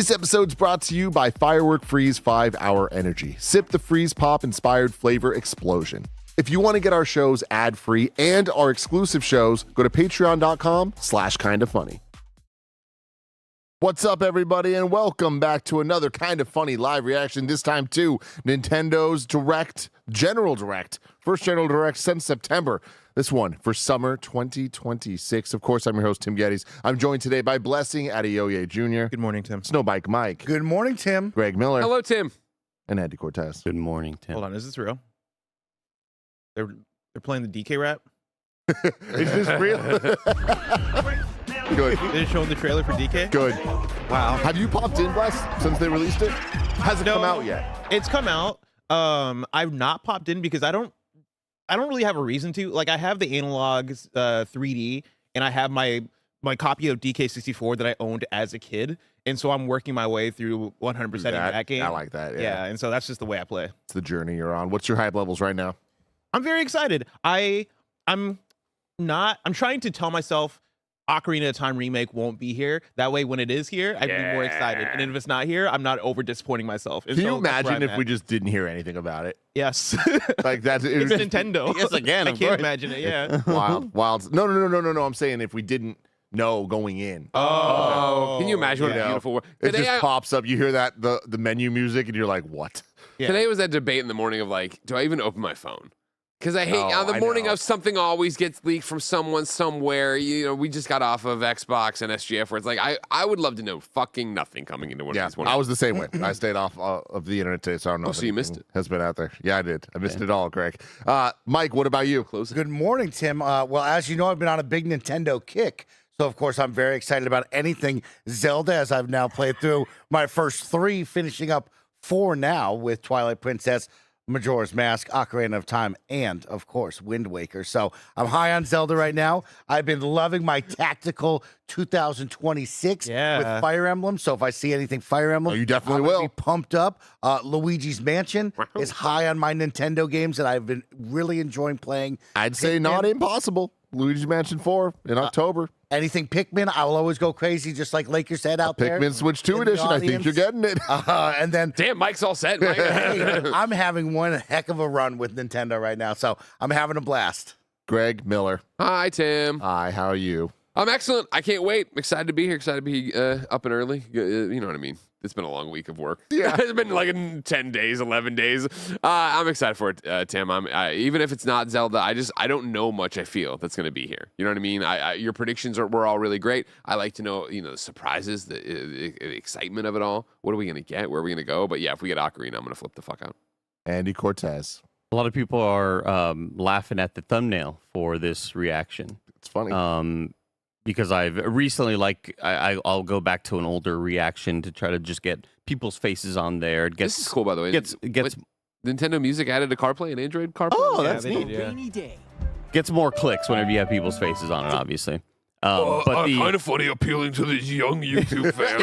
This episode's brought to you by Firework Freeze 5-Hour Energy. Sip the freeze pop inspired flavor explosion. If you want to get our shows ad-free and our exclusive shows, go to patreon.com/kindafunny. What's up, everybody, and welcome back to another Kind of Funny live reaction, this time to Nintendo's General Direct. First General Direct since September. This one for summer 2026. Of course, I'm your host, Tim Geddes. I'm joined today by Blessing Adeoye Jr. Good morning, Tim. Snowbike Mike. Good morning, Tim. Greg Miller. Hello, Tim. And Andy Cortez. Good morning, Tim. Hold on, is this real? They're playing the DK rap? Is this real? Good. They're showing the trailer for DK? Good. Wow. Have you popped in, Bless, since they released it? Hasn't come out yet. It's come out. I've not popped in because I don't really have a reason to. Like, I have the analog 3D, and I have my copy of DK64 that I owned as a kid, and so I'm working my way through 100% in that game. I like that. Yeah, and so that's just the way I play. It's the journey you're on. What's your hype levels right now? I'm very excited. I'm trying to tell myself Ocarina of Time remake won't be here. That way, when it is here, I'd be more excited. And if it's not here, I'm not over disappointing myself. Can you imagine if we just didn't hear anything about it? Yes. Like that's it's Nintendo. Yes, again. I can't imagine it. Yeah. Wild. No. I'm saying if we didn't know going in. Oh. Can you imagine what a beautiful world? It just pops up. You hear that the menu music, and you're like, what? Yeah. Today was that debate in the morning of like, do I even open my phone? Because I hate on the morning of something always gets leaked from someone somewhere. You know, we just got off of Xbox and SGF where it's like, I would love to know fucking nothing coming into one of these mornings. I was the same way. I stayed off of the internet today, so I don't know. Oh, so you missed it. Has been out there. Yeah, I did. I missed it all, Greg. Mike, what about you? Good morning, Tim. Well, as you know, I've been on a big Nintendo kick. So, of course, I'm very excited about anything Zelda, as I've now played through my first 3, finishing up 4 now with Twilight Princess, Majora's Mask, Ocarina of Time, and, of course, Wind Waker. So I'm high on Zelda right now. I've been loving my tactical 2026 with Fire Emblem. So if I see anything Fire Emblem, you definitely will be pumped up. Luigi's Mansion is high on my Nintendo games that I've been really enjoying playing. I'd say not impossible. Luigi's Mansion 4 in October. Anything Pikmin, I will always go crazy, just like Lakers said out there. Pikmin Switch 2 edition, I think you're getting it. And then, damn, Mike's all set. Mike. Hey, I'm having one heck of a run with Nintendo right now, so I'm having a blast. Greg Miller. Hi, Tim. Hi, how are you? I'm excellent. I can't wait. I'm excited to be here. Excited to be up and early. You know what I mean? It's been a long week of work. Yeah. It's been like 10 days, 11 days. I'm excited for it, Tim. Even if it's not Zelda, I don't know much I feel that's going to be here. You know what I mean? Your predictions were all really great. I like to know, the surprises, the excitement of it all. What are we going to get? Where are we going to go? But yeah, if we get Ocarina, I'm going to flip the fuck out. Andy Cortez. A lot of people are laughing at the thumbnail for this reaction. It's funny. Because I've recently, I'll go back to an older reaction to try to just get people's faces on there. This is cool, by the way. Gets Nintendo Music added to CarPlay and Android CarPlay. Oh, that's neat. Gets more clicks whenever you have people's faces on it, obviously. But kind of funny appealing to this young YouTube fan.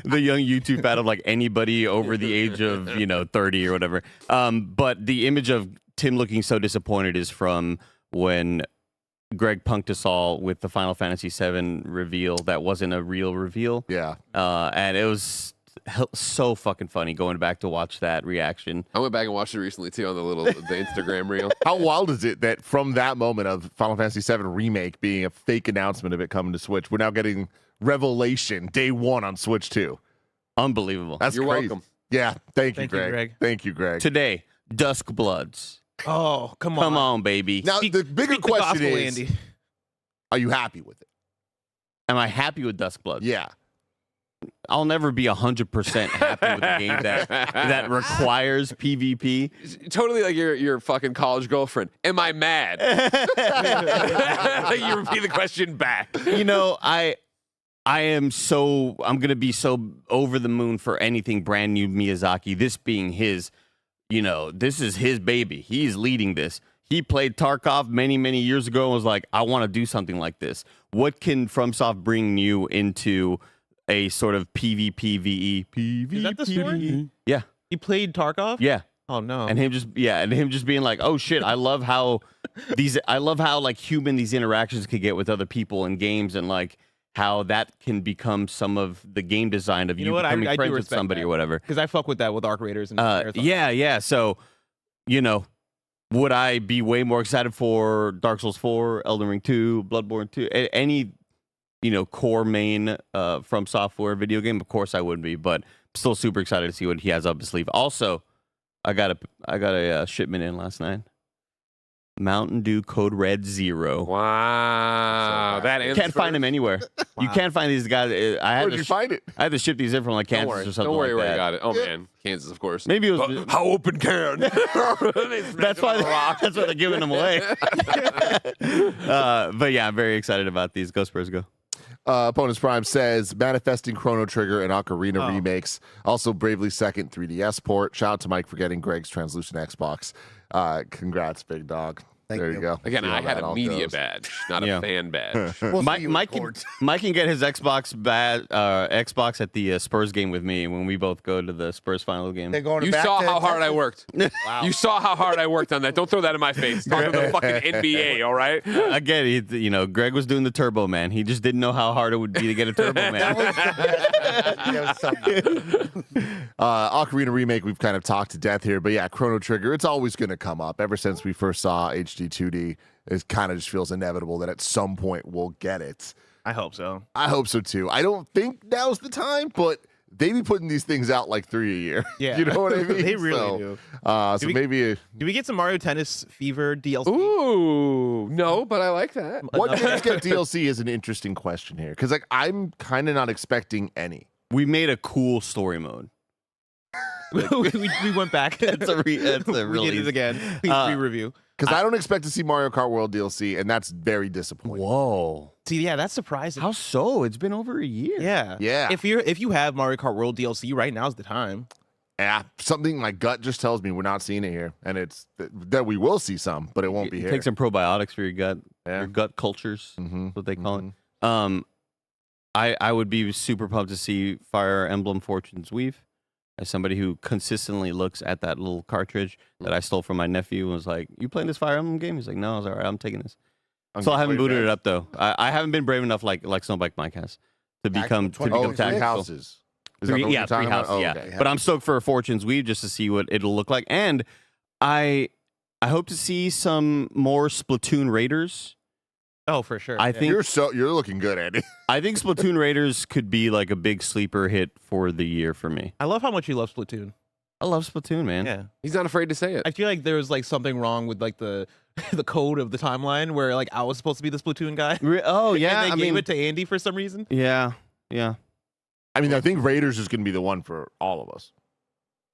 The young YouTube fan of like anybody over the age of 30 or whatever. But the image of Tim looking so disappointed is from when Greg punked us all with the Final Fantasy VII reveal that wasn't a real reveal. Yeah. And it was so fucking funny going back to watch that reaction. I went back and watched it recently too on the Instagram reel. How wild is it that from that moment of Final Fantasy VII Remake being a fake announcement of it coming to Switch, we're now getting Revelation day 1 on Switch 2? Unbelievable. That's You're crazy. welcome. Yeah. Thank you, Greg. Thank you, Greg. Today, Duskbloods. Oh, come on. Come on, baby. Now, the bigger question is, Andy. Are you happy with it? Am I happy with Duskbloods? Yeah. I'll never be 100% happy with a game that requires PvP. Totally like your fucking college girlfriend. Am I mad? You repeat the question back. I'm going to be so over the moon for anything brand new Miyazaki. This being his, this is his baby. He's leading this. He played Tarkov many, many years ago and was like, I want to do something like this. What can FromSoft bring new into a sort of PvPvE? Is that the story? Yeah. He played Tarkov? Yeah. Oh no. And him just being like, oh shit, I love how like human these interactions could get with other people in games, and like how that can become some of the game design of you know what? becoming I do friends with respect somebody that. or whatever. Because I fuck with that with Arc Raiders and Marathon. Yeah. So, would I be way more excited for Dark Souls 4, Elden Ring 2, Bloodborne 2, any core main From Software video game? Of course I would be, but I'm still super excited to see what he has up his sleeve. Also, I got a shipment in last night. Mountain Dew Code Red Zero. Wow, that Can't find them anywhere. You can't find these guys. Where'd you find it? I had to ship these in from like Kansas or something. Don't worry like where that. you got it. Oh man, Kansas, of course. Maybe it was. How open can? That's why they're giving them away. But yeah, I'm very excited about these. Go Spurs, go. Opponents Prime says manifesting Chrono Trigger and Ocarina remakes. Also, Bravely Second 3DS port. Shout out to Mike for getting Greg's translucent Xbox. Congrats, big dog. There you go. Again, See how I had that a all media goes. badge, not a fan badge. We'll see Mike, you Mike, record. Mike can get his Xbox at the Spurs game with me when we both go to the Spurs final game. They're going You back saw to how hard I Texas. worked. You saw how hard I worked on that. Don't throw that in my face. Talk to the fucking NBA, all right? Again, Greg was doing the Turbo Man. He just didn't know how hard it would be to get a Turbo Man. Ocarina remake, we've kind of talked to death here, but yeah, Chrono Trigger, it's always going to come up. Ever since we first saw HD 2D, it kind of just feels inevitable that at some point we'll get it. I hope so. I hope so too. I don't think now's the time, but they be putting these things out like 3 a year. Yeah. You know what I mean? They really do. So we- maybe Do we get some Mario Tennis Fever DLC? Ooh, no, but I like that. what games get DLC is an interesting question here, because like I'm kind of not expecting any. We made a cool story mode. we went back. That's a we did release. it again. Please re-review. Because I don't expect to see Mario Kart World DLC, and that's very disappointing. Whoa. See, yeah, that's surprising. How so? It's been over a year. Yeah. Yeah. If you have Mario Kart World DLC, right now's the time. Yeah, something my gut just tells me we're not seeing it here, and it's that we will see some, but it won't be here. Take some probiotics for your gut. Yeah. Your gut cultures. Mhm, That's what they call it. I would be super pumped to see Fire Emblem Fortune's Weave. As somebody who consistently looks at that little cartridge that I stole from my nephew and was like, "You playing this Fire Emblem game?" He's like, "No." I was all right. I'm taking this. So I haven't booted it up though. I haven't been brave enough like Snowbike Mike has to become Actual Oh, 26? three tactical. houses. Is that what Three you're talking about? houses. Oh, Yeah, okay. but I'm stoked for Fortune's Weave just to see what it'll look like, and I hope to see some more Splatoon Raiders. Oh, for sure. I think You're looking good, Andy. I think Splatoon Raiders could be like a big sleeper hit for the year for me. I love how much you love Splatoon. I love Splatoon, man. Yeah. He's not afraid to say it. I feel like there was like something wrong with like the the code of the timeline where like I was supposed to be the Splatoon guy. Oh yeah, And they gave it to Andy for some reason. yeah. I mean, I think Raiders is going to be the one for all of us.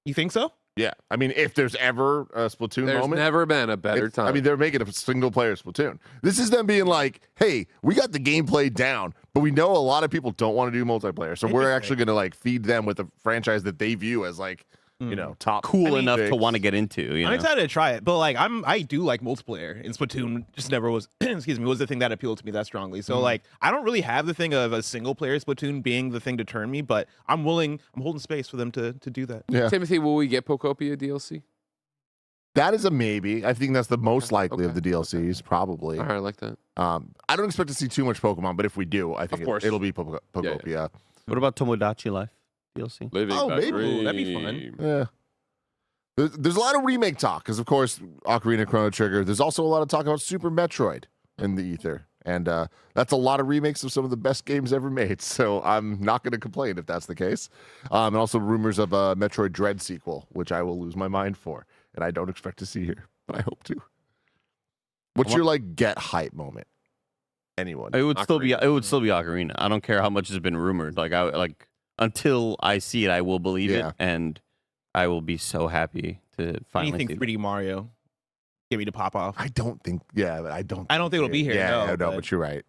You think so? Yeah, I mean, if there's ever a Splatoon There's moment, never been a better time. I mean, they're making a single player Splatoon. This is them being like, hey, we got the gameplay down, but we know a lot of people don't want to do multiplayer. So we're actually going to like feed them with a franchise that they view as like, you know, top Cool I mean, enough to six. want to get into. You know? I'm excited to try it, but like I do like multiplayer, and Splatoon just never was excuse me, was the thing that appealed to me that strongly. So like I don't really have the thing of a single player Splatoon being the thing to turn me, but I'm holding space for them to do that. Yeah, Timothy, will we get Pokopia DLC? that is a maybe. I think that's the most likely of the Okay. DLCs, probably. All right, I like that. I don't expect to see too much Pokemon, but if we do, I think Of course. it'll be Pokopia. What about Tomodachi Life DLC? Living Oh, by maybe. dream. That'd be fun. Yeah. There's a lot of remake talk because, of course, Ocarina Chrono Trigger. There's also a lot of talk about Super Metroid in the ether. And that's a lot of remakes of some of the best games ever made. So I'm not going to complain if that's the case. And also rumors of a Metroid Dread sequel, which I will lose my mind for. And I don't expect to see here, but I hope to. What's your, like, get hype moment? Anyone? It would still be Ocarina. I don't care how much has been rumored. Until I see it, I will believe Yeah. it, and I will be so happy to finally Anything see it. 3D Mario, get me to pop off. I don't think, but I don't think it'll be here, Yeah, no, but you're right.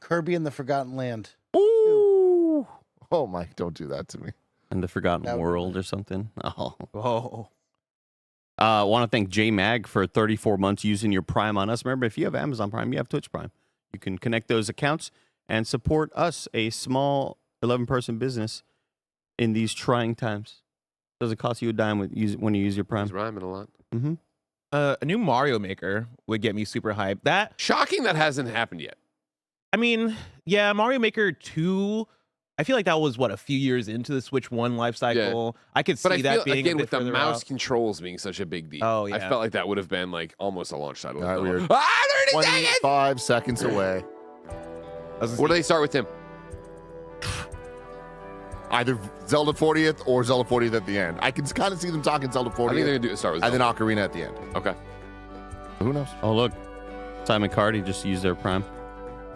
Kirby and the Forgotten Land. Ooh. Oh, Mike, don't do that to me. in the Forgotten That would be World or something. Oh. Oh, Want to thank JMag for 34 months using your Prime on us. Remember, if you have Amazon Prime, you have Twitch Prime. You can connect those accounts and support us, a small 11-person business, in these trying times. Doesn't cost you a dime when you use your Prime. He's rhyming a lot. Mm-hmm. a new Mario Maker would get me super hyped. That Shocking that hasn't happened yet. I mean, yeah, Mario Maker 2. I feel like that was a few years into the Switch 1 life cycle. I could see But I that feel being again a bit with the further mouse out. controls being such a big deal. Oh, I yeah. felt like that would have been like almost a launch title. All right, we're Ah, they're already taken! 25 seconds away. Where do they start with him? Either Zelda 40th or Zelda 40th at the end. I can kind of see them talking Zelda 40th. I think they're gonna start with and then Zelda. Ocarina at the end. Okay. Who knows? Oh, look. Simon Cardi just used their Prime.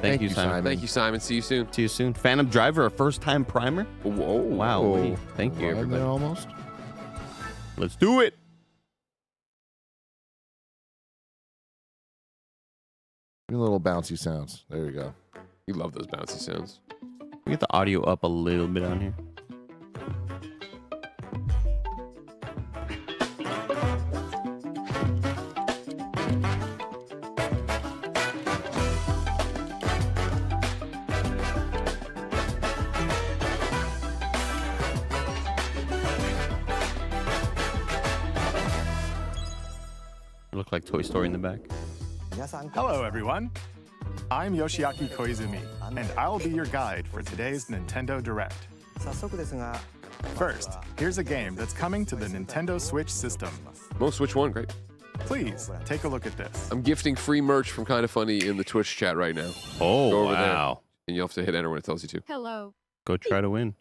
Thank you, Simon. Thank you, Simon. See you soon. See you soon. Phantom Driver, a first-time primer? Whoa. Wow. Whoa. Thank you, Right everybody. there almost. Let's do it. Little bouncy sounds. There you go. You love those bouncy sounds. We get the audio up a little bit on here. Look like Toy Story in the back. Hello, everyone. I'm Yoshiaki Koizumi, and I'll be your guide for today's Nintendo Direct. First, here's a game that's coming to the Nintendo Switch system. Most Switch 1, great. Please take a look at this. I'm gifting free merch from Kinda Funny in the Twitch chat right now. Oh, Go over there. wow. And you'll have to hit enter when it tells you to. Hello. Go try to win.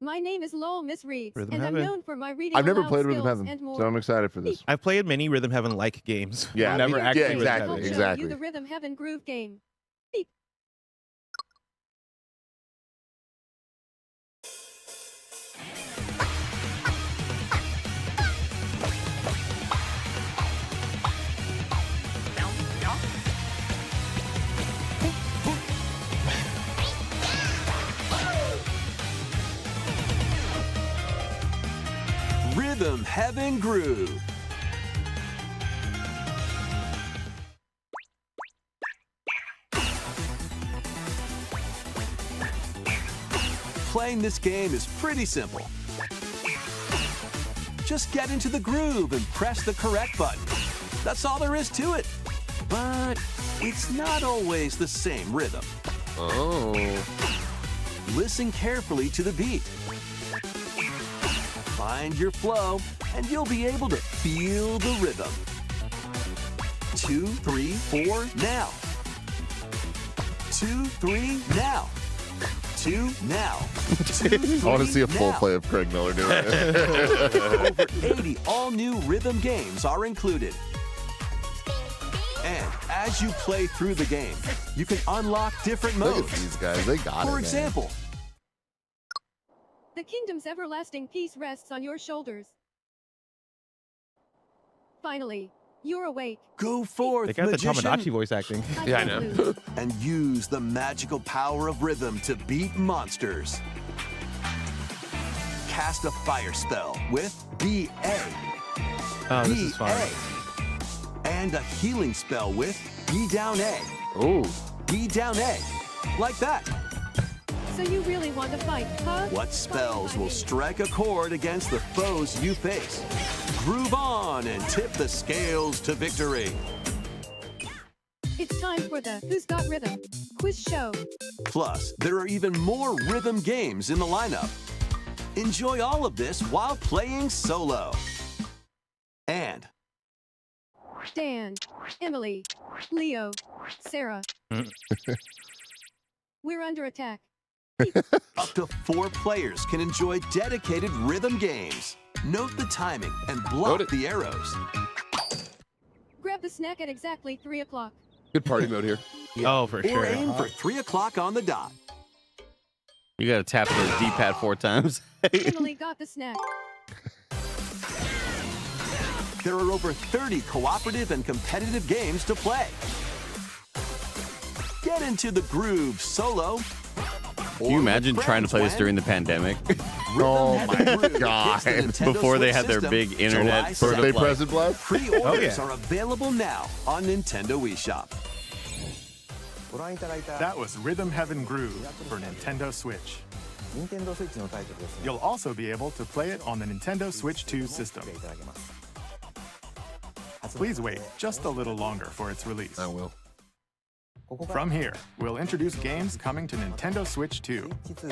My name is Lowell Miss Reeves, Rhythm and I'm Heaven. known for my reading I've never aloud played Rhythm skills Heaven, and more. so I'm excited for this. I've played many Rhythm Heaven-like games. Yeah, Never yeah, actually exactly, Rhythm I'll Heaven. show exactly. you the Rhythm Heaven groove game. Beep. Rhythm Heaven Groove. Playing this game is pretty simple. Just get into the groove and press the correct button. That's all there is to it. But it's not always the same rhythm. Oh. Listen carefully to the beat. Find your flow, and you'll be able to feel the rhythm. 2, 3, 4, now. 2, 3, now. 2, now. 2, I want to see a 3, full now. play of Craig Miller doing it. Over 80 all-new rhythm games are included. And as you play through the game, you can unlock different Look modes. at these guys. They got it, For man. example, The kingdom's everlasting peace rests on your shoulders. Finally, you're awake. go forth, They got the magician, Tomodachi voice acting. Yeah, I can't know. lose. and use the magical power of rhythm to beat monsters. Cast a fire spell with BA. Oh, this is fun. And a healing spell with B down A. Oh. B down A. Like that. So you really want to fight, huh? What spells will strike a chord against the foes you face? Groove on and tip the scales to victory. It's time for the Who's Got Rhythm quiz show. Plus, there are even more rhythm games in the lineup. Enjoy all of this while playing solo. And Dan, Emily, Leo, Sarah. We're under attack. up to 4 players can enjoy dedicated rhythm games. Note the timing and block Note it. the arrows. Grab the snack at exactly 3 o'clock. Good party mode here. Oh, for Or sure. aim for 3 o'clock on the dot. You got to tap the D-pad 4 times. Emily got the snack. There are over 30 cooperative and competitive games to play. Get into the groove solo. Can you imagine trying to play this during the pandemic? Oh my God. Before they had their big internet Birthday like- present blast? Pre-orders Oh, yeah. are available now on Nintendo eShop. That was Rhythm Heaven Groove for Nintendo Switch. You'll also be able to play it on the Nintendo Switch 2 system. Please wait just a little longer for its release. I will. From here, we'll introduce games coming to Nintendo Switch 2,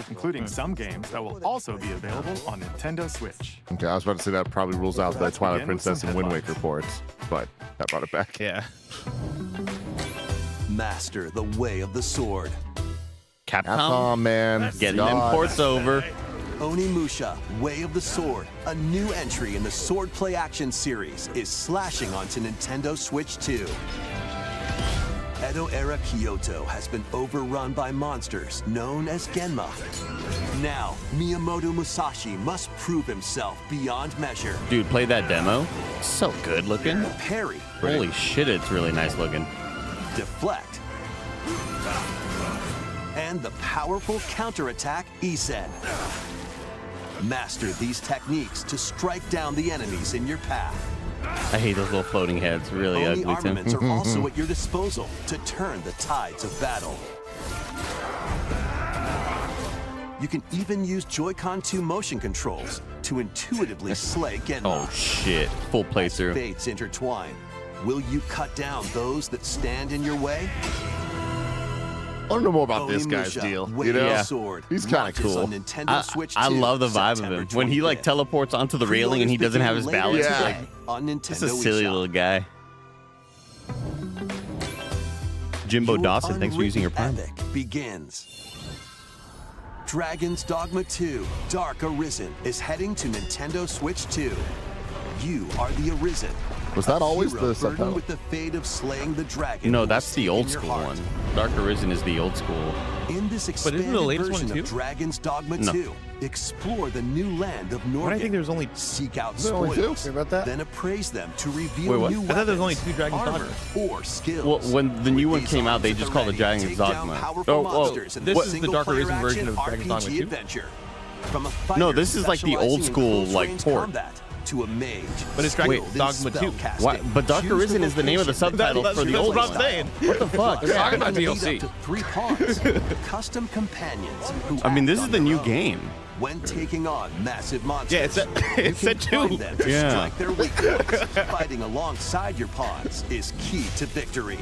including some games that will also be available on Nintendo Switch. Okay, I was about to say that probably rules out the Let's Twilight begin with Princess some and Wind headlines. Waker ports, but that brought it back. Yeah. Master the way of the sword. Capcom, man. Getting God. them ports over. Onimusha, Way of the Sword, a new entry in the Swordplay Action series, is slashing onto Nintendo Switch 2. Edo-era Kyoto has been overrun by monsters known as Genma. Now, Miyamoto Musashi must prove himself beyond measure. Dude, play that demo. So good looking. Parry, Holy shit, it's really nice looking. deflect, and the powerful counterattack Isen. Master these techniques to strike down the enemies in your path. I hate those little floating heads. Really Only ugly too. armaments are also at your disposal to turn the tides of battle. You can even use Joy-Con 2 motion controls to intuitively slay Genma. Oh shit. Full playthrough. Fates intertwine. Will you cut down those that stand in your way? I want to know more about this guy's Onimusha, deal. Way You know, of the Sword he's kind of launches cool. on Nintendo Switch 2, I love the vibe of September him. When he like 25th. teleports onto the railing and he doesn't have his Pre-orders begin balance. later It's today like, on Nintendo this is a silly eShop. little guy. Jimbo Your Dawson, thanks for using your unwritten Prime. epic begins. Dragon's Dogma 2 Dark Arisen is heading to Nintendo Switch 2. You are the Arisen. Was that a always hero the burdened subtitle? with the fate of slaying the dragon. No, who that's was the in old your school heart. one. Dark Arisen is the old school. In this But expanded isn't the latest one version too? of Dragon's Dogma No. 2, explore the new land of Why do I think Norgate. there's only? Seek out there only two? spoils, Hear about that? then appraise them to reveal Wait, what? new I thought there was only weapons, 2 Dragon's armor, Dogma. or skills. Well, when the new With one these came out, they arms just at called the it ready, Dragon's take down Dogma. powerful Oh, monsters in this the is the single-player Dark Arisen version action of Dragon's Dogma RPG 2? adventure. From a fighter No, this is like the old specializing in school, close like, range port. combat to a mage. But it's skilled Dragon's in Dogma 2. spellcasting. Why? But Dark Choose the Arisen is the name of the location subtitle That's for the that's old what I'm one. saying. What the fuck? They're talking about Lead up DLC. to 3 pawns, custom companions. Who I mean, this act is on the their new own. game. When taking on massive monsters, Yeah, it said you it said can 2. find them to Yeah. strike their weak points. Fighting alongside your pawns is key to victory.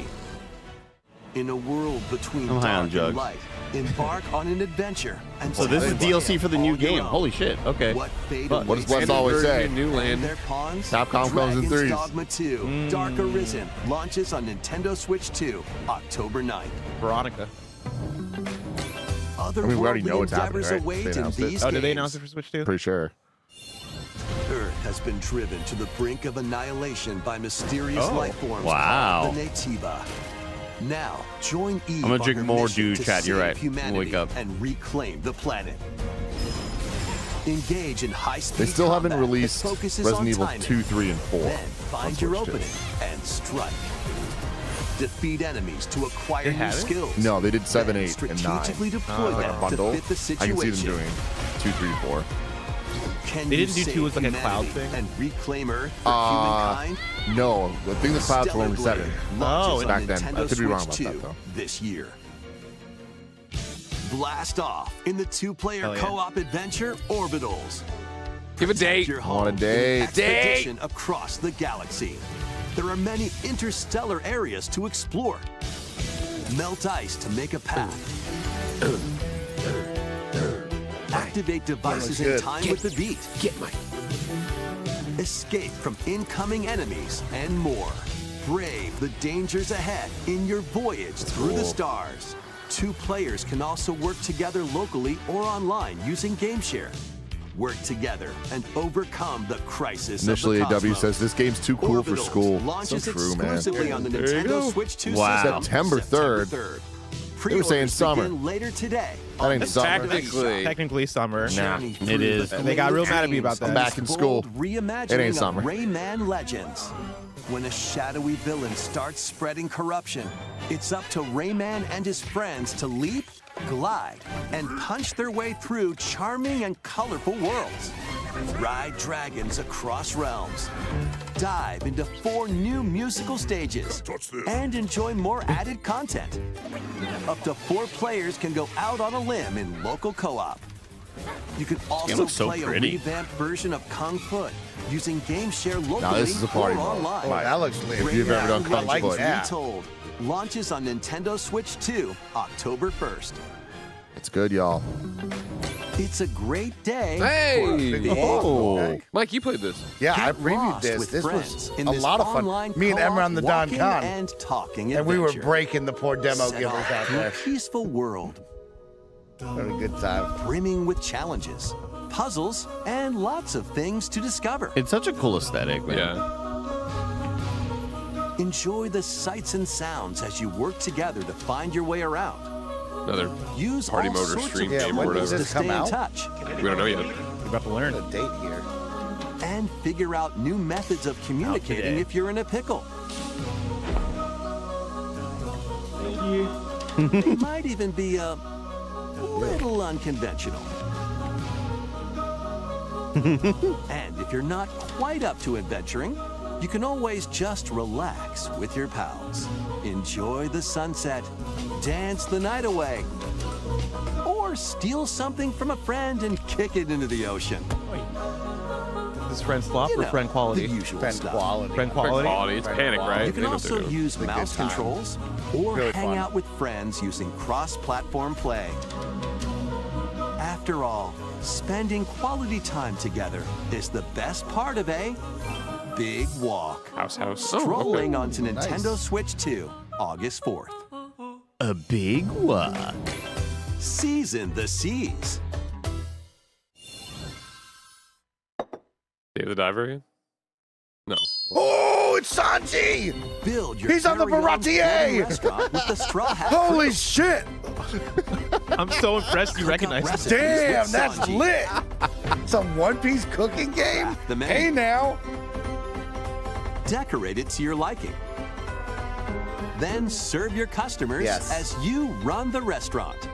In a world between I'm high on dark drugs. and light, embark on an adventure. And So this is find DLC for the new all your game. own. Holy shit. Okay. What fate Fuck. What does awaits Wes always say? New and land. their pawns? Capcom comes in Dragon's threes. Dogma 2 Dark Arisen launches on Nintendo Switch 2 October 9th. Veronica. Other I mean, we already know worldly what's happening, endeavors right? await They in announced it. these Oh, did they games. announce it for Switch 2? Pretty sure. Earth has been driven to the brink of annihilation by mysterious Oh, life forms wow. called the Natiba. Now, join Eve I'm gonna on drink her more mission Dew, to chat, you're save right. humanity Wake up. and reclaim the planet. Engage in high-speed They still haven't combat that released focuses Resident on Evil timing. 2, 3, and 4. Then on find your Switch 2. opening and strike. Defeat enemies to acquire They new haven't? skills. No, they did 7, Then 8, and 9. strategically deploy Like a them bundle. to fit the I can situation. see them doing 2, 3, 4. Can They you didn't do 2 save as like a cloud humanity thing? and reclaim Earth for humankind? No, I think the clouds were only 7. launches on back then. Nintendo I could be wrong Switch about that, 2 though. this year. Blast off in the 2-player Hell yeah. co-op adventure Orbitals. Give a date. Your I want a home in an date. expedition across the galaxy. There are many interstellar areas to explore. Melt ice to make a path. Activate devices in time with the beat. Escape from incoming enemies and more. Brave the dangers ahead in your voyage through the stars. 2 players can also work together locally or online using GameShare. Work together and overcome the crisis Initially, of the AW cosmos. says this game's too cool for Orbitals school. launches So true, man. exclusively on the There you Nintendo go. Switch 2 Wow. system September 3rd. They were saying Pre-orders summer. begin later today. That ain't summer. Technically summer. Nah, it is. They got real mad at me about that. I'm back in school. Reimagining It ain't summer. Of Rayman Legends. When a shadowy villain starts spreading corruption, it's up to Rayman and his friends to leap, glide, and punch their way through charming and colorful worlds. Ride dragons across realms. Dive into 4 new musical stages. And enjoy more added content. Up to 4 players can go out on a limb in local co-op. You can also looks so play pretty. a revamped version of Kung Foot using game share locally this is a party or mode. online. Oh, that looks lit. If you've ever done I Kung like Foot. that. Retold launches on Nintendo Switch 2 October 1st. It's good, y'all. It's a great day. Hey! for a big Oh. Mike, you played this. Yeah, I Get previewed lost this. with This friends was in a this lot of online fun. Me and Emma co-op on the Don walking Con. and talking And we were adventure. breaking the poor demo Set givers off out to there. a peaceful world Having a good time. brimming with challenges, puzzles, and lots of things to discover. It's such a cool aesthetic, man. Yeah. Enjoy the sights and sounds as you work together to find your way around. Another Use party all mode or sorts stream of Yeah, game when or does whatever. to this come stay in out? touch We don't know yet. We're about to learn. A date here. and figure out new methods of communicating today. if you're in a pickle. They might even be a little unconventional. And if you're not quite up to adventuring, you can always just relax with your pals. Enjoy the sunset, dance the night away, or steal something from a friend and kick it into the ocean. This friend swap You or know, friend quality? The usual Friend stuff. quality. Friend Friend quality. quality. It's Friend panic, quality. right? You can They know what also they're doing. use a good mouse time. controls or Really hang fun. out with friends using cross-platform play. After all, spending quality time together is the best part of a big walk. House. Strolling Oh, onto Nintendo Switch 2, August 4th. A big walk. Season the seas. Dave the Diver again? No. Oh, it's Sanji! Build your He's on the very own Baratier! floating restaurant with the Straw Hat Holy Crew. shit! I'm so impressed you Cook up recognize this. recipes Damn, with that's Sanji. lit! Some One Piece cooking game? The menu. Hey now! Decorate it to your liking. Then serve your customers Yes. as you run the restaurant.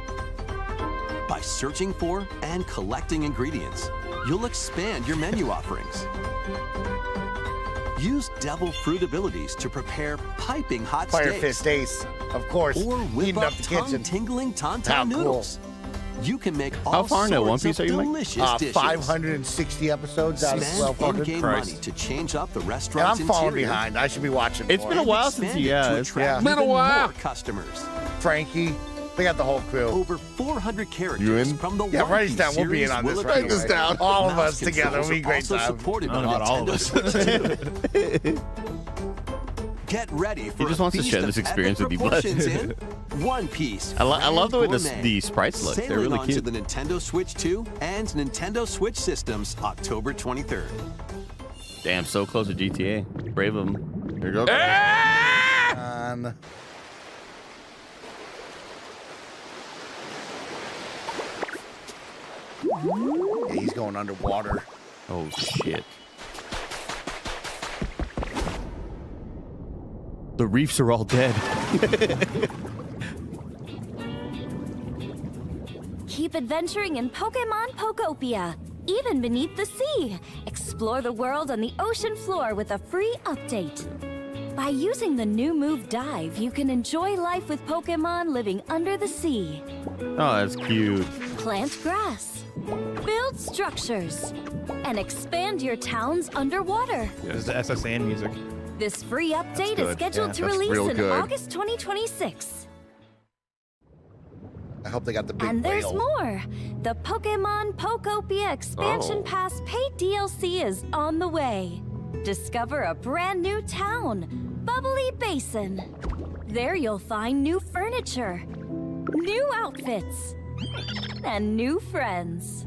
By searching for and collecting ingredients, you'll expand your menu offerings. Use devil fruit abilities to prepare piping hot Fire steaks. Fist Ace, of course. Or whip Heating up up the kitchen. tongue-tingling How tauntaun cool. noodles. You can make all How far into One sorts Piece of are you, Mike? delicious dishes. 560 episodes out of Spend 1,200. in-game Christ. money to change up the And restaurant's I'm falling interior. behind. I should be watching It's more. been a while Expand since it yeah. to it's- attract Been a even while. more customers. Frankie, they got the whole crew. Over 400 You characters in? from the Yeah, One write this Piece down. We'll be in series on will this appear. right Write this away. down. All of Mouse us together. controls It'll be a are great also time. supported by No, not all of Nintendo us. Switch 2. Get ready for just a wants to feast share of this epic experience with you, bud. proportions in One Piece. I love the way Gourmet. the sprites look. They're Sailing really onto cute. the Nintendo Switch 2 and Nintendo Switch systems October 23rd. Damn, so close to GTA. Brave of them. Here you go. Yeah, he's going underwater. Oh shit. The reefs are all dead. Keep adventuring in Pokemon POKOPIA, even beneath the sea. Explore the world on the ocean floor with a free update. By using the new move Dive, you can enjoy life with Pokemon living under the sea. Oh, that's cute. Plant grass, build structures, and expand your towns underwater. This is the SSN music. This free update is good. scheduled Yeah, to that's release real in good. August 2026. I hope they got the big And there's whale. more. The Pokemon POKOPIA Expansion Oh. Pass paid DLC is on the way. Discover a brand new town, Bubbly Basin. There you'll find new furniture, new outfits, and new friends.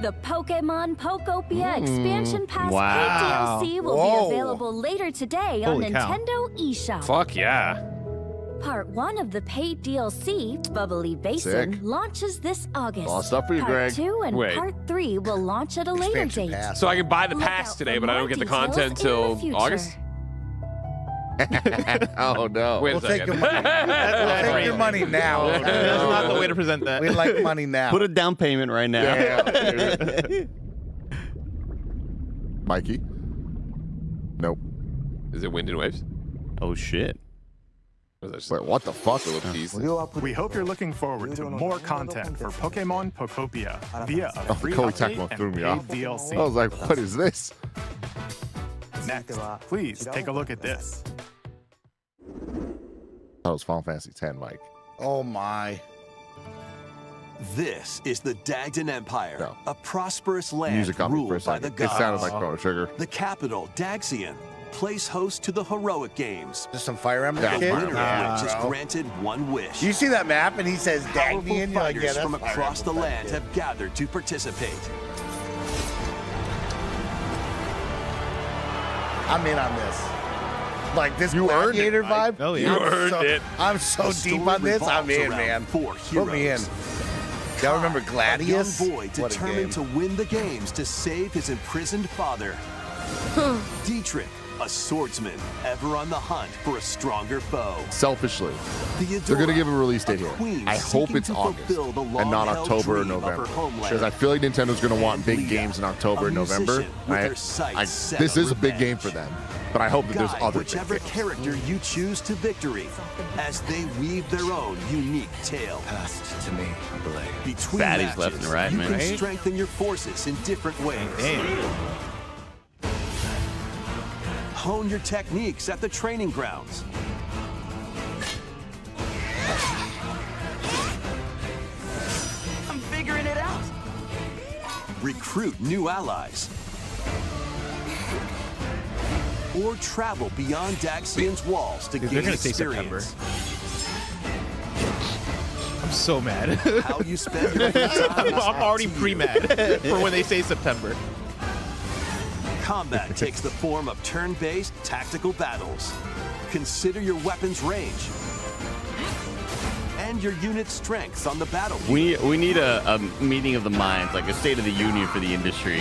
The Pokemon POKOPIA Expansion Pass Wow. paid DLC will Whoa. be available later today on Holy cow. Nintendo eShop. Fuck yeah. Part 1 of the paid DLC, Bubbly Basin, Sick. launches this August. A lot of stuff for you, Part Greg. 2 and Wait. Part 3 will launch at a later Expansion date. pass. So I can buy the Look pass out today, for but I more don't get the details content in the till future. August? Oh no. Wait a We'll take second. your money. We'll take your money now. That's not the way to present that. We like money now. Put a down payment right now. Yeah. Mikey? Nope. Is it Wind and Waves? Oh shit. Wait, what the fuck? We hope you're looking forward to more content for Pokemon POKOPIA via a free update and paid DLC. I was like, what is this? Next, please take a look at this. That was Final Fantasy X, Mike. Oh my. This is the Dagdan Empire, No. a prosperous land Music got me for a ruled by the second. It gods. sounded like Chrono Trigger. The capital, Daxian, plays host to the heroic games, Just some Fire Emblem Yeah, the kid? Fire winner Emblem. of which is bro. granted one wish. You see that map and he says Powerful Dagnian? You're like, yeah, fighters that's from Fire across the Emblem, land kid. have gathered to participate. I'm in on this. Like this You earned it, gladiator Mike. vibe. Oh, yeah. You earned it. I'm so The deep story on this. I'm revolves in, around man. 4 Put me in. heroes. Y'all remember A Gladius? young boy What a game. determined to win the games to save his imprisoned father. Dietrich, a swordsman, ever on the hunt for a stronger foe. Selfishly, Theodora, they're going to give a release date a here. queen I hope seeking it's to August fulfill the and not long-held October or dream of her November. homeland. Because I feel like Nintendo's going to want And big Lita, games in October a and November. musician with her sights set This on is a big game revenge. for them. But I hope that there's Guide other whichever big games. character you choose to victory as they weave their own unique tale. Passed to me, Blade. Between Baddies matches, left and right, you man. can Right? strengthen your forces in different ways. Damn. Hone your techniques at the training grounds. I'm figuring it out. Recruit new allies. Or travel beyond Daxian's walls to Dude, gain they're gonna say September. experience. I'm so mad. How you spend your free time is I'm up already to you. pre-mad for when they say September. Combat takes the form of turn-based tactical battles. Consider your weapon's range and your unit's strengths on the battlefield. We need a meeting of the minds, like a state of the union for the industry.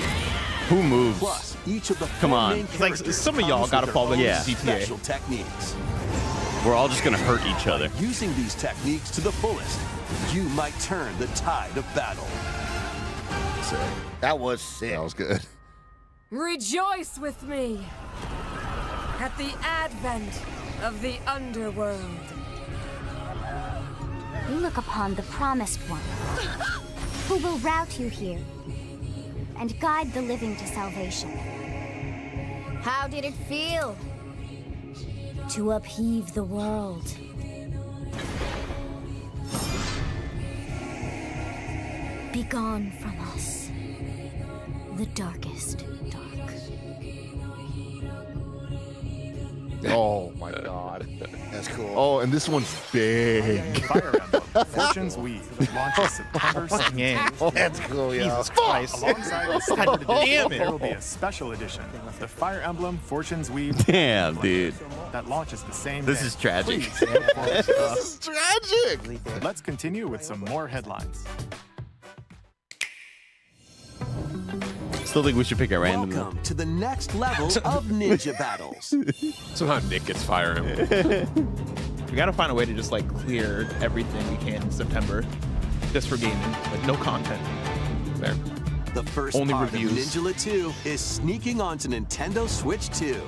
Who moves? Plus, each of the Come four on. main It's like characters some of y'all comes gotta with fall their back own into GTA. special techniques. We're all just gonna hurt each other. Using these techniques to the fullest, you might turn the tide of battle. That was sick. That was good. Rejoice with me at the advent of the underworld. We look upon the promised one, who will route you here and guide the living to salvation. How did it feel to upheave the world? Begone from us, the darkest dark. Oh my god. That's cool. Oh, and this one's big. Fire Emblem Fortune's Weave launches September 7th. Yeah. That's cool, yo. Jesus Christ. Alongside the standard God edition, damn it. there will be a special edition, the Fire Emblem Fortune's Weave Damn, dude. that launches the same This day. is tragic. Please look forward to This is tragic. Let's continue with some more headlines. Still think we should pick a random. though. Welcome to the next level of ninja battles. Somehow Nick gets Fire Emblem. We gotta find a way to just like clear everything we can in September, just for gaming, like no content. There. The first Only part reviews. of Ninjala 2 is sneaking onto Nintendo Switch 2.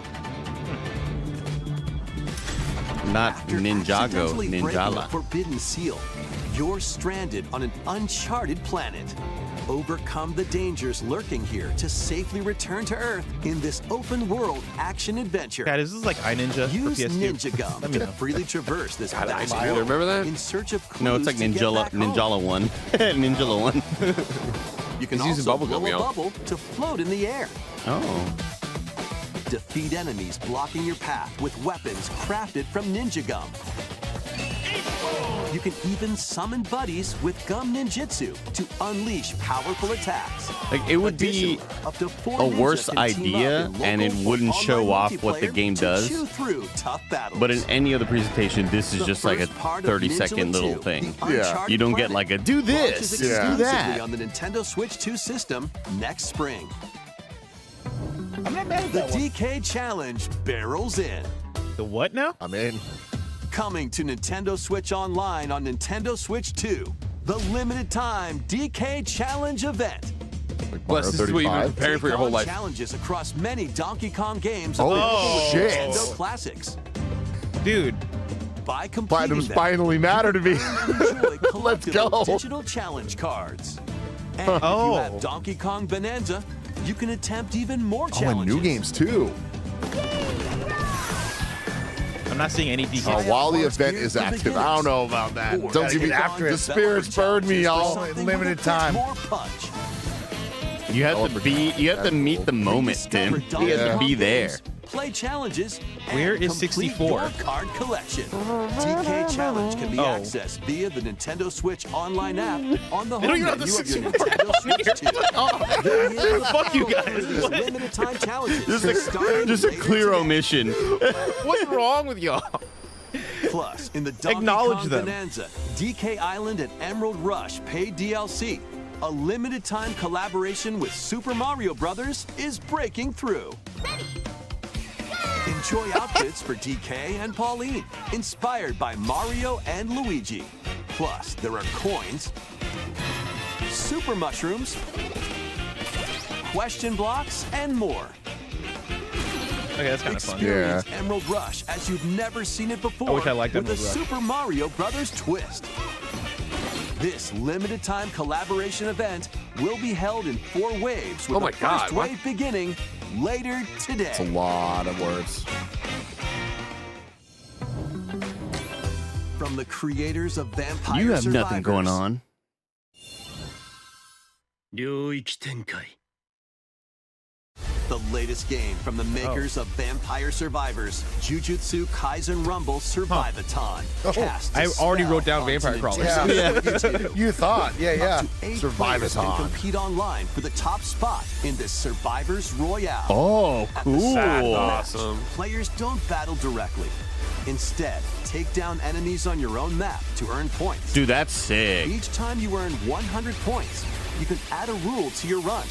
Not After Ninjago, accidentally breaking a Ninjala. forbidden seal, you're stranded on an uncharted planet. Overcome the dangers lurking here to safely return to Earth in this open-world action-adventure. God, is this like iNinja for Use PS2? Ninja Gum Let me to know. freely traverse this God, I vast do. world Remember that? in search of clues No, it's like to get Ninjala, back home. Ninjala 1. Ninjala 1. You can He's using also bubblegum, blow a yo. bubble to float in the air. Oh. Defeat enemies blocking your path with weapons crafted from Ninja Gum. You can even summon buddies with Gum Ninjutsu to unleash powerful attacks. Like, it would be Additionally, up to 4 a ninjas worse can team up idea, in and it local wouldn't or show online off what the multiplayer game to does. chew through tough battles. But in any other presentation, this is The just like a first part of 30-second Ninjala little 2, thing. the Yeah. Uncharted You don't get Planet, like a do launches this, do exclusively that. on the Nintendo Switch 2 system next spring. I'm not mad at The that one. DK Challenge barrels in. The what now? I'm in. Coming to Nintendo Switch Online on Nintendo Switch 2, the limited time DK Challenge event. Like Bless, this is what you've been 35. preparing for your whole On life. challenges across many Donkey Kong games Oh, available with shit. Nintendo Classics. Dude, By completing Platinums them, finally matter to me. enjoy Let's collectible go. digital challenge cards. And if you have Donkey Kong Bonanza, you can attempt even more Oh, and challenges. new games too. I'm not seeing any DK. Oh, while the event is active. I don't know about that. Or Don't give me get after it. the spirits burn me, y'all. Something Limited with a bit time. More punch. You have to be. You have to meet the moment, Tim. Rediscover You have to Donkey be Kong there. games, play challenges. Where and is complete 64? Your card collection. DK Challenge can be accessed via the Nintendo Switch online app on the home don't even have menu the of your 64 Nintendo Switch 2. Fuck you guys. These limited time challenges. Just starting a later clear today. omission. What's wrong with y'all? Plus, in the Donkey Acknowledge Kong them. Bonanza, DK Island and Emerald Rush paid DLC, a limited time collaboration with Super Mario Brothers is breaking through. Enjoy outfits for DK and Pauline, inspired by Mario and Luigi. Plus, there are coins, super mushrooms, question blocks, and more. Okay, that's kind of fun. Experience Emerald Rush as you've never seen it before. I wish I liked with Emerald a Rush. Super Mario Brothers twist. This limited time collaboration event will be held in 4 waves with Oh my the God, first what? wave beginning later today. It's a lot of words. From the creators of Vampire You have Survivors, nothing going on. the latest game from the makers of Vampire Survivors, JUJUTSU Kaisen Rumble Survivaton. Cast a I already spell wrote down onto Vampire Crawlers. Nintendo Switch 2. You thought, yeah. Up to 8 players can Survivaton. compete online for the top spot in this Survivors Royale. Oh, At the start of the cool. match, Awesome. Players don't battle directly. Instead, take down enemies on your own map to earn points. Dude, that's sick. Each time you earn 100 points, you can add a rule to your run,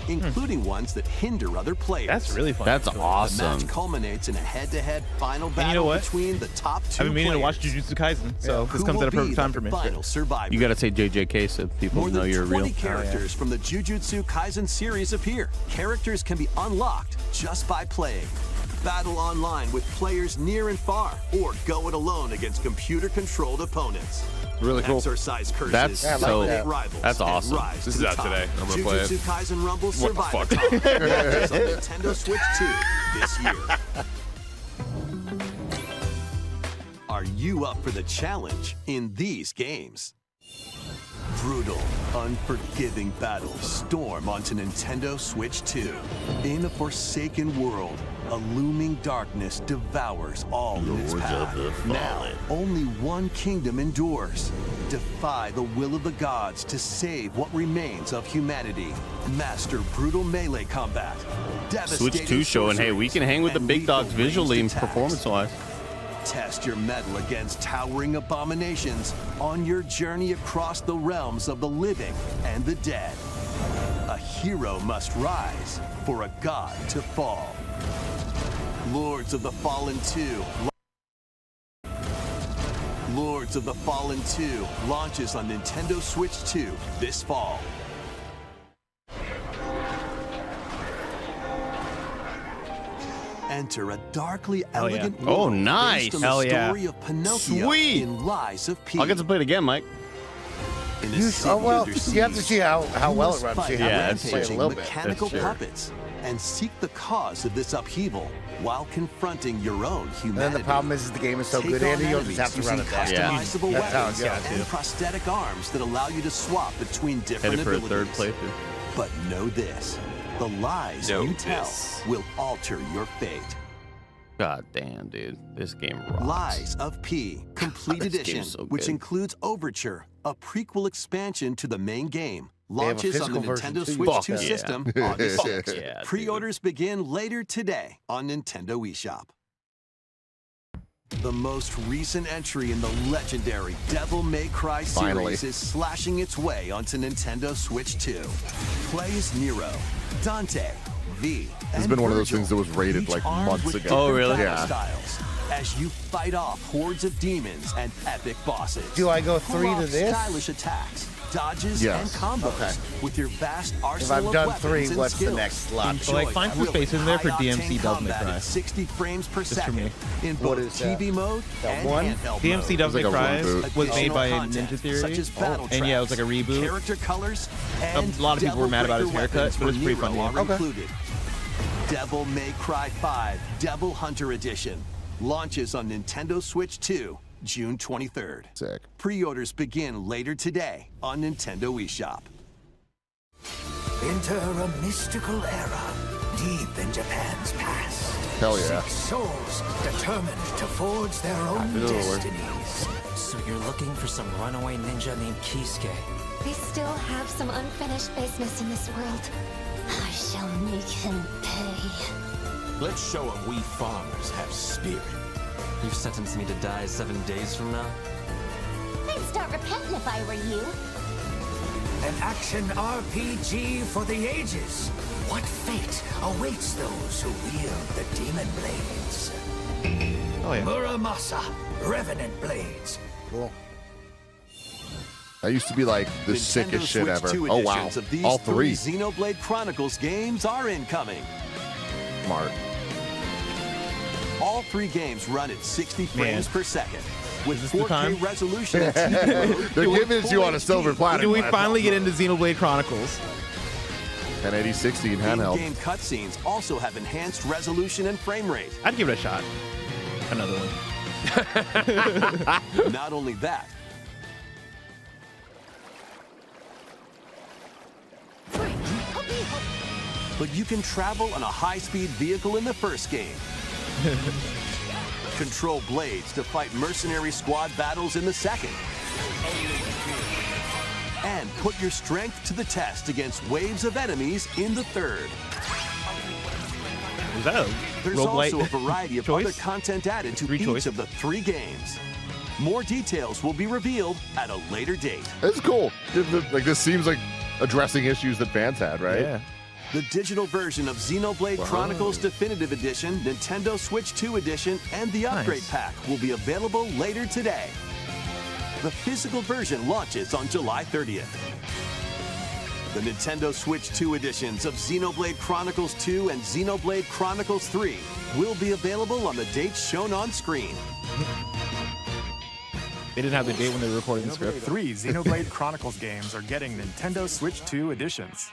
including ones that hinder other players. That's really fun. That's The awesome. match culminates in a head-to-head final you know battle what? between the top 2 I've been meaning to watch players. Jujutsu Kaisen, so this Who comes will at a perfect be time the for me. Final survivor. You got to say JJK so people More know than you're 20 real. characters from the Jujutsu Kaisen series appear. Characters can be unlocked just by playing. Battle online with players near and far, or go it alone against computer-controlled opponents. Really cool. Exercise curses, That's so- eliminate rivals, that's and awesome. rise This to is the out top. today. I'm gonna play it. Jujutsu Kaisen Rumble What the fuck? Survivaton launches on Nintendo Switch 2 this year. Are you up for the challenge in these games? Brutal, unforgiving battles storm onto Nintendo Switch 2. In a forsaken world, a looming darkness devours all in its path. Now, only one kingdom endures. Defy the will of the gods to save what remains of humanity. Master brutal melee combat. Switch 2 showing, hey, we can hang with the big dogs visually and performance-wise. Test your mettle against towering abominations on your journey across the realms of the living and the dead. A hero must rise for a god to fall. Lords of the Fallen 2. Lords of the Fallen 2 launches on Nintendo Switch 2 this fall. Enter a darkly elegant Oh, world nice. based on the Hell yeah. story of Pinocchio Sweet. in Lies of P. I'll get to play it again, Mike. In a You, city oh, well, under you have to siege, see how you well it must runs. fight See how Yeah, it it's plays a rampaging little bit. mechanical That's true. puppets and seek the cause of this upheaval while confronting your own And humanity. then the problem is the game is so Take good, on Andy, you'll just have to enemies run it using fast. Yeah. customizable That's how it weapons goes. and prosthetic arms that allow you to swap between different Headed for a third abilities. playthrough. But know this, the lies Know you tell this. will alter your fate. God damn, dude. This game rocks. Lies of P, Complete This Edition, game's so which good. includes Overture, a prequel expansion to the main game, have a launches on the physical version Nintendo too. Switch Fuck 2 yeah. system August 6th. Yeah, dude. Pre-orders begin later today on Nintendo eShop. The most recent entry in the legendary Devil May Cry Finally. series is slashing its way onto Nintendo Switch 2. Play as Nero, Dante, V, This has been one of those things that was rated like months ago. Oh, really? Yeah. Styles. as you fight off hordes of demons and epic bosses. Do I go Pull 3 off to this? stylish attacks, dodges, Yes. and combos Okay. with your vast If arsenal I've done of 3, weapons and what's the skills. next slot? Enjoy Like, find some thrilling, space in there for high-octane DMC Devil May combat Cry. at 60 frames per for second me. in What both is that? TV mode That and one? handheld DMC mode. Devil May like a Cry reboot. was made Additional by content, Ninja Theory, such as battle and yeah, it was like a tracks, reboot. character colors, A and lot of people were mad about his Devil Breaker haircut, but it's pretty weapons funny. for Nero are Okay. included. Devil May Cry 5 Devil Hunter Edition launches on Nintendo Switch 2, June 23rd. Sick. Pre-orders begin later today on Nintendo eShop. Enter a mystical era deep in Japan's past. Hell yeah. 6 souls determined to forge their own Ooh. destinies. So you're looking for some runaway ninja named Keisuke. We still have some unfinished business in this world. I shall make him pay. Let's show him we farmers have spirit. You've sentenced me to die 7 days from now? I'd start repenting if I were you. An action RPG for the ages. What fate awaits those who wield the demon blades? Oh yeah. Muramasa, Revenant blades. Cool. That used to be like the Nintendo sickest shit Switch ever. 2 Oh wow. editions of these All 3 3. Xenoblade Chronicles games are incoming. Smart. All 3 games run at 60 frames per second. With Is this the 4K time? resolution and TV mode. They're with giving it to you full on a HD. silver platter. Do we finally get into Xenoblade Chronicles? 1080 60 in handheld. In-game cutscenes also have enhanced resolution and frame rate. I'd give it a shot. Another one. Not only that, but you can travel on a high-speed vehicle in the first game. Control blades to fight mercenary squad battles in the second. And put your strength to the test against waves of enemies in the third. Was that a There's roguelite also a variety of choice? other content added to Free each choice? of the 3 games. More details will be revealed at a later date. It's cool. Like this seems like addressing issues that fans had, right? Yeah. The digital version of Xenoblade Chronicles Definitive Edition, Nintendo Switch 2 Edition, and the Upgrade Nice. Pack will be available later today. The physical version launches on July 30th. The Nintendo Switch 2 editions of Xenoblade Chronicles 2 and Xenoblade Chronicles 3 will be available on the dates shown on screen. They didn't have the date when they were recording the script. 3 Xenoblade Chronicles games are getting Nintendo Switch 2 editions.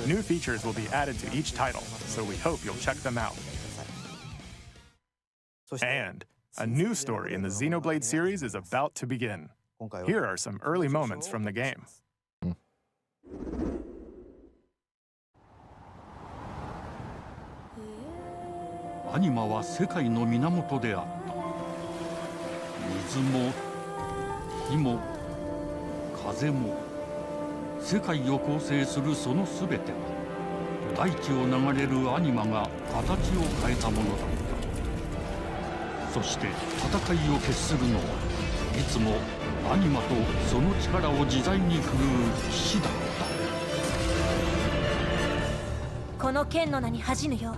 New features will be added to each title, so we hope you'll check them out. And a new story in the Xenoblade series is about to begin. Here are some early moments from the game. Anima は世界の源であった。水も火も風も世界を構成するそのすべては大地を流れるアニマが形を変えたものだった。そして戦いを決するのはいつもアニマとその力を自在に振るう騎士だった。この剣の名に恥じぬよう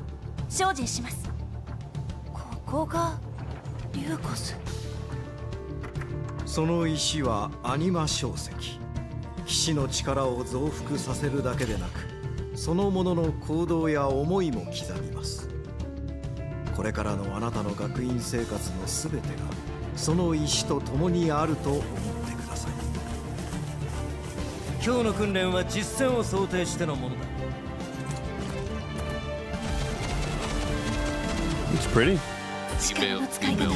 精進します。ここがリューコス。その石はアニマ晶石。騎士の力を増幅させるだけでなく、そのものの行動や思いも刻みます。これからのあなたの学院生活のすべてがその石と共にあると思ってください。今日の訓練は実戦を想定してのものだ。It's pretty. Female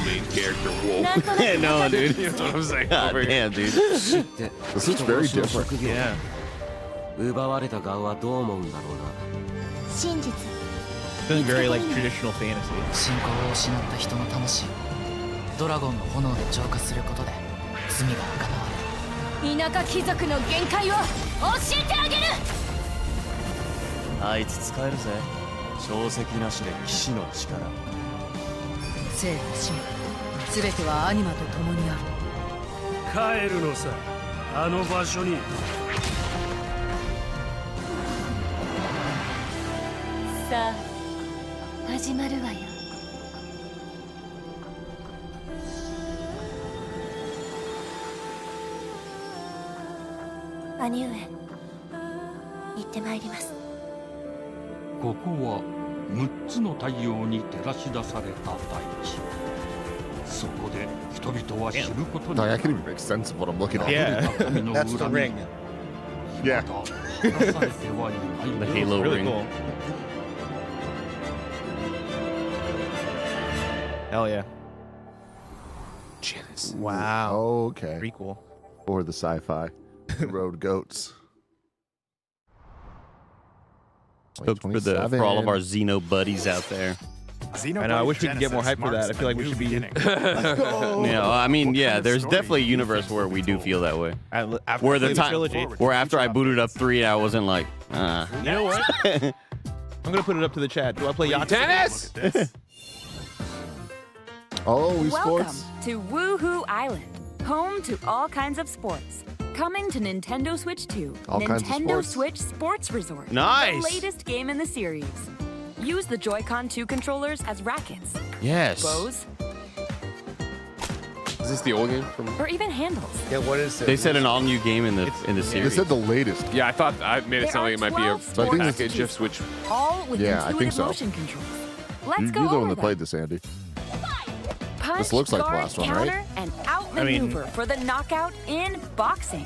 main character wolf. Yeah, no, dude. You know what I'm saying? God Over here. damn, dude. This is very different. Yeah. 奪われた側はどう思うんだろうな。真実。 Feeling very like traditional fantasy. 信仰を失った人の魂をドラゴンの炎で浄化することで罪が贖われる。田舎貴族の限界を教えてあげる。あいつ使えるぜ。証石なしで騎士の力。生と死すべてはアニマと共にある。帰るのさ、あの場所に。さあ始まるわよ。兄上行ってまいります。ここは6つの太陽に照らし出された大地。そこで人々は知ることに。Like, I can even make sense of what I'm looking at. Yeah. That's the ring. Yeah. The Halo Really ring. cool. Hell yeah. Genesis. Wow. Okay. Pretty cool. Or the sci-fi. The Road Goats. Stoked for all of our Xeno buddies out there. Xenoblade I know. I wish we could get more hype for that. I feel like we should be. Yeah, I mean, yeah, there's definitely a universe where we do feel that way. Where the time, where after I booted up 3, I wasn't like, You know what? I'm gonna put it up to the chat. Do I play Yacht Tennis? Oh, Wii Welcome Sports. to Woohoo Island, home to all kinds of sports. Coming to Nintendo Switch 2, All kinds of Nintendo sports. Switch Sports Resort. Nice. The latest game in the series. Use the Joy-Con 2 controllers as rackets, yes. bows, Is this the old game from? or even handles. Yeah, what is it? They said an all-new game in the They series. said the latest. Yeah, I thought I made it There sound like are it might be a 12 sports package to of Switch. All with Yeah, I think intuitive so. motion controls. Let's You're go the over one that them. played this, Andy. Punch, This looks like the guard, last one, counter, right? and outmaneuver for the knockout in boxing.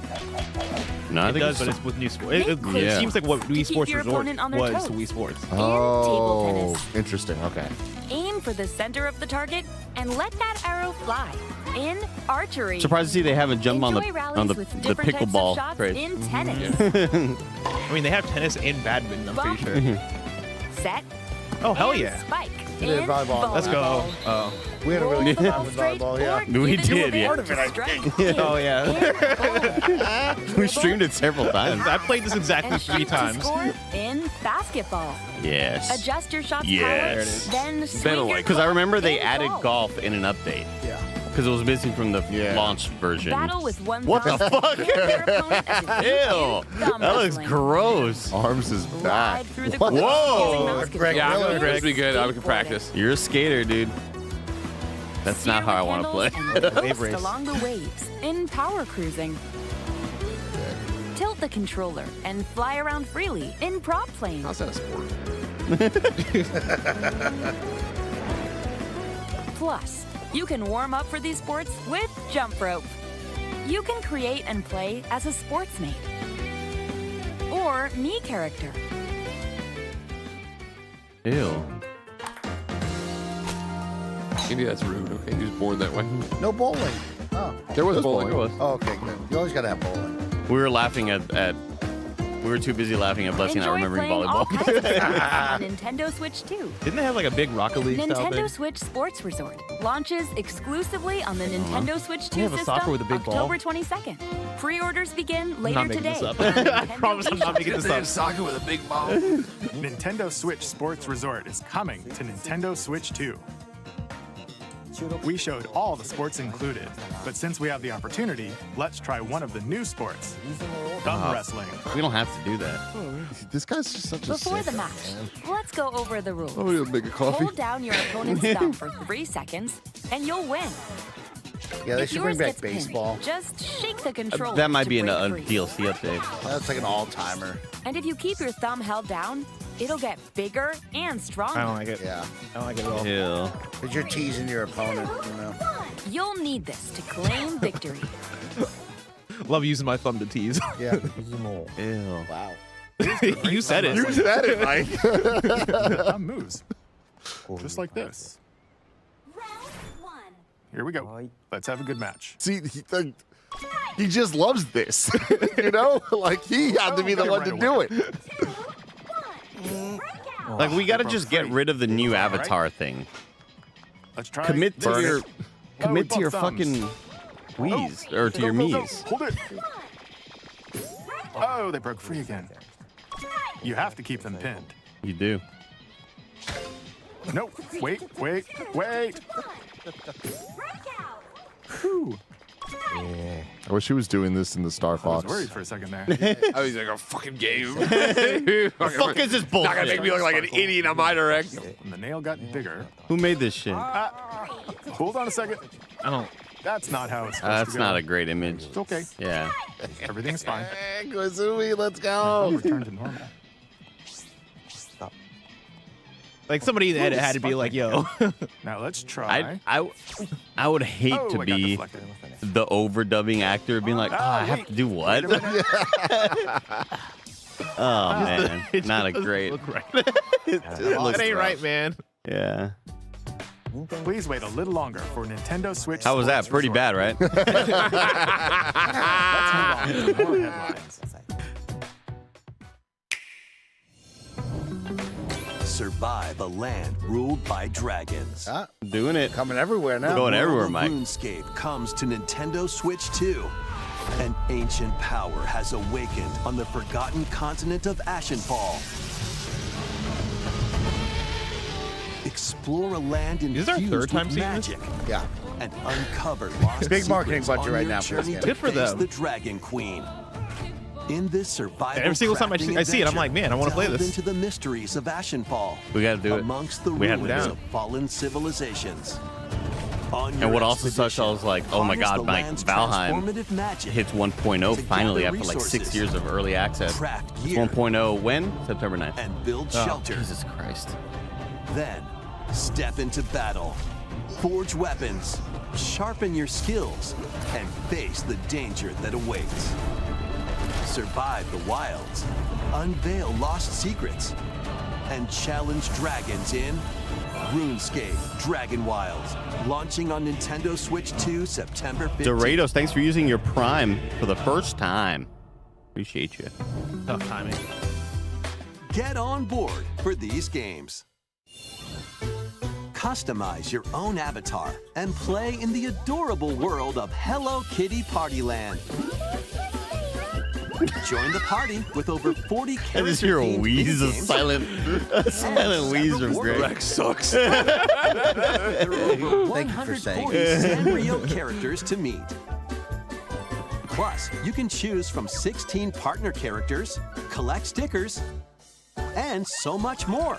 No, I It think does, but it's it's with new sports. It Yeah. seems like what Wii keep Sports your Resort opponent on their was toes. to Wii Sports. table Oh, tennis. interesting. Okay. Aim for the center of the target and let that arrow fly. In archery. surprised to see they haven't jumped on Enjoy the rallies with different types of pickleball shots craze. in tennis. I mean, they have tennis and badminton. I'm Bump. pretty sure. Set. Oh hell and yeah! Spike. We did in volleyball. Let's go. volleyball. Oh. We had a Roll really the good ball time with straight volleyball, or yeah. give We it to did, a yeah. man to strike in Oh yeah. bowling. We streamed it several times. I played this exactly And 3 shoot to times. score in basketball. Yes. Adjust your shots Yes. power, There it is. then swing your Because I remember they club added in golf. golf in an update. Yeah. Because it was missing from the Yeah. launch version. Battle with one What the thumb. fuck? Hit your opponent as if you Ew. do thumb That looks wrestling. gross. Arms is back. Ride through the What? court Whoa. using basketball. Greg Yeah, Miller. this would be good. I can Skateboarding. practice. You're a skater, dude. That's not how I want to play. Steer with handles and Wave coast race. along the waves in power cruising. Tilt the controller and fly around freely in prop playing. How's that a sport? Plus, you can warm up for these sports with jump rope. You can create and play as a sportsmate or me character. Ew. Maybe that's rude. Okay, he was born that way. No bowling. Oh. There was Bowling. bowling. Oh, okay, good. You always gotta have bowling. We were laughing at we were too busy laughing at Blessing not Enjoy remembering playing all volleyball. kinds of sports on Nintendo Switch 2. Didn't they have like a big Rocket League style Nintendo thing? Switch Sports Resort launches exclusively on the Nintendo Switch 2 They have a system soccer with a big ball. October 22nd. Pre-orders begin I'm later not making today. this up. on I Nintendo promise I'm not making this up. Soccer with a big ball. Nintendo Switch Sports Resort is coming to Nintendo Switch 2. We showed all the sports included, but since we have the opportunity, let's try one of the new sports, thumb wrestling. We don't have to do that. This guy's just such a Before sick the match, let's go over the rules. Oh, you'll make a coffee. Hold down your opponent's thumb for 3 seconds, and you'll win. Yeah, they If should bring yours back gets pinned, baseball. Just shake the controller. That might to be a break free. DLC update. That's like an all-timer. And if you keep your thumb held down, it'll get bigger and stronger. I don't like it. Yeah. I don't like it at all. Ew. Because you're teasing your opponent, you know. You'll need this to claim victory. Love using my thumb to tease. Yeah. Ew. Wow. You said it. You said it, Mike. Thumb moves, just like this. Here we go. Let's have a good match. See, he just loves this. You know? Like, he had to be the one to do it. Like we gotta just get rid of the new avatar thing. Let's try. Commit to this. your Oh, commit we to your both thumbs. fucking Wii's or to your Go, go, go. Mii's. Hold it. Oh, they broke free again. You have to keep them pinned. You do. No, wait. Whew. I wish he was doing this in the Star I was Fox. worried for a second there. I was like a fucking game. The fuck is this Not gonna bullshit? make me look like an idiot on my direct. And the nail got bigger. Who made this shit? Hold on a second. I don't. That's not how it's supposed That's to go. not a great image. It's okay. Yeah. Everything's fine. Koizumi, let's go. Return to normal. Like somebody had to be like, "Yo." Now let's try. I would hate Oh, to I got be deflected. the overdubbing actor being like, I have to do what? Oh man, not a great. Look right. It looks It ain't rough. right, man. Yeah. Please wait a little longer for Nintendo Switch. How was that? Sports Pretty Resort. bad, right? Let's move on to more headlines. Survive a land ruled by dragons. Doing it. Coming everywhere now. Going everywhere, World of Mike. RuneScape comes to Nintendo Switch 2. An ancient power has awakened on the forgotten continent of Ashenfall. Explore a land Is this our infused third time with seeing this? magic Yeah. and uncover lost Big marketing secrets budget on right your now for this journey game. to Good for face them. the Dragon Queen. In this survival Every single time I crafting see it, I'm like, man, I wanna play delve this. into the mysteries of Ashenfall. We gotta do it. Amongst the We have to ruins do it. of fallen civilizations. On And your what also sucks, I was like, oh my harness god, the Mike, land's Valheim transformative magic hits 1.0 to finally gather after like 6 resources, years of early access. craft It's gear, 1.0 when? September 9th. and build Oh, shelter. Jesus Christ. Then, step into battle. Forge weapons, sharpen your skills, and face the danger that awaits. Survive the wilds, unveil lost secrets, and challenge dragons in RuneScape Dragonwilds, launching on Nintendo Switch 2 September 15th. Doritos, thanks for using your Prime for the first time. Appreciate you. Tough timing. Get on board for these games. Customize your own avatar and play in the adorable world of Hello Kitty PartyLand. Join the party with over 40 I just character hear a themed wheeze, a minigames silent wheeze from Greg. Rex sucks. There are over Thank you for saying 140 Sanrio characters to meet. Plus, you can choose from 16 partner characters, collect stickers, and so much more.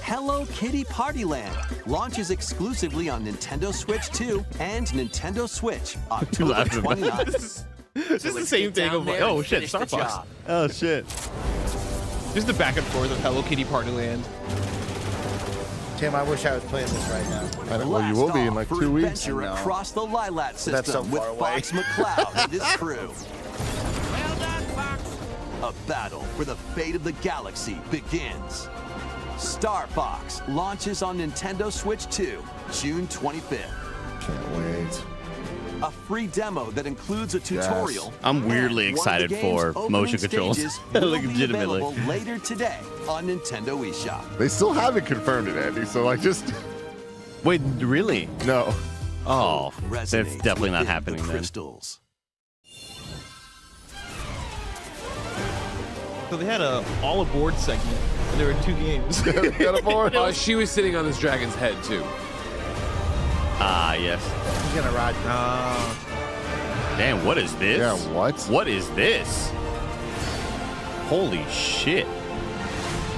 Hello Kitty PartyLand launches exclusively on Nintendo Switch 2 and Nintendo Switch October laughing about 29th. It's just the same thing of like, oh shit, Star Fox. Oh shit. Just the back and forth of Hello Kitty Partyland. Tim, I wish I was playing this right now. I don't know. You will be in like Blast off 2 for weeks. adventure I know. across the Lilat system That's so with far away. Fox McCloud and his crew. A battle for the fate of the galaxy begins. Star Fox launches on Nintendo Switch 2, June 25th. Can't wait. A free demo that includes a tutorial. I'm weirdly and one of the excited game's for opening motion controls. stages will Like, be legitimately. available later today on Nintendo eShop. They still haven't confirmed it, Andy. So like, just Wait, really? no. Oh, that's Resonate definitely not within happening the then. crystals. So they had a all aboard segment, and there were 2 games. Got a board. Oh, she was sitting on this dragon's head too. Ah, yes. He's gonna ride. Damn, what is this? Yeah, what? What is this? Holy shit.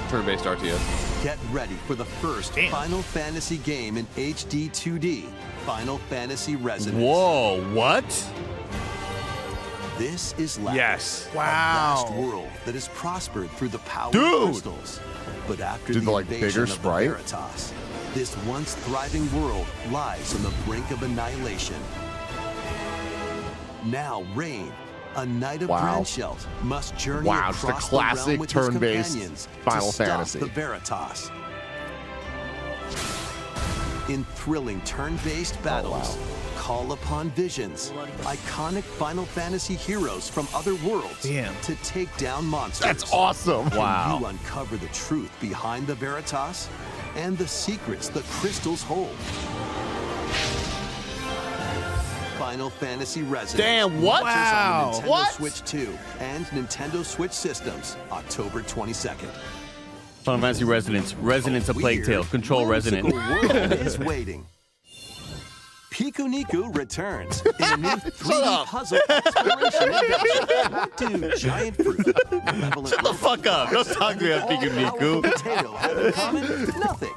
Turn-based RTS. Get ready for the first Final Fantasy game in HD 2D, Final Fantasy Resonance. Whoa, what? This is Lavos, Yes. a vast world that has prospered through the power Dude! of crystals. But after Dude, the the, like, invasion bigger of the sprite? Veritas, this once thriving world lies on the brink of annihilation. Now Rain, a knight of Wow. Branchelt, must journey Wow, just a across the realm classic with his turn-based companions Final to stop Fantasy. the Veritas. In thrilling turn-based battles, call upon visions, iconic Final Fantasy heroes from other worlds to take down monsters. That's awesome. Can you uncover the truth behind the Veritas and the secrets the crystals hold? Final Fantasy Resonance. Damn, what? Launches on the Nintendo What? Switch 2 and Nintendo Switch systems October 22nd. Final Fantasy Resonance. Resonance, a Plague Tale. Control Resonant. Whimsical world is waiting. Pikuniku returns in a new 3D puzzle exploration adventure. What do giant fruit, malevolent Shut the fuck up. Don't talk to me about powerful Pikuniku. potato have in common? Nothing.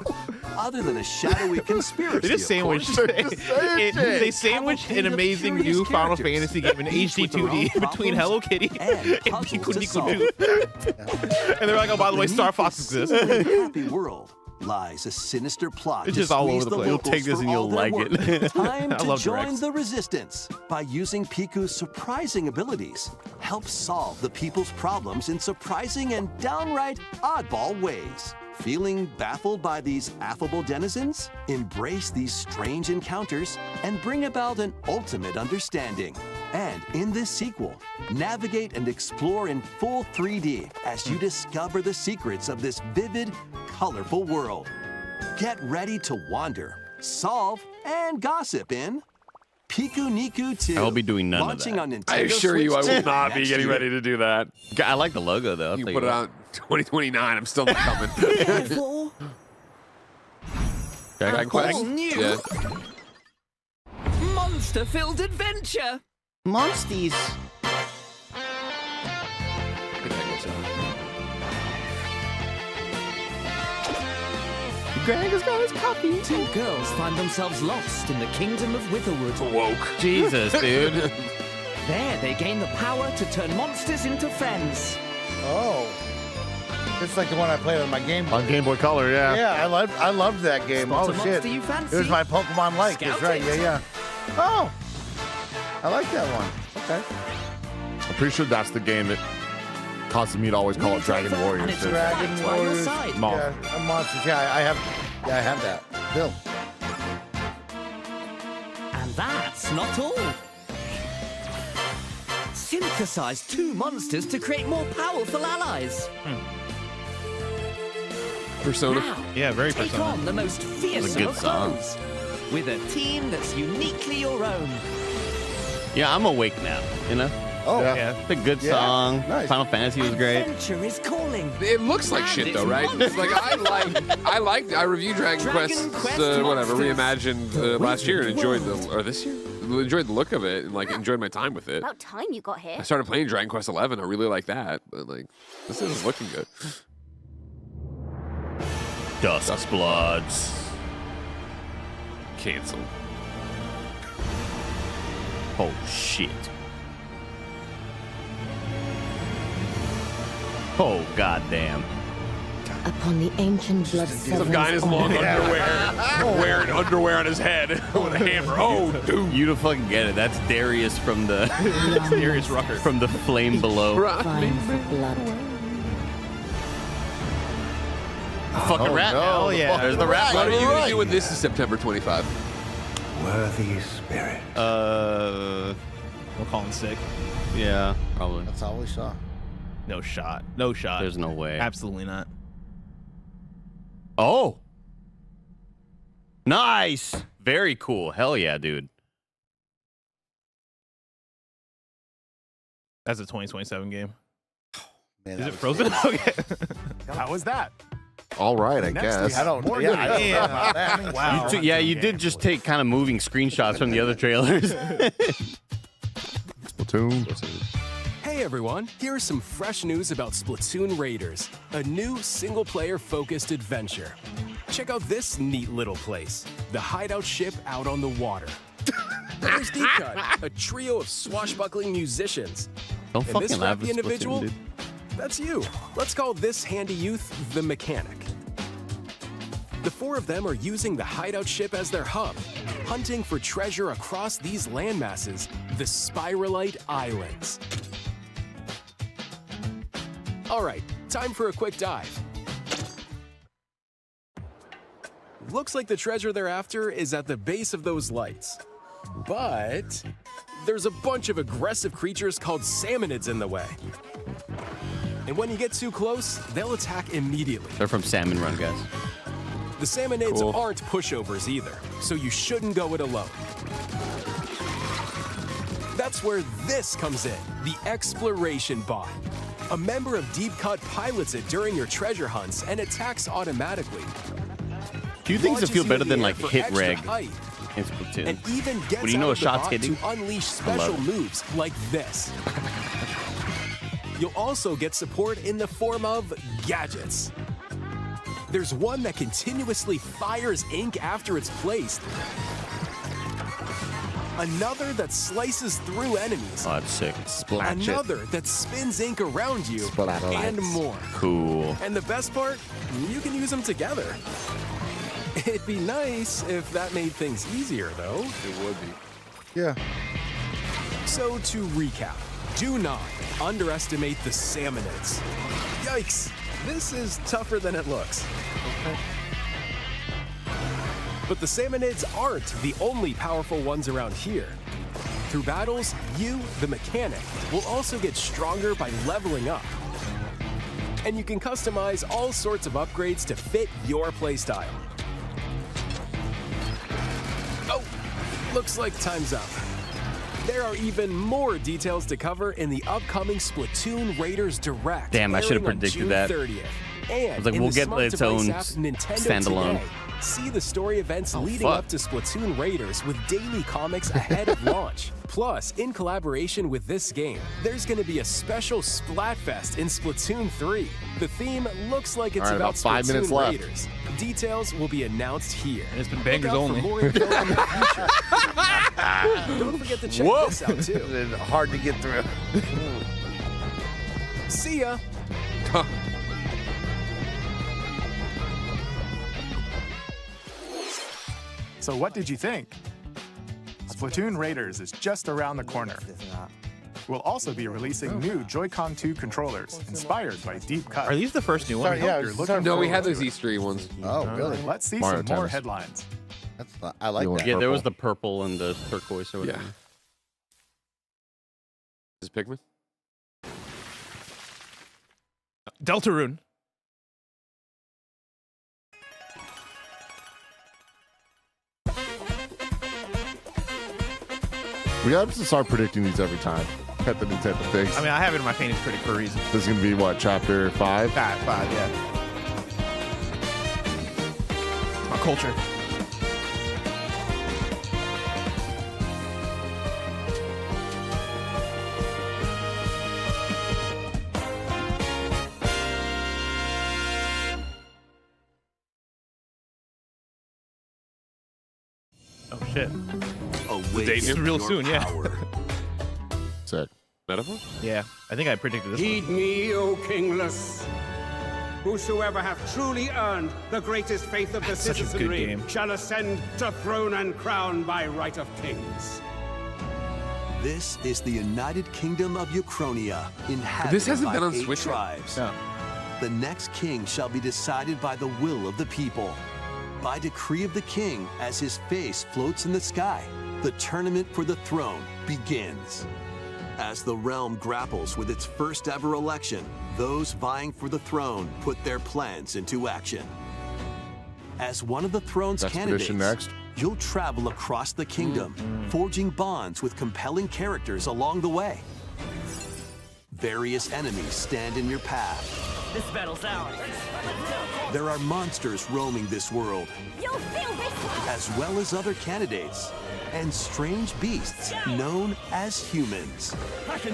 other than a shadowy conspiracy. They just sandwiched. They sandwiched an amazing new Final Fantasy game in HD 2D between Hello Kitty and Pikuniku 2. And they're like, oh, by the way, Star Fox exists. In a happy world lies a sinister plot. It's just all over the place. You'll take this and you'll like it. Time to love join Drex. the resistance by using Piku's surprising abilities. Help solve the people's problems in surprising and downright oddball ways. Feeling baffled by these affable denizens? Embrace these strange encounters and bring about an ultimate understanding. And in this sequel, navigate and explore in full 3D as you discover the secrets of this vivid, colorful world. Get ready to wander, solve, and gossip in Pikuniku 2. I will be doing none of launching that. on Nintendo I assure you, I Switch will 2 not be next getting year. ready to do that. I like the logo though. You put it out 2029. I'm still not coming. Dragon Quest. All new. Yeah. Monster-filled adventure. Monsties. Greg has got his copy. Two girls find themselves lost in the kingdom of Withered. Woke. Jesus, dude. There, they gain the power to turn monsters into friends. Oh. It's like the one I played on my Game Boy. On Game Boy Color, yeah. Yeah, I loved that game. Spot a Oh, monster shit. you fancy? It was my Pokemon like. That's Scout right. it. Yeah. Oh. I like that one. Okay. I'm pretty sure that's the game that causes me to always call it Dragon And Warriors. it's a Dragon fight by your Warriors. side. Yeah, monsters. Yeah, I have that. Bill. And that's not all. Synthesize two monsters to create more powerful allies. Persona. Now, Yeah, very take Persona. on the most fearsome good of song. foes with a team that's uniquely your own. Yeah, I'm awake now. You know, Oh. Yeah. it's a good Yeah, song. nice. Final Fantasy was great. Adventure is calling. It looks like And shit it's though, right? monsters. Like I reviewed Dragon Quest, whatever, reimagined last year and enjoyed this year, enjoyed the look of it and like enjoyed my time with it. About time you got here. I started playing Dragon Quest 11. I really like that, but like this isn't looking good. Duskbloods. Cancel. Oh shit. Oh goddamn. Upon the ancient blood Some guy in his long underwear, wearing underwear on his head with a hammer. Oh, dude. You don't fucking get it. That's Darius from the Darius Rucker from the Flame Below. Vying for blood. Fucking Oh, rat. no. Hell yeah. There's the rat. What are you gonna do when this is September 25? Worthy spirit. We'll call him sick. Yeah, probably. That's all we saw. No shot. No shot. There's no way. Absolutely not. Oh. Nice. Very cool. Hell yeah, dude. That's a 2027 game. Man, Is that it was Frozen? Okay. How was that? All right, I Next, we guess. have I don't more yeah, good I don't know Damn. about that. Wow. Yeah, you did just take kind of moving screenshots from the other trailers. Splatoon. Hey everyone, here is some fresh news about Splatoon Raiders, a new single-player focused adventure. Check out this neat little place, the hideout ship out on the water. There's Deep Cut, a trio of swashbuckling musicians. Don't And fucking this laugh rappy at Splatoon, individual, dude. that's you. Let's call this handy youth the mechanic. The four of them are using the hideout ship as their hub, hunting for treasure across these landmasses, the Spiralite Islands. All right, time for a quick dive. Looks like the treasure they're after is at the base of those lights. But there's a bunch of aggressive creatures called salmonids in the way. And when you get too close, they'll attack immediately. They're from Salmon Run, guys. The salmonids Cool. aren't pushovers either, so you shouldn't go it alone. That's where this comes in, the Exploration Bot. A member of Deep Cut pilots it during your treasure hunts and attacks automatically. Few things that Launches feel you better in than the like air for hit extra reg height, in Splatoon. and even gets when you know out a of the shot's bot hitting, to unleash I love special it. moves like this. You'll also get support in the form of gadgets. There's one that continuously fires ink after it's placed. Another that slices through enemies. Oh, that's sick. Splatch Another that spins ink around you. And more. Cool. And the best part, you can use them together. It'd be nice if that made things easier, though. It would be. Yeah. So to recap, do not underestimate the Salmonids. Yikes, this is tougher than it looks. But the Salmonids aren't the only powerful ones around here. Through battles, you, the mechanic, will also get stronger by leveling up. And you can customize all sorts of upgrades to fit your playstyle. Oh, looks like time's up. There are even more details to cover in the upcoming Splatoon Raiders Direct. Damn, I should have airing on predicted June that. 30th. And I was like, in we'll the get smart its device own app, Nintendo standalone. Today. See the story events leading fuck. up to Splatoon Raiders with daily comics ahead of launch. Plus, in collaboration with this game, there's going to be a special Splatfest in Splatoon 3. The theme looks like it's All right, about about 5 minutes Splatoon left. Raiders. Details will be announced here. And it's been Look bangers out only. For more info in the future. Don't forget to check this out too. It's hard to get through. See ya. So what did you think? Splatoon Raiders is just around the corner. We'll also be releasing new Joy-Con 2 controllers inspired by Deep Cut. Are these the first new ones? Yeah, You're looking No, we forward had to those it. Easter ones. Oh, really? Let's see Mario some more Tennis. headlines. I like that. Yeah, there was the purple and the turquoise or whatever. Yeah. Is this Pikmin? Deltarune. We have to start predicting these every time. At the Nintendo things. I mean, I have it in my Phoenix critic for a reason. This is going to be what, chapter 5? 5, yeah. My culture. Oh shit. This is real soon, yeah. Sick. Metaphor? Yeah, I think I predicted this Heed one. me, O kingless. Whosoever hath truly earned the greatest faith of the That's such a good citizenry game. shall ascend to throne and crown by right of kings. This is the United Kingdom of Uchronia, inhabited This hasn't by been on 8 Switch yet? tribes. No. The next king shall be decided by the will of the people. By decree of the king, as his face floats in the sky, the tournament for the throne begins. As the realm grapples with its first ever election, those vying for the throne put their plans into action. As one of the throne's candidates, Expedition next. you'll travel across the kingdom, forging bonds with compelling characters along the way. Various enemies stand in your path. This battle's ours. There are monsters roaming this world, You'll feel this! as well as other candidates, and strange beasts known as humans.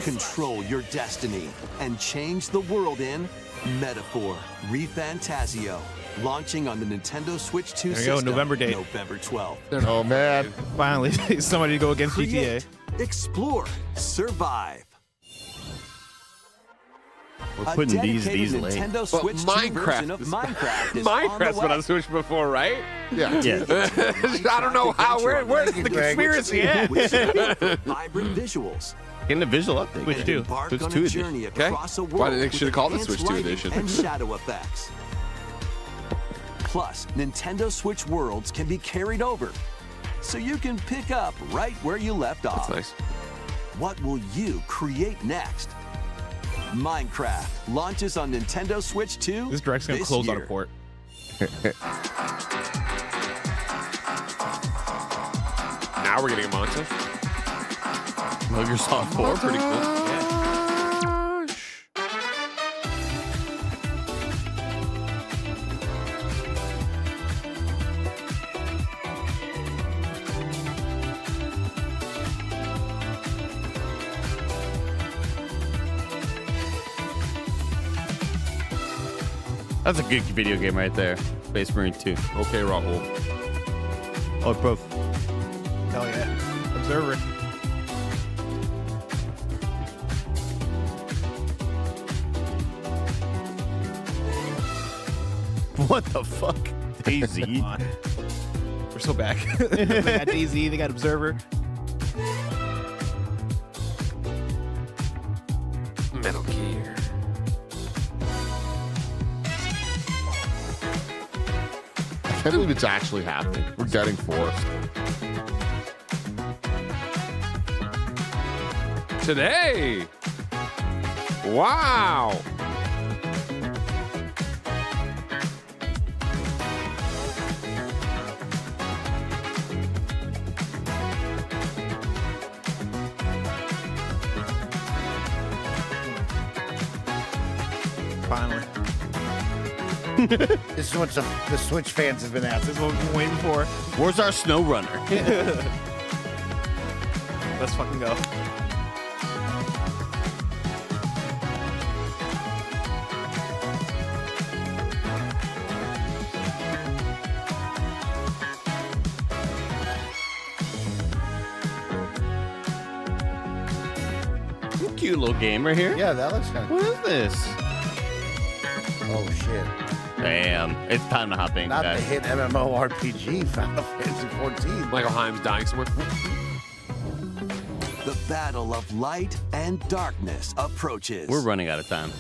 Control your destiny and change the world in Metaphor ReFantasio, launching on the Nintendo Switch 2 There you go, system November date. November 12th. Oh, man. Finally, somebody to go against Create, GTA. explore, survive. We're A putting these dedicated late. Nintendo But Switch 2 version of Minecraft is Minecraft's on been the on way. Switch before, right? Yeah. I don't know how. Where's the conspiracy at? With vibrant visuals. Getting a visual update. Switch 2. Embark Switch on 2 a edition. journey Okay. across a world Why didn't they with should have called it advanced Switch 2 lighting edition? and shadow effects. Plus, Nintendo Switch worlds can be carried over, so you can pick up right where you left off. That's nice. What will you create next? Minecraft launches on Nintendo Switch 2 This direct's gonna this close year. on a port. Now we're getting a montage. Metal Gear Solid 4, pretty cool. Yeah. That's a good video game right there. Space Marine 2. Okay, Rahul. Oh, prof. Hell yeah. Observer. What the fuck? DayZ. We're so back. They got DayZ, they got Observer. Metal Gear. I can't believe it's actually happening. We're getting forced. Today. Wow. Finally. This is what the Switch fans have been asking. This is what we've been waiting for. Where's our snow runner? Let's fucking go. Cute little game right here. Yeah, that looks kind of What is this? Oh, shit. Damn. It's time to hop in, Not guys. the hit MMORPG, Final Fantasy 14. Michael Himes dying somewhere. The battle of light and darkness approaches. We're running out of time.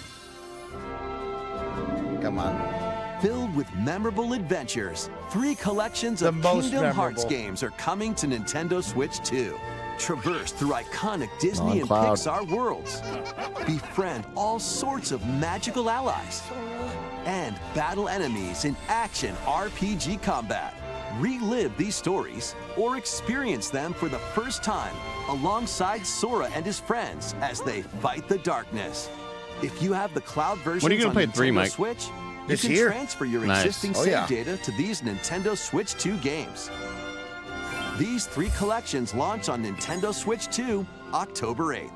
Come on. Filled with memorable adventures, 3 collections of most Kingdom Hearts memorable. games are coming to Nintendo Switch 2. Traverse through iconic Disney and Cloud. Pixar worlds. Befriend all sorts of magical allies. And battle enemies in action RPG combat. Relive these stories or experience them for the first time alongside Sora and his friends as they fight the darkness. If you have the cloud versions When are you gonna on play Nintendo 3, Mike? Switch, This you can year. transfer your Nice. existing Oh, save yeah. data to these Nintendo Switch 2 games. These 3 collections launch on Nintendo Switch 2 October 8th.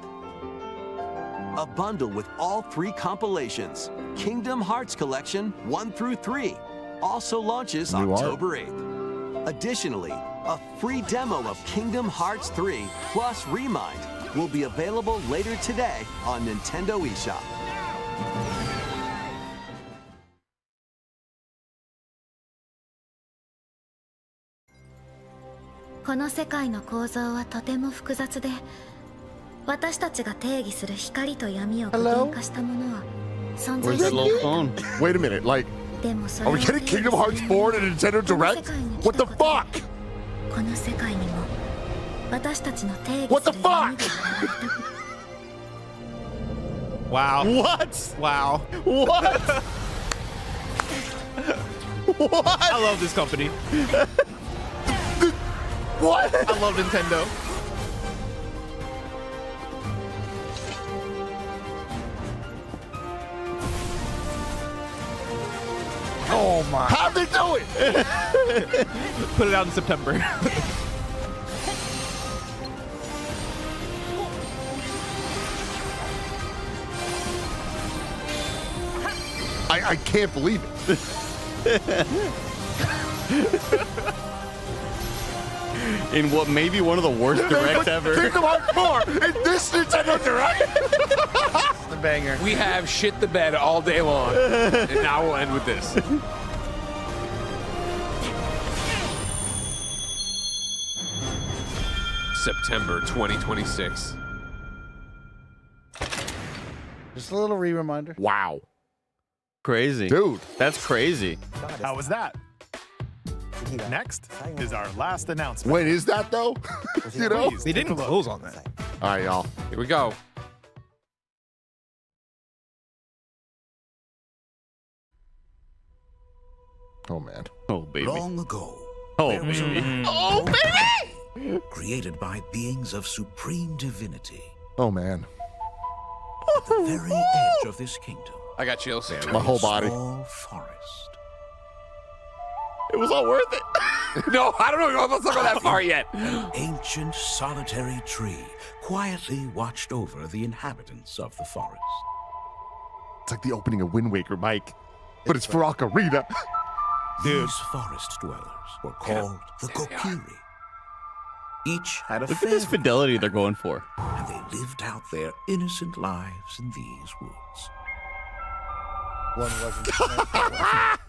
A bundle with all 3 compilations, Kingdom Hearts Collection 1 through 3, also launches New art. October 8th. Additionally, a free demo of Kingdom Hearts 3 plus Remind will be available later today on Nintendo eShop. This world is complex. 私たちが定義する光と闇を具現化したものは存在 Where's し that ない little phone? Wait a minute, like, でもそ are れ we を getting 定義す Kingdom る Hearts 4 at a Nintendo Direct? What the fuck? この世界にも私たちの定義 What す the る闇 fuck? が Wow. What? Wow. What? What? I love this company. What? I love Nintendo. Oh, my. How'd they do it? Put it out in September. I can't believe it. In what may be one of the worst directs ever. Kingdom Hearts 4 in this Nintendo Direct. The banger. We have shit the bed all day long. And now we'll end with this. September 2026. Just a little reminder. Wow. Crazy. Dude. That's crazy. How was that? Next is our last announcement. When is that, though? You know? Please They take a didn't look. close on that. All right, y'all. Here we go. Oh, man. Oh, baby. Long ago, Oh, there was a baby. land Oh, baby! created by beings of supreme divinity. Oh, man. At the very edge of this kingdom, I got chills. My whole body. small forest. It was all worth it. No, I don't know. Let's not go that far yet. An ancient solitary tree quietly watched over the inhabitants of the forest. It's like the opening of Wind Waker, Mike. But it's for OCARINA. These forest dwellers were called the Kokiri. Each had a Look at this fidelity they're going for. and they lived out their innocent lives in these woods. One wasn't.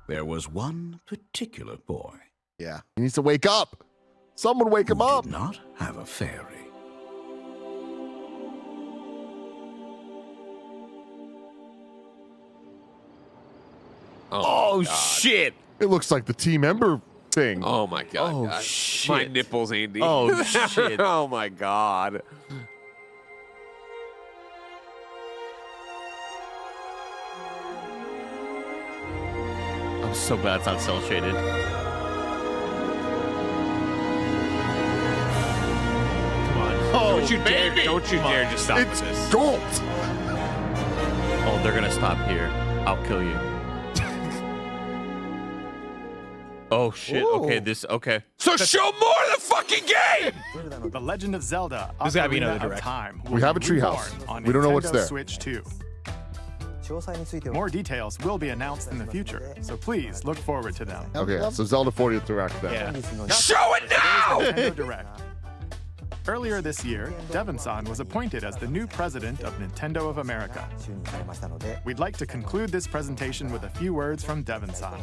There was one particular boy. Yeah. He needs to wake up. Someone wake him up. Did not have a fairy. Oh, shit. It looks like the Team Ember thing. Oh my god. Oh, God. shit. My nipples, Andy. Oh, shit. Oh my god. I'm so glad it's not cell shaded. Oh, Don't you dare! Don't you dare just stop it's with this. gold. Oh, they're gonna stop here. I'll kill you. Oh shit. Okay, okay. So show more of the fucking game. The Legend of Zelda: There's gotta be Ocarina another of direct. Time. We have a treehouse. We don't know what's there. Switch 2. More details will be announced in the future, so please look forward to them. Okay, so Zelda 40th Direct then. Yeah. Show it now. Nintendo Direct. Earlier this year, Devon-san was appointed as the new president of Nintendo of America. We'd like to conclude this presentation with a few words from Devon-san.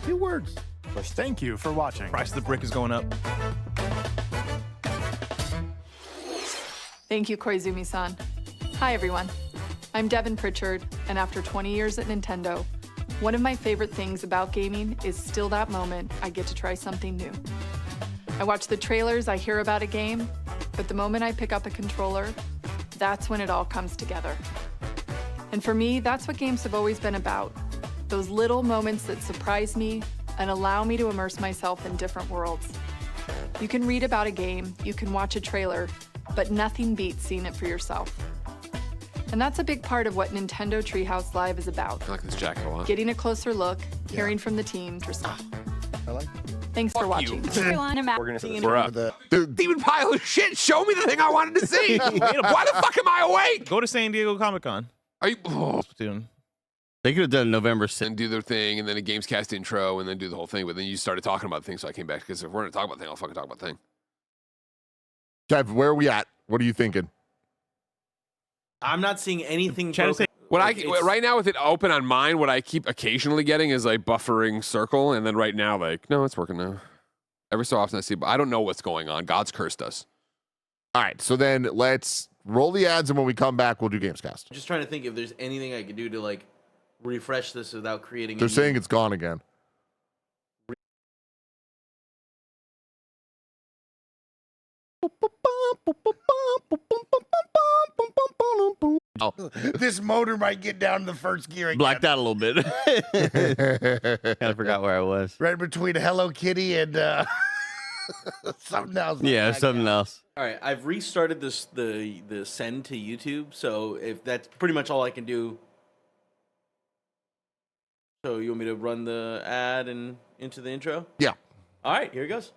Few words. Thank you for watching. Price of the brick is going up. Thank you, Koizumi-san. Hi, everyone. I'm Devin Pritchard, and after 20 years at Nintendo, one of my favorite things about gaming is still that moment I get to try something new. I watch the trailers, I hear about a game, but the moment I pick up a controller, that's when it all comes together. And for me, that's what games have always been about. Those little moments that surprise me and allow me to immerse myself in different worlds. You can read about a game, you can watch a trailer, but nothing beats seeing it for yourself. And that's a big part of what Nintendo Treehouse Live is about. I like this jacket a lot. Getting a closer look, hearing from the team. I like Thanks for watching. We're up. Demon pile of shit. Show me the thing I wanted to see. Why the fuck am I awake? Go to San Diego Comic-Con. Are you? Oh. Soon. They could have done November 6th. And do their thing, and then a Gamescast intro, and then do the whole thing. But then you started talking about the thing, so I came back because if we're gonna talk about the thing, I'll fucking talk about the thing. Kev, where are we at? What are you thinking? I'm not seeing anything. What right now with it open on mine, what I keep occasionally getting is like buffering circle, and then right now, like, no, it's working now. Every so often I see, but I don't know what's going on. God's cursed us. All right, so then let's roll the ads, and when we come back, we'll do Gamescast. I'm just trying to think if there's anything I could do to like refresh this without creating. They're saying it's gone again. Oh. This motor might get down to the first gear again. Blacked out a little bit. Kind of forgot where I was. Right between Hello Kitty and something else. Yeah, something else. All right, I've restarted this the send to YouTube, so if that's pretty much all I can do. So you want me to run the ad and into the intro? Yeah. All right, here it goes.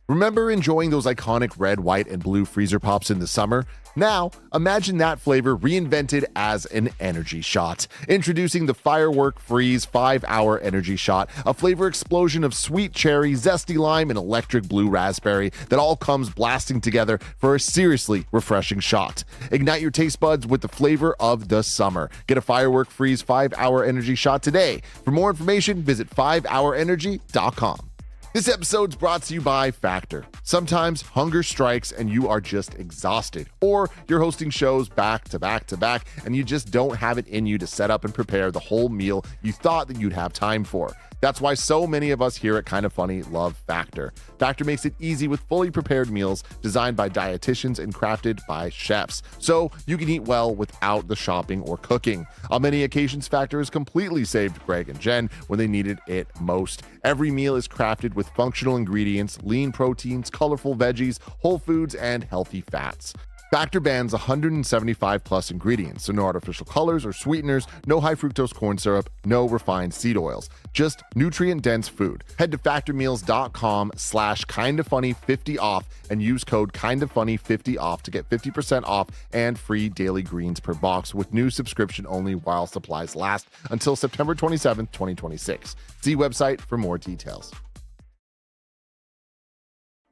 Remember enjoying those iconic red, white, and blue freezer pops in the summer? Now, imagine that flavor reinvented as an energy shot. Introducing the Firework Freeze 5-Hour Energy Shot, a flavor explosion of sweet cherry, zesty lime, and electric blue raspberry that all comes blasting together for a seriously refreshing shot. Ignite your taste buds with the flavor of the summer. Get a Firework Freeze 5-Hour Energy Shot today. For more information, visit 5hourenergy.com. This episode's brought to you by Factor. Sometimes hunger strikes and you are just exhausted, or you're hosting shows back to back to back and you just don't have it in you to set up and prepare the whole meal you thought that you'd have time for. That's why so many of us here at Kinda Funny love Factor. Factor makes it easy with fully prepared meals designed by dietitians and crafted by chefs, so you can eat well without the shopping or cooking. On many occasions, Factor has completely saved Greg and Jen when they needed it most. Every meal is crafted with functional ingredients, lean proteins, colorful veggies, whole foods, and healthy fats. Factor bans 175 plus ingredients, so no artificial colors or sweeteners, no high fructose corn syrup, no refined seed oils, just nutrient-dense food. Head to factormeals.com/kindafunny50 off and use code kindafunny50 off to get 50% off and free daily greens per box with new subscription only while supplies last until September 27th, 2026. See website for more details.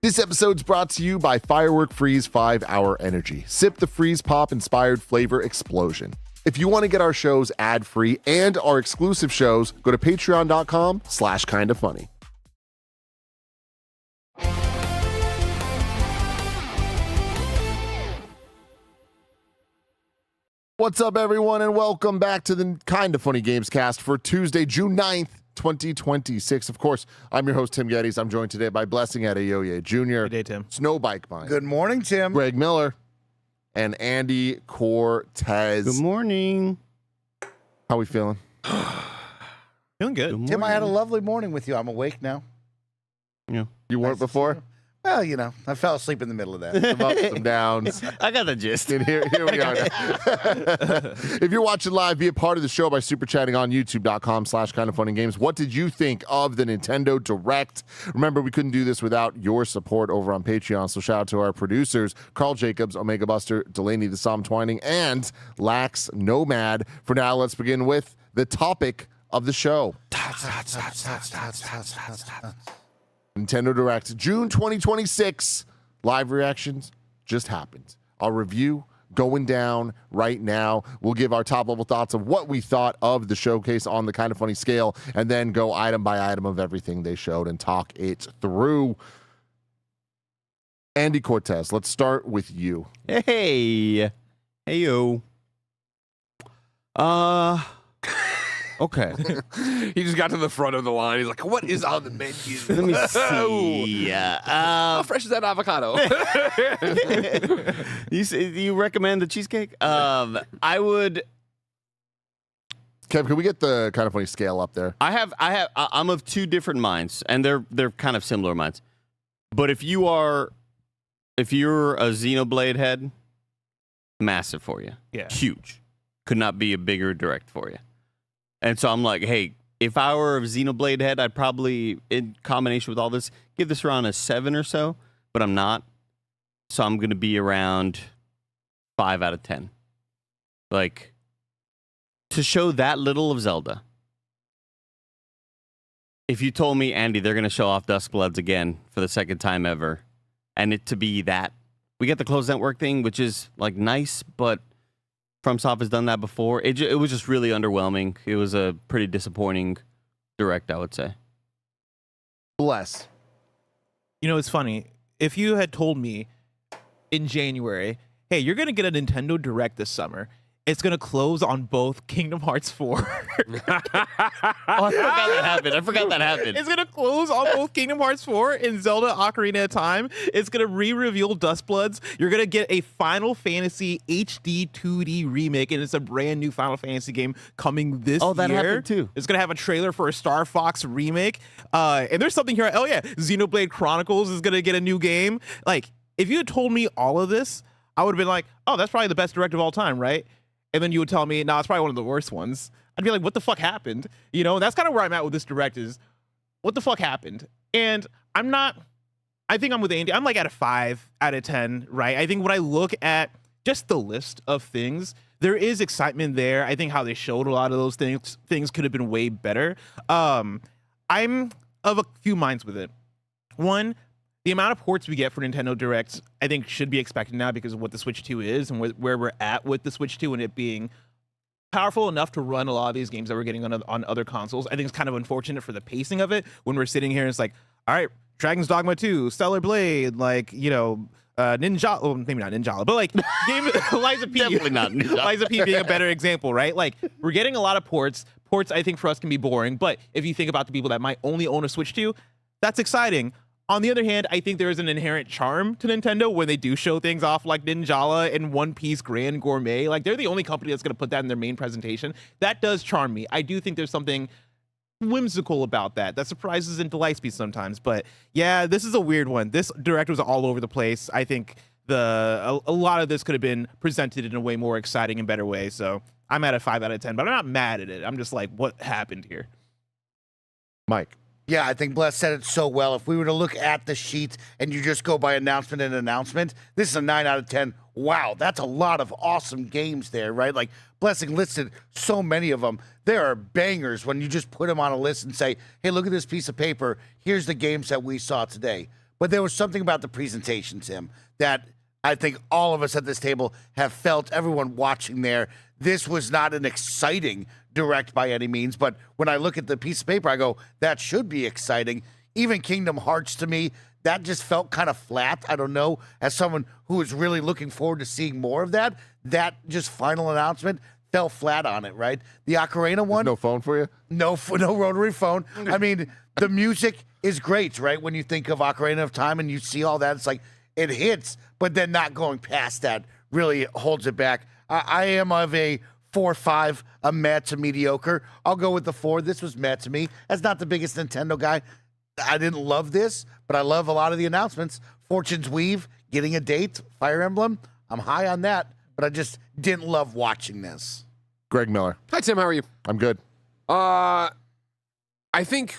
This episode's brought to you by Firework Freeze 5-Hour Energy. Sip the freeze pop inspired flavor explosion. If you want to get our shows ad-free and our exclusive shows, go to patreon.com/kindafunny. What's up, everyone, and welcome back to the Kinda Funny Gamescast for Tuesday, June 9th, 2026. Of course, I'm your host, Tim Geddes. I'm joined today by Blessing Adeoye Jr. Good day, Tim. Snowbike Mine. Good morning, Tim. Greg Miller. And Andy Cortez. Good morning. How we feeling? Feeling good. Tim, I had a lovely morning with you. I'm awake now. Yeah. You weren't before? Well, you know, I fell asleep in the middle of that. Some ups, some downs. I got the gist. And here we are. If you're watching live, be a part of the show by super chatting on youtube.com/kindafunnygames. What did you think of the Nintendo Direct? Remember, we couldn't do this without your support over on Patreon. So shout out to our producers, Carl Jacobs, Omega Buster, Delaney the Psalm Twining, and Lax Nomad. For now, let's begin with the topic of the show. Nintendo Direct, June 2026. Live reactions just happened. Our review going down right now. We'll give our top level thoughts of what we thought of the showcase on the Kinda Funny scale, and then go item by item of everything they showed and talk it through. Andy Cortez, let's start with you. Hey. Hey-yo. Okay. He just got to the front of the line. He's like, what is on the menu? Let me see. How fresh is that avocado? You recommend the cheesecake? I would. Kev, can we get the Kinda Funny scale up there? I'm of two different minds, and they're kind of similar minds. But if you're a Xenoblade head, massive for you. Yeah. Huge. Could not be a bigger direct for you. And so I'm like, hey, if I were a Xenoblade head, I'd probably, in combination with all this, give this around a 7 or so, but I'm not. So I'm going to be around 5 out of 10. Like, to show that little of Zelda. If you told me, Andy, they're going to show off Duskbloods again for the second time ever, and it to be that, we get the closed network thing, which is, like, nice, but FromSoft has done that before. It was just really underwhelming. It was a pretty disappointing direct, I would say. Bless. You know, it's funny. If you had told me in January, hey, you're going to get a Nintendo Direct this summer, it's going to close on both Kingdom Hearts 4. I forgot that happened. It's going to close on both Kingdom Hearts 4 and Zelda Ocarina of Time. It's going to re-reveal Duskbloods. You're going to get a Final Fantasy HD 2D remake, and it's a brand new Final Fantasy game coming this year. Oh, that happened too. It's going to have a trailer for a Star Fox remake. And there's something here. Oh, yeah. Xenoblade Chronicles is going to get a new game. Like, if you had told me all of this, I would have been like, oh, that's probably the best direct of all time, right? And then you would tell me, nah, it's probably one of the worst ones. I'd be like, what the fuck happened? You know, that's kind of where I'm at with this direct is, what the fuck happened? And I think I'm with Andy. I'm like at a 5 out of 10, right? I think when I look at just the list of things, there is excitement there. I think how they showed a lot of those things could have been way better. I'm of a few minds with it. One, the amount of ports we get for Nintendo Directs, I think, should be expected now because of what the Switch 2 is and where we're at with the Switch 2 and it being powerful enough to run a lot of these games that we're getting on other consoles. I think it's kind of unfortunate for the pacing of it when we're sitting here and it's like, all right, Dragon's Dogma 2, Stellar Blade, like, you know, Ninjala, well, maybe not Ninjala, but like Liza P. Definitely not Ninjala. Liza P being a better example, right? Like, we're getting a lot of ports. Ports, I think, for us can be boring, but if you think about the people that might only own a Switch 2, that's exciting. On the other hand, I think there is an inherent charm to Nintendo when they do show things off like Ninjala and One Piece Grand Gourmet. Like, they're the only company that's going to put that in their main presentation. That does charm me. I do think there's something whimsical about that surprises and delights me sometimes. But yeah, this is a weird one. This direct was all over the place. I think a lot of this could have been presented in a way more exciting and better way. So I'm at a 5 out of 10, but I'm not mad at it. I'm just like, what happened here? Mike. Yeah, I think Bless said it so well. If we were to look at the sheet and you just go by announcement and announcement, this is a 9 out of 10. Wow, that's a lot of awesome games there, right? Like, Blessing listed so many of them. There are bangers when you just put them on a list and say, hey, look at this piece of paper. Here's the games that we saw today. But there was something about the presentation, Tim, that I think all of us at this table have felt, everyone watching there, this was not an exciting direct by any means, but when I look at the piece of paper, I go, that should be exciting. Even Kingdom Hearts, to me, that just felt kind of flat. I don't know, as someone who is really looking forward to seeing more of that just final announcement fell flat on it, right? The Ocarina one. There's no phone for you? No rotary phone. I mean, the music is great, right? When you think of Ocarina of Time and you see all that, it's like, it hits, but then not going past that really holds it back. I am of a 4-5, a meh to mediocre. I'll go with the 4. This was meh to me. As not the biggest Nintendo guy, I didn't love this, but I love a lot of the announcements. Fortune's Weave, getting a date, Fire Emblem, I'm high on that, but I just didn't love watching this. Greg Miller. Hi, Tim. How are you? I'm good. I think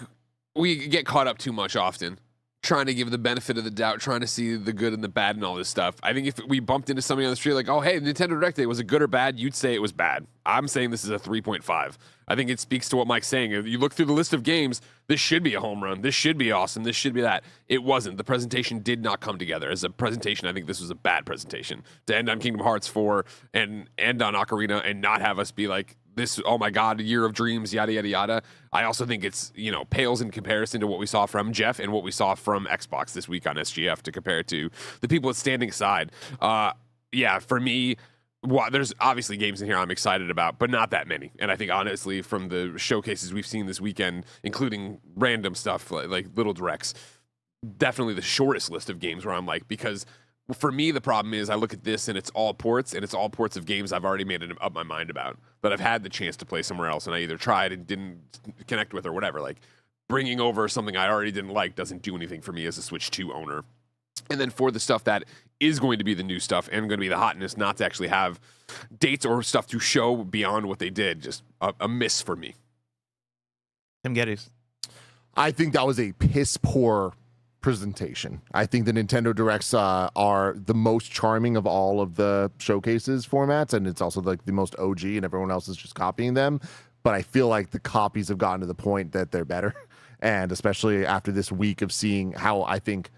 we get caught up too much often, trying to give the benefit of the doubt, trying to see the good and the bad and all this stuff. I think if we bumped into somebody on the street like, oh, hey, Nintendo Direct Day, was it good or bad? You'd say it was bad. I'm saying this is a 3.5. I think it speaks to what Mike's saying. If you look through the list of games, this should be a home run. This should be awesome. This should be that. It wasn't. The presentation did not come together. As a presentation, I think this was a bad presentation. To end on Kingdom Hearts 4 and end on Ocarina and not have us be like, this, oh my God, Year of Dreams, yada, yada, yada. I also think it's, pales in comparison to what we saw from Jeff and what we saw from Xbox this week on SGF to compare it to the people standing aside. For me, there's obviously games in here I'm excited about, but not that many. And I think, honestly, from the showcases we've seen this weekend, including random stuff like little directs, definitely the shortest list of games where I'm like, because for me, the problem is I look at this and it's all ports, and it's all ports of games I've already made up my mind about, that I've had the chance to play somewhere else and I either tried and didn't connect with or whatever. Like, bringing over something I already didn't like doesn't do anything for me as a Switch 2 owner. And then for the stuff that is going to be the new stuff and going to be the hotness, not to actually have dates or stuff to show beyond what they did, just a miss for me. Tim Geddes. I think that was a piss poor presentation. I think the Nintendo Directs are the most charming of all of the showcases formats, and it's also like the most OG, and everyone else is just copying them. But I feel like the copies have gotten to the point that they're better, and especially after this week of seeing how I think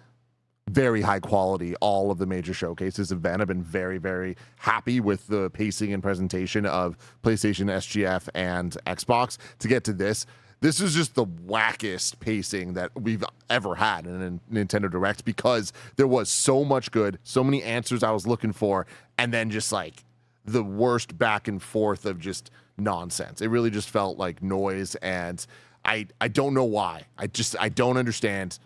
very high quality all of the major showcases have been. I've been very, very happy with the pacing and presentation of PlayStation, SGF, and Xbox. To get to this is just the wackest pacing that we've ever had in a Nintendo Direct, because there was so much good, so many answers I was looking for, and then just like the worst back and forth of just nonsense. It really just felt like noise, and I don't know why. I don't understand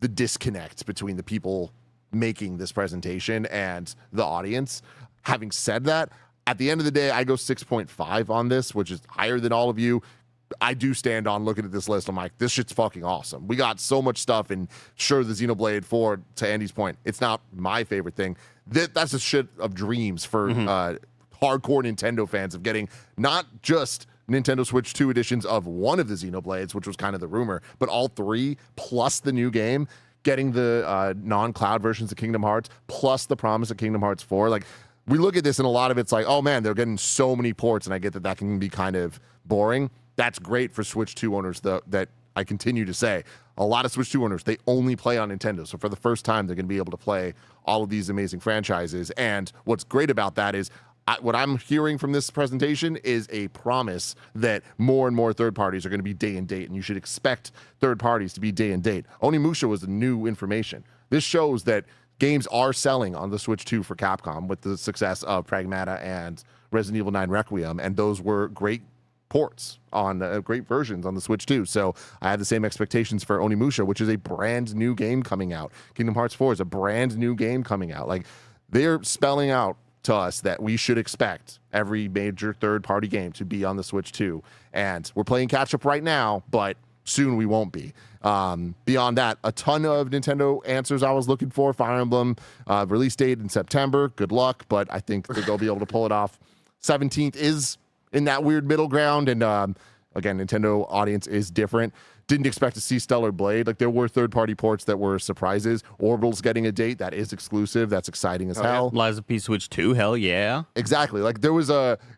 the disconnect between the people making this presentation and the audience. Having said that, at the end of the day, I go 6.5 on this, which is higher than all of you. I do stand on looking at this list. I'm like, this shit's fucking awesome. We got so much stuff, and sure, the Xenoblade 4, to Andy's point, it's not my favorite thing. That's a shit of dreams for hardcore Nintendo fans, of getting not just Nintendo Switch 2 editions of one of the Xenoblades, which was kind of the rumor, but all 3 plus the new game, getting the non-cloud versions of Kingdom Hearts plus the promise of Kingdom Hearts 4. Like, we look at this and a lot of it's like, oh man, they're getting so many ports, and I get that can be kind of boring. That's great for Switch 2 owners, though, that I continue to say. A lot of Switch 2 owners, they only play on Nintendo. So for the first time, they're going to be able to play all of these amazing franchises. And what's great about that is what I'm hearing from this presentation is a promise that more and more third parties are going to be day and date, and you should expect third parties to be day and date. Onimusha was the new information. This shows that games are selling on the Switch 2 for Capcom with the success of Pragmata and Resident Evil 9 Requiem, and those were great ports on great versions on the Switch 2. So I have the same expectations for Onimusha, which is a brand new game coming out. Kingdom Hearts 4 is a brand new game coming out. Like, they're spelling out to us that we should expect every major third-party game to be on the Switch 2. And we're playing catch-up right now, but soon we won't be. Beyond that, a ton of Nintendo answers I was looking for. Fire Emblem release date in September. Good luck, but I think that they'll be able to pull it off. 17th is in that weird middle ground, and again, Nintendo audience is different. Didn't expect to see Stellar Blade. Like, there were third-party ports that were surprises. Orbitals getting a date. That is exclusive. That's exciting as hell. Lies of P Switch 2, hell yeah. Exactly. Like, there was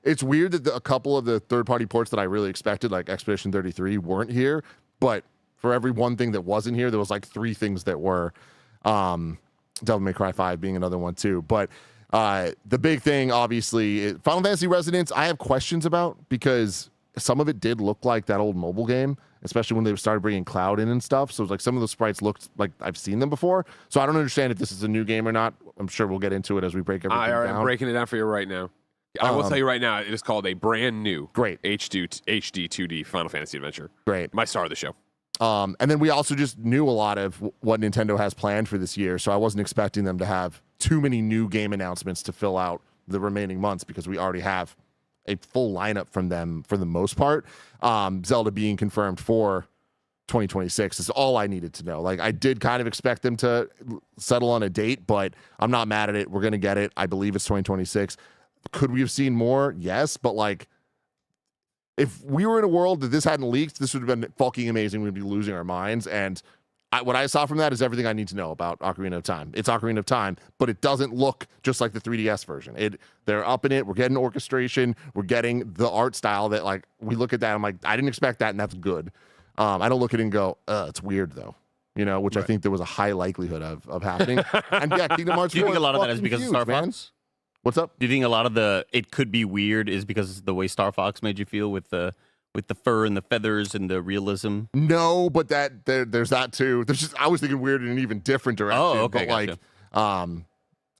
it's weird that a couple of the third-party ports that I really expected, like Expedition 33, weren't here. But for every one thing that wasn't here, there was like 3 things that were. Devil May Cry 5 being another one too. But the big thing, obviously, Final Fantasy Resonance, I have questions about, because some of it did look like that old mobile game, especially when they started bringing Cloud in and stuff. So it's like some of the sprites looked like I've seen them before. So I don't understand if this is a new game or not. I'm sure we'll get into it as we break everything down. I'm breaking it down for you right now. I will tell you right now, it is called a brand new great HD 2D Final Fantasy adventure. Great. My star of the show. And then we also just knew a lot of what Nintendo has planned for this year. So I wasn't expecting them to have too many new game announcements to fill out the remaining months, because we already have a full lineup from them for the most part. Zelda being confirmed for 2026 is all I needed to know. Like, I did kind of expect them to settle on a date, but I'm not mad at it. We're going to get it. I believe it's 2026. Could we have seen more? Yes. But like, if we were in a world that this hadn't leaked, this would have been fucking amazing. We'd be losing our minds. And what I saw from that is everything I need to know about Ocarina of Time. It's Ocarina of Time, but it doesn't look just like the 3DS version. They're upping it. We're getting orchestration. We're getting the art style that, like, we look at that. I'm like, I didn't expect that, and that's good. I don't look at it and go, it's weird though. Which I think there was a high likelihood of happening. And yeah, Kingdom Hearts 4. Do you think a lot of that is because huge, of Star man. Fox? What's up? Do you think a lot of it could be weird is because of the way Star Fox made you feel with the fur and the feathers and the realism? No, but there's that too. There's just, I was thinking weird in an even different direction. Oh, okay, but like,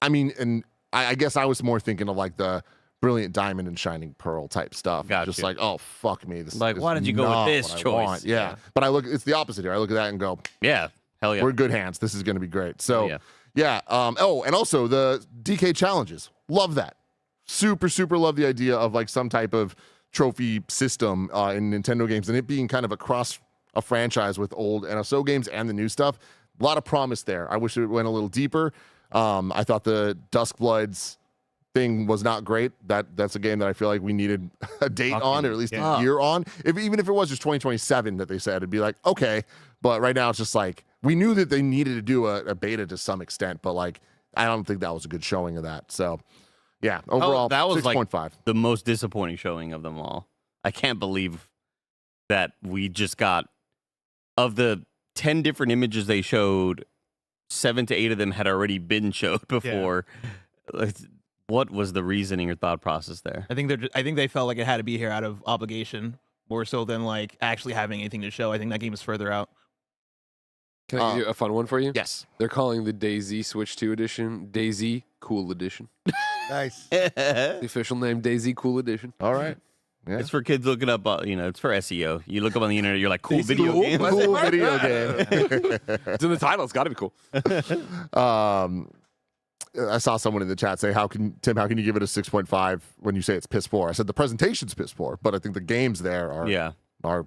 I mean, and I guess I was more thinking of like the Brilliant Diamond and Shining Pearl type stuff. Gotcha. Just like, oh fuck me, this like, is why did you go not with this what I choice? want. Yeah, but it's the opposite here. I look at that and go, yeah, hell yeah, we're in good hands. This is going to be great. So yeah. Oh, and also the DK challenges. Love that. Super love the idea of like some type of trophy system in Nintendo games, and it being kind of across a franchise with old NSO games and the new stuff. A lot of promise there. I wish it went a little deeper. I thought the Duskbloods thing was not great. That's a game that I feel like we needed a date on, or at least a year on. Even if it was just 2027 that they said, it'd be like, okay. But right now it's just like, we knew that they needed to do a beta to some extent, but like, I don't think that was a good showing of that. So yeah, overall, that was 6.5. like the most disappointing showing of them all. I can't believe that we just got, of the 10 different images they showed, 7 to 8 of them had already been showed before. Yeah. What was the reasoning or thought process there? I think they felt like it had to be here out of obligation, more so than like actually having anything to show. I think that game is further out. Can I give you a fun one for you? Yes. They're calling the DayZ Switch 2 edition DayZ Cool Edition. Nice. The official name, DayZ Cool Edition. All right. Yeah. It's for kids looking up, it's for SEO. You look up on the internet, you're like, cool DayZ video game. Cool video game. It's in the title. It's got to be cool. I saw someone in the chat say, how can you give it a 6.5 when you say it's piss poor? I said the presentation's piss poor, but I think the games there are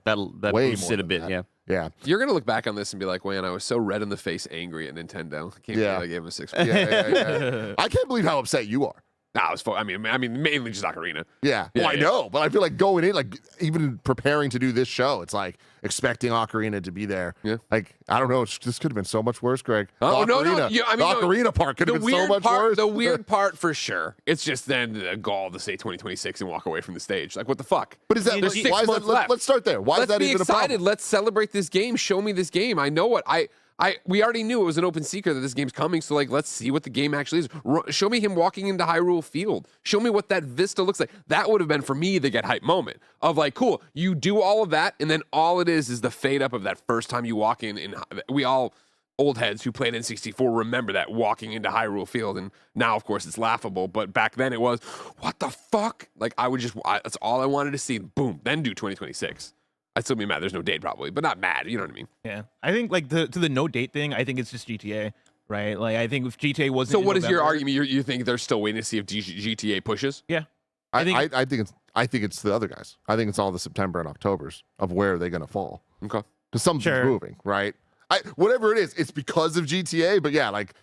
that way boosts more it a than bit. that. Yeah. You're going to look back on this and be like, man, I was so red in the face angry at Nintendo. I can't believe I gave him a 6. Yeah. I can't believe how upset you are. Nah, it was I mean, mainly just Ocarina. Yeah. I know, but I feel like going in, like even preparing to do this show, it's like expecting Ocarina to be there. Yeah. Like, I don't know. This could have been so much worse, Greg. Oh, no. The Ocarina part could have been so much worse. The weird part for sure. It's just then the gall to say 2026 and walk away from the stage. Like, what the fuck? But is that, why is that let's start there. Why is that even a problem? Let's be excited. Let's celebrate this game. Show me this game. I know what we already knew it was an open secret that this game's coming, so like let's see what the game actually is. Show me him walking into Hyrule Field. Show me what that vista looks like. That would have been for me the get hype moment of like, cool, you do all of that, and then all it is the fade up of that first time you walk in. And we all old heads who played N64 remember that walking into Hyrule Field, and now of course it's laughable, but back then it was, what the fuck? Like that's all I wanted to see. Boom, then do 2026. I'd still be mad. There's no date probably, but not mad. You know what I mean? Yeah. I think like to the no date thing, I think it's just GTA, right? Like I think if GTA wasn't. So what is your argument? You think they're still waiting to see if GTA pushes? Yeah. I think it's the other guys. I think it's all the September and Octobers of where they're going to fall. Okay. Because something's moving, right? Whatever it is, it's because of GTA. But yeah, like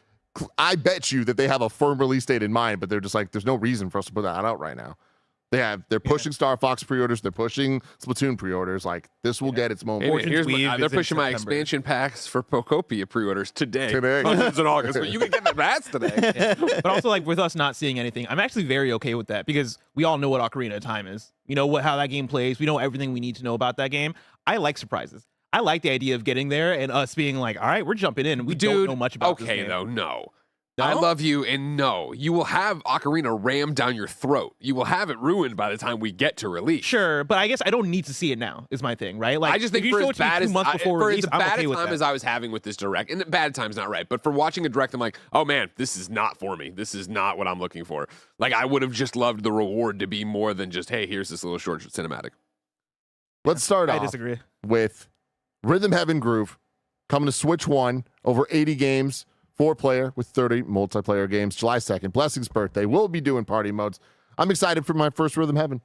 I bet you that they have a firm release date in mind, but they're just like, there's no reason for us to put that out right now. They're pushing Star Fox pre-orders. They're pushing Splatoon pre-orders. Like this will get its moment. They're pushing my expansion packs for POKOPIA pre-orders today. It's in August, but you can get the bats today. Yeah. But also, like with us not seeing anything, I'm actually very okay with that because we all know what Ocarina of Time is. You know how that game plays. We know everything we need to know about that game. I like surprises. I like the idea of getting there and us being like, all right, we're jumping in. We don't know much about this game. No. I love you, and no, you will have Ocarina rammed down your throat. You will have it ruined by the time we get to release. Sure, but I guess I don't need to see it now. Is my thing, right? Like, I just think if for you as bad as bad a time as I was having with this direct, and bad time's not right, but for watching a direct, I'm like, oh man, this is not for me. This is not what I'm looking for. Like, I would have just loved the reward to be more than just, hey, here's this little short cinematic. Let's start off with Rhythm Heaven Groove coming to Switch 1, over 80 games. 4-player with 30 multiplayer games, July 2nd, Blessing's birthday. We'll be doing party modes. I'm excited for my first Rhythm Heaven.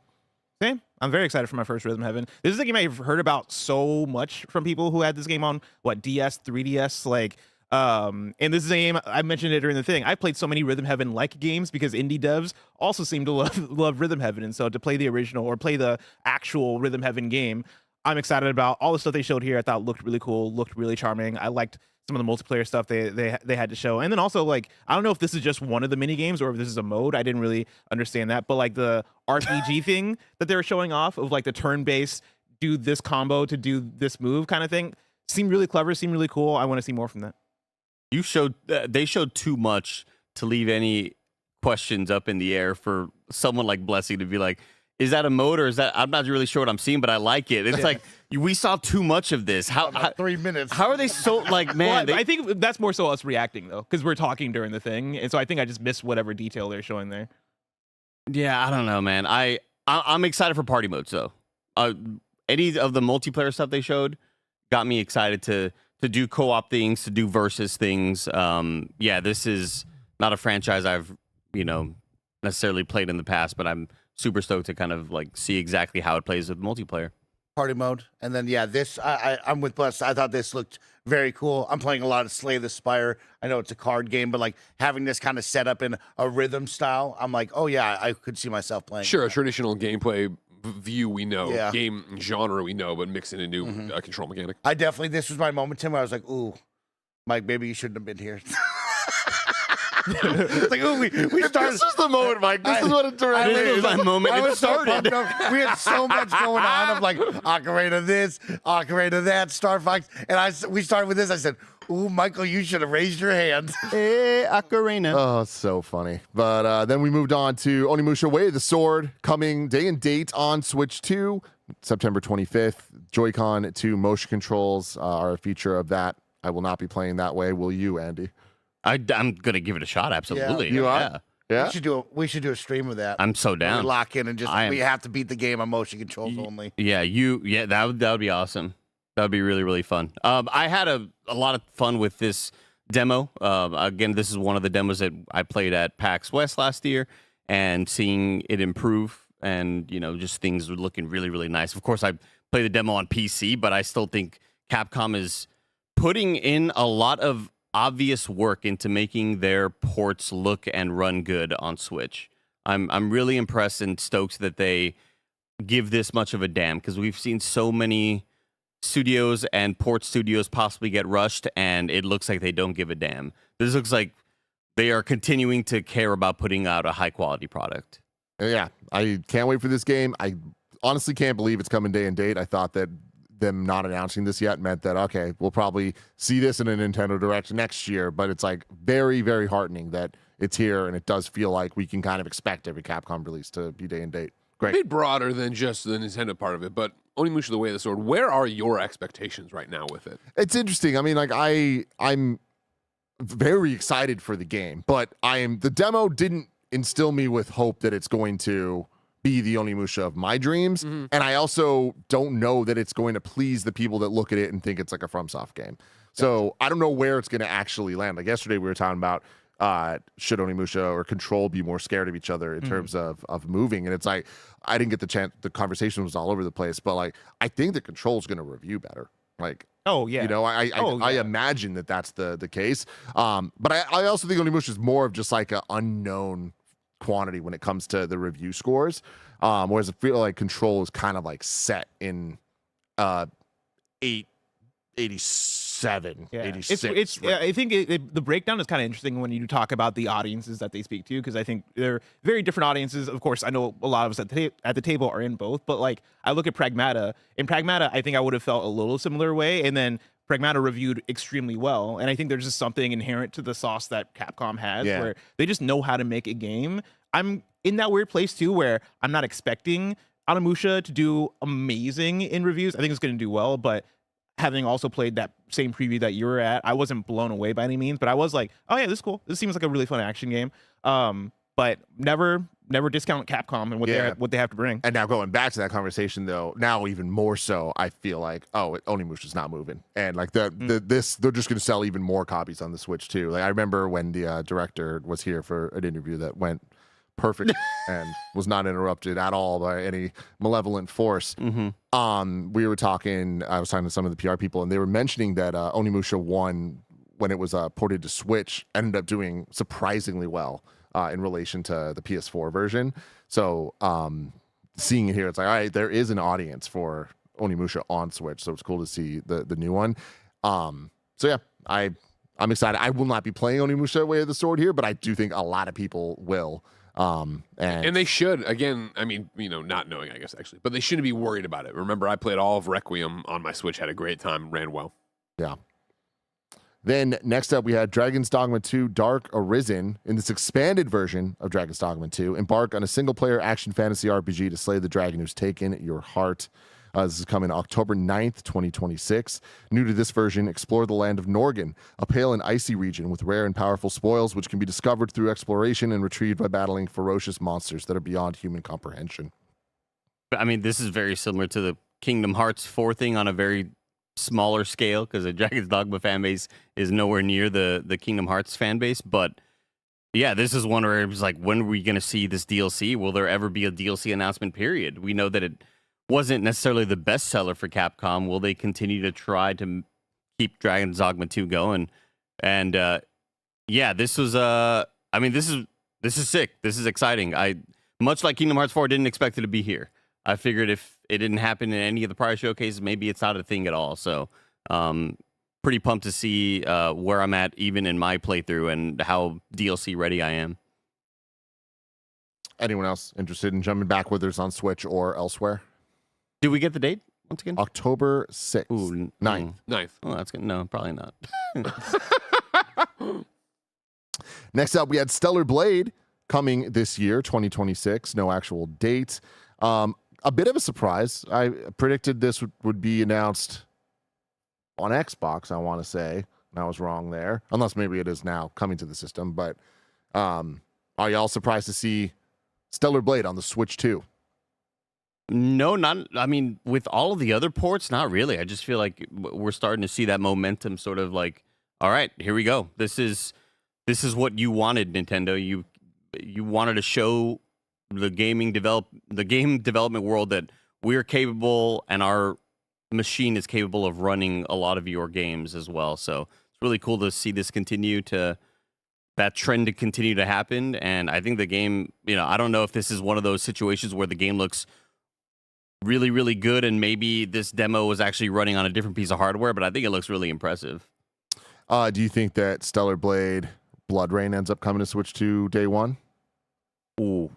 Same. I'm very excited for my first Rhythm Heaven. This is a game I've heard about so much from people who had this game on, DS, 3DS, like, and this is a game, I mentioned it during the thing. I played so many Rhythm Heaven-like games because indie devs also seem to love Rhythm Heaven, and so to play the original or play the actual Rhythm Heaven game, I'm excited about. All the stuff they showed here I thought looked really cool, looked really charming. I liked some of the multiplayer stuff they had to show. And then also, like, I don't know if this is just one of the mini games or if this is a mode. I didn't really understand that. But like the RPG thing that they were showing off of like the turn-based do this combo to do this move kind of thing seemed really clever, seemed really cool. I want to see more from that. They showed too much to leave any questions up in the air for someone like Blessing to be like, is that a mode or is that? I'm not really sure what I'm seeing, but I like it. It's like we saw too much of this. How 3 minutes? How are they so like, man? Well, I think that's more so us reacting though, because we're talking during the thing, and so I think I just missed whatever detail they're showing there. Yeah, I don't know, man. I'm excited for party modes though. Any of the multiplayer stuff they showed got me excited to do co-op things, to do versus things. Yeah, this is not a franchise I've necessarily played in the past, but I'm super stoked to kind of like see exactly how it plays with multiplayer. Party mode. And then, this, I'm with Bless. I thought this looked very cool. I'm playing a lot of Slay the Spire. I know it's a card game, but like having this kind of set up in a rhythm style, I'm like, oh yeah, I could see myself playing. Sure, a traditional gameplay view we know, game genre we know, but mixing a new control mechanic. This was my moment, Tim, where I was like, ooh, Mike, maybe you shouldn't have been here. It's like, ooh, we started. This is the moment, Mike. This is what it directly This was my moment. It started. We had so much going on of like Ocarina this, Ocarina that, Star Fox, and we started with this. I said, ooh, Michael, you should have raised your hand. Hey, Ocarina. Oh, so funny. But then we moved on to Onimusha Way of the Sword, coming day and date on Switch 2, September 25th. Joy-Con 2 motion controls are a feature of that. I will not be playing that way. Will you, Andy? I'm gonna give it a shot. Absolutely. You are? Yeah. We should do a stream of that. I'm so down. We lock in and we have to beat the game on motion controls only. Yeah. That would be awesome. That would be really, really fun. I had a lot of fun with this demo. Again, this is one of the demos that I played at PAX West last year, and seeing it improve and just things were looking really, really nice. Of course, I played the demo on PC, but I still think Capcom is putting in a lot of obvious work into making their ports look and run good on Switch. I'm really impressed and stoked that they give this much of a damn, because we've seen so many studios and port studios possibly get rushed, and it looks like they don't give a damn. This looks like they are continuing to care about putting out a high quality product. Yeah, I can't wait for this game. I honestly can't believe it's coming day and date. I thought that them not announcing this yet meant that, okay, we'll probably see this in a Nintendo Direct next year, but it's like very, very heartening that it's here, and it does feel like we can kind of expect every Capcom release to be day and date. Great. A bit broader than just the Nintendo part of it, but Onimusha the Way of the Sword, where are your expectations right now with it? It's interesting. I mean, like I'm very excited for the game, but the demo didn't instill me with hope that it's going to be the Onimusha of my dreams. And I also don't know that it's going to please the people that look at it and think it's like a FromSoft game. So I don't know where it's going to actually land. Like yesterday we were talking about should Onimusha or Control be more scared of each other in terms of moving. And it's like, I didn't get the chance. The conversation was all over the place, but like, I think the Control is going to review better. Like, Oh yeah. You know, I imagine that that's the case. But I also think Onimusha is more of just like an unknown quantity when it comes to the review scores. Whereas I feel like Control is kind of like set in 87, 86. I think the breakdown is kind of interesting when you talk about the audiences that they speak to, because I think they're very different audiences. Of course, I know a lot of us at the table are in both, but like I look at Pragmata. In Pragmata, I think I would have felt a little similar way, and then Pragmata reviewed extremely well. And I think there's just something inherent to the sauce that Capcom has, where they just know how to make a game. I'm in that weird place too, where I'm not expecting Onimusha to do amazing in reviews. I think it's going to do well, but having also played that same preview that you were at, I wasn't blown away by any means, but I was like, oh yeah, this is cool. This seems like a really fun action game. But never discount Capcom and what they have to bring. And now going back to that conversation though, now even more so, I feel like, Onimusha's not moving. And like they're just going to sell even more copies on the Switch too. Like I remember when the director was here for an interview that went perfect and was not interrupted at all by any malevolent force. We were talking, I was talking to some of the PR people, and they were mentioning that Onimusha 1, when it was ported to Switch, ended up doing surprisingly well in relation to the PS4 version. So seeing it here, it's like, all right, there is an audience for Onimusha on Switch, so it's cool to see the new one. So yeah, I'm excited. I will not be playing Onimusha Way of the Sword here, but I do think a lot of people will. And they should, again, I mean, you know, not knowing, I guess, actually, but they shouldn't be worried about it. Remember, I played all of Requiem on my Switch, had a great time, ran well. Yeah. Then next up, we had Dragon's Dogma 2 Dark Arisen. In this expanded version of Dragon's Dogma 2, embark on a single-player action fantasy RPG to slay the dragon who's taken your heart. This is coming October 9th, 2026. New to this version, explore the land of Norgan, a pale and icy region with rare and powerful spoils which can be discovered through exploration and retrieved by battling ferocious monsters that are beyond human comprehension. I mean, this is very similar to the Kingdom Hearts 4 thing on a very smaller scale, because the Dragon's Dogma fan base is nowhere near the Kingdom Hearts fan base. But yeah, this is one where it was like, when are we going to see this DLC? Will there ever be a DLC announcement period? We know that it wasn't necessarily the best seller for Capcom. Will they continue to try to keep Dragon's Dogma 2 going? And yeah, this was I mean, this is sick. This is exciting. I, much like Kingdom Hearts 4, didn't expect it to be here. I figured if it didn't happen in any of the prior showcases, maybe it's not a thing at all. So pretty pumped to see where I'm at even in my playthrough and how DLC ready I am. Anyone else interested in jumping back, whether it's on Switch or elsewhere? Did we get the date once again? October 6th. 9th. 9th. Oh, that's good. No, probably not. Next up, we had Stellar Blade coming this year, 2026. No actual date. A bit of a surprise. I predicted this would be announced on Xbox, I want to say. And I was wrong there. Unless maybe it is now coming to the system. But are y'all surprised to see Stellar Blade on the Switch 2? No, not. I mean, with all of the other ports, not really. I just feel like we're starting to see that momentum, sort of like, all right, here we go. This is what you wanted, Nintendo. You wanted to show the game development world that we're capable, and our machine is capable of running a lot of your games as well. So it's really cool to see this that trend to continue to happen. And I think the game, you know, I don't know if this is one of those situations where the game looks really, really good, and maybe this demo was actually running on a different piece of hardware, but I think it looks really impressive. Do you think that Stellar Blade Blood Rain ends up coming to Switch 2 day one? Ooh.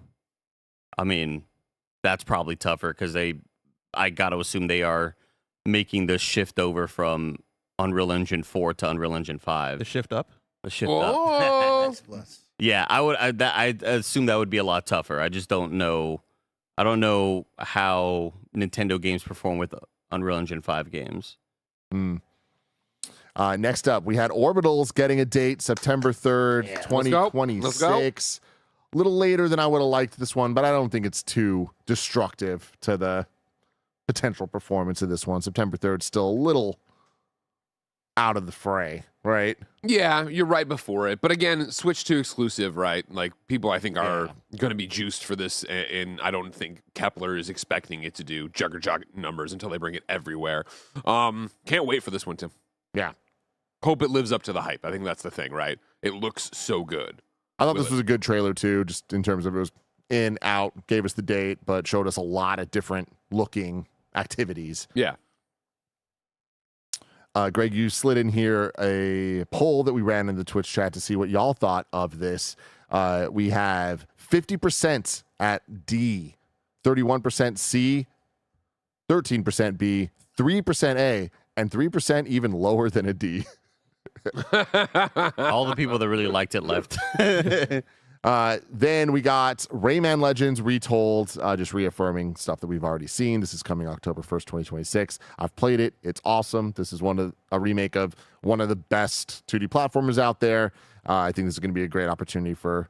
I mean, that's probably tougher, because I got to assume they are making the shift over from Unreal Engine 4 to Unreal Engine 5. The shift up? The shift up. Yeah, I assume that would be a lot tougher. I just don't know. I don't know how Nintendo games perform with Unreal Engine 5 games. Next up, we had Orbitals getting a date, September 3rd, 2026. Let's go. A little later than I would have liked this one, but I don't think it's too destructive to the potential performance of this one. September 3rd, still a little out of the fray. right? Yeah, you're right before it. But again, Switch 2 exclusive, right? Like, people I think are going to be juiced for this, and I don't think Kepler is expecting it to do juggerjug numbers until they bring it everywhere. Can't wait for this one, Tim. Yeah. Hope it lives up to the hype. I think that's the thing, right? It looks so good. I thought this was a good trailer, too, just in terms of it was in, out, gave us the date, but showed us a lot of different looking activities. Yeah. Greg, you slid in here a poll that we ran in the Twitch chat to see what y'all thought of this. We have 50% at D, 31% C, 13% B, 3% A, and 3% even lower than a D. All the people that really liked it left. Then we got Rayman Legends Retold, just reaffirming stuff that we've already seen. This is coming October 1st, 2026. I've played it. It's awesome. This is a remake of one of the best 2D platformers out there. I think this is going to be a great opportunity for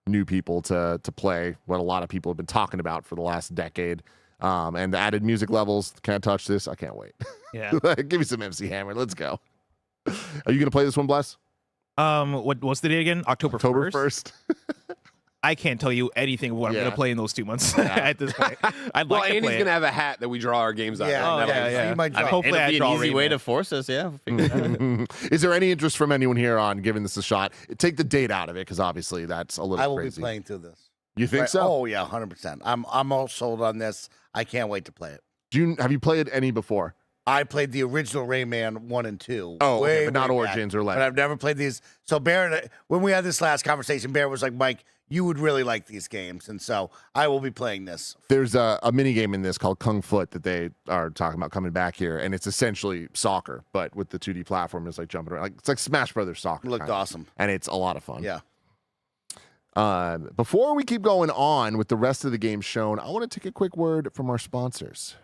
new people to play what a lot of people have been talking about for the last decade. And the added music levels, can't touch this. I can't wait. Yeah. Give me some MC Hammer. Let's go. Are you going to play this one, Bless? What's the date again? October 1st. I can't tell you anything of what I'm going to play in those 2 months at this point. I'd like to Andy's play going to have a hat that we draw our games on. Yeah. You might draw. Hopefully it'll I be draw an easy Rayman. way to force us, yeah. Is there any interest from anyone here on giving this a shot? Take the date out of it, because obviously that's a little I will crazy. be playing through this. You think so? Oh yeah, 100%. I'm all sold on this. I can't wait to play it. Have you played any before? I played the original Rayman 1 and 2. Oh, okay, way, but not way Origins back. or But I've never played these. So Bear, when we had this last conversation, Bear was like, "Mike, you would really like these games," and so I will be playing this. There's a mini game in this called Kung Foot that they are talking about coming back here, and it's essentially soccer, but with the 2D platform, it's like jumping around. It's like Smash Brothers soccer. It looked kinda. awesome, and it's a lot of fun. Yeah. Before we keep going on with the rest of the games shown, I want to take a quick word from our sponsors.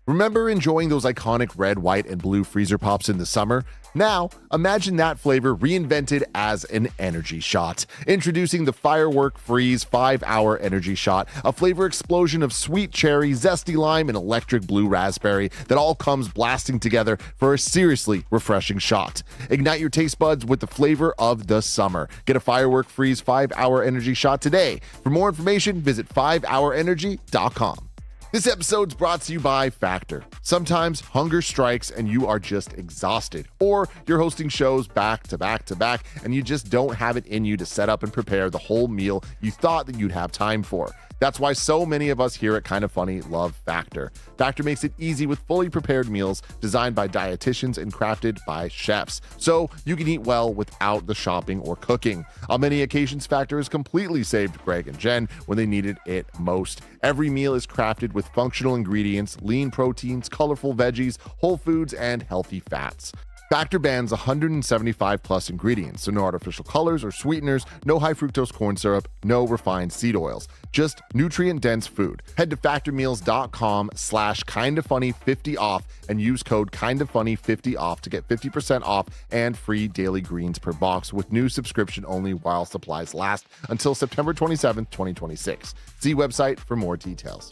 Remember enjoying those iconic red, white, and blue freezer pops in the summer? Now, imagine that flavor reinvented as an energy shot. Introducing the Firework Freeze 5-Hour Energy Shot, a flavor explosion of sweet cherry, zesty lime, and electric blue raspberry that all comes blasting together for a seriously refreshing shot. Ignite your taste buds with the flavor of the summer. Get a Firework Freeze 5-Hour Energy Shot today. For more information, visit 5hourenergy.com. This episode's brought to you by Factor. Sometimes hunger strikes and you are just exhausted, or you're hosting shows back to back to back and you just don't have it in you to set up and prepare the whole meal you thought that you'd have time for. That's why so many of us here at Kinda Funny love Factor. Factor makes it easy with fully prepared meals designed by dietitians and crafted by chefs, so you can eat well without the shopping or cooking. On many occasions, Factor has completely saved Greg and Jen when they needed it most. Every meal is crafted with functional ingredients, lean proteins, colorful veggies, whole foods, and healthy fats. Factor bans 175 plus ingredients, so no artificial colors or sweeteners, no high fructose corn syrup, no refined seed oils, just nutrient-dense food. Head to factormeals.com/kindafunny50 off and use code kindafunny50 off to get 50% off and free daily greens per box with new subscription only while supplies last until September 27th, 2026. See website for more details.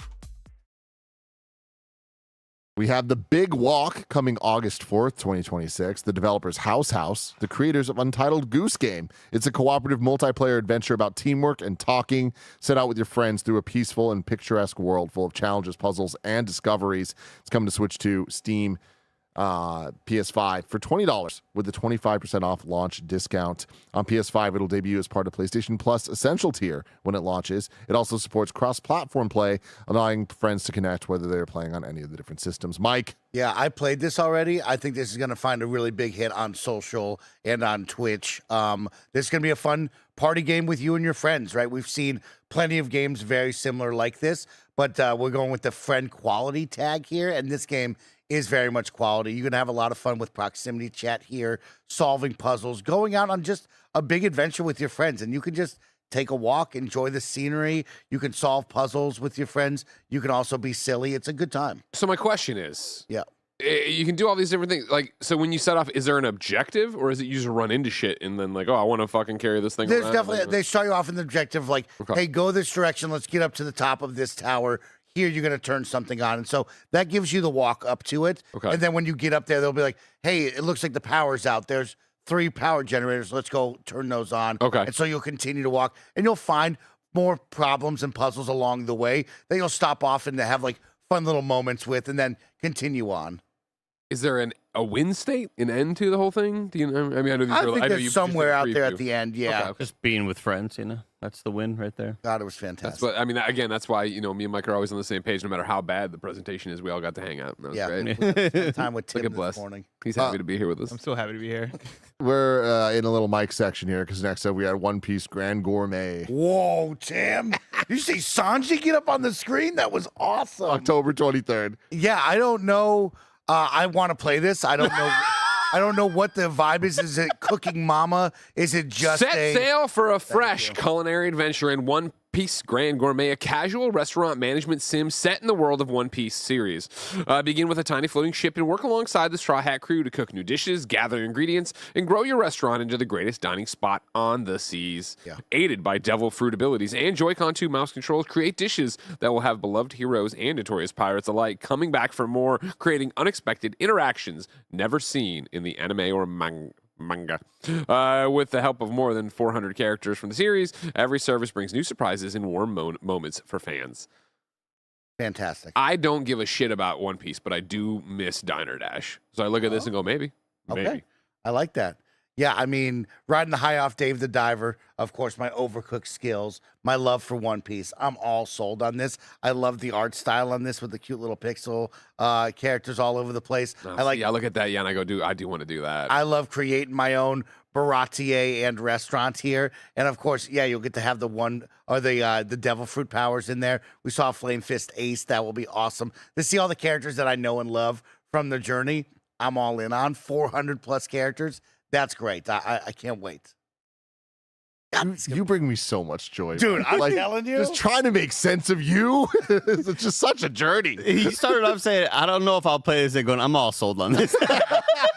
We have the Big Walk coming August 4th, 2026. The developers House, the creators of Untitled Goose Game. It's a cooperative multiplayer adventure about teamwork and talking. Set out with your friends through a peaceful and picturesque world full of challenges, puzzles, and discoveries. It's coming to Switch 2, Steam, PS5 for $20 with the 25% off launch discount. On PS5, it'll debut as part of PlayStation Plus Essential tier when it launches. It also supports cross-platform play, allowing friends to connect whether they're playing on any of the different systems. Mike? Yeah, I played this already. I think this is going to find a really big hit on social and on Twitch. This is going to be a fun party game with you and your friends, right? We've seen plenty of games very similar like this, but we're going with the friend quality tag here, and this game is very much quality. You're going to have a lot of fun with proximity chat here, solving puzzles, going out on just a big adventure with your friends, and you can just take a walk, enjoy the scenery. You can solve puzzles with your friends. You can also be silly. It's a good time. So my question is, yeah, you can do all these different things. Like, so when you set off, is there an objective, or is it you just run into shit and then like, oh, I want to fucking carry this thing There's around? definitely, they start you off in the objective like, hey, go this direction. Let's get up to the top of this tower. here you're going to turn something on. And so that gives you the walk up to it. Okay. And then when you get up there, they'll be like, hey, it looks like the power's out. There's 3 power generators. Let's go turn those on. Okay. And so you'll continue to walk, and you'll find more problems and puzzles along the way that you'll stop off and have like fun little moments with, and then continue on. Is there a win state, an end to the whole thing? Do you know? I mean, I know these I are, think I know there's you somewhere out there preview. at the end. Yeah. Okay. Just being with friends, that's the win right there. God, it was fantastic. That's what I mean. Again, that's why me and Mike are always on the same page. No matter how bad the presentation is, we all got to hang out. And that was great. We had time with Tim Look at this Bless. morning. He's happy to be here with us. I'm so happy to be here. We're in a little Mike section here because next up we had One Piece Grand Gourmet. Whoa, Tim. Did you see Sanji get up on the screen? That was awesome. October 23rd. Yeah, I don't know. I want to play this. I don't know. I don't know what the vibe is. Is it Cooking Mama? Is it just Set sail for a fresh culinary adventure in One Piece Grand Gourmet, a casual restaurant management sim set in the world of One Piece series. Begin with a tiny floating ship and work alongside the Straw Hat crew to cook new dishes, gather ingredients, and grow your restaurant into the greatest dining spot on the seas. Yeah. Aided by Devil Fruit abilities and Joy-Con 2 mouse controls, create dishes that will have beloved heroes and notorious pirates alike coming back for more, creating unexpected interactions never seen in the anime or manga. With the help of more than 400 characters from the series, every service brings new surprises and warm moments for fans. Fantastic. I don't give a shit about One Piece, but I do miss Diner Dash. So I look at this and go, maybe. Okay. I like that. Yeah, I mean, riding the high off Dave the Diver, of course, my overcooked skills, my love for One Piece. I'm all sold on this. I love the art style on this with the cute little pixel characters all over the place. I look at that, and I go, I do want to do that. I love creating my own baratier and restaurant here. And of course, yeah, you'll get to have the devil fruit powers in there. We saw Flame Fist Ace. That will be awesome. To see all the characters that I know and love from the journey, I'm all in on. 400 plus characters. That's great. I can't wait. You bring me so much joy, dude. man. I'm telling you, just trying to make sense of you. It's just such a journey. He started off saying, "I don't know if I'll play this." And going, "I'm all sold on this."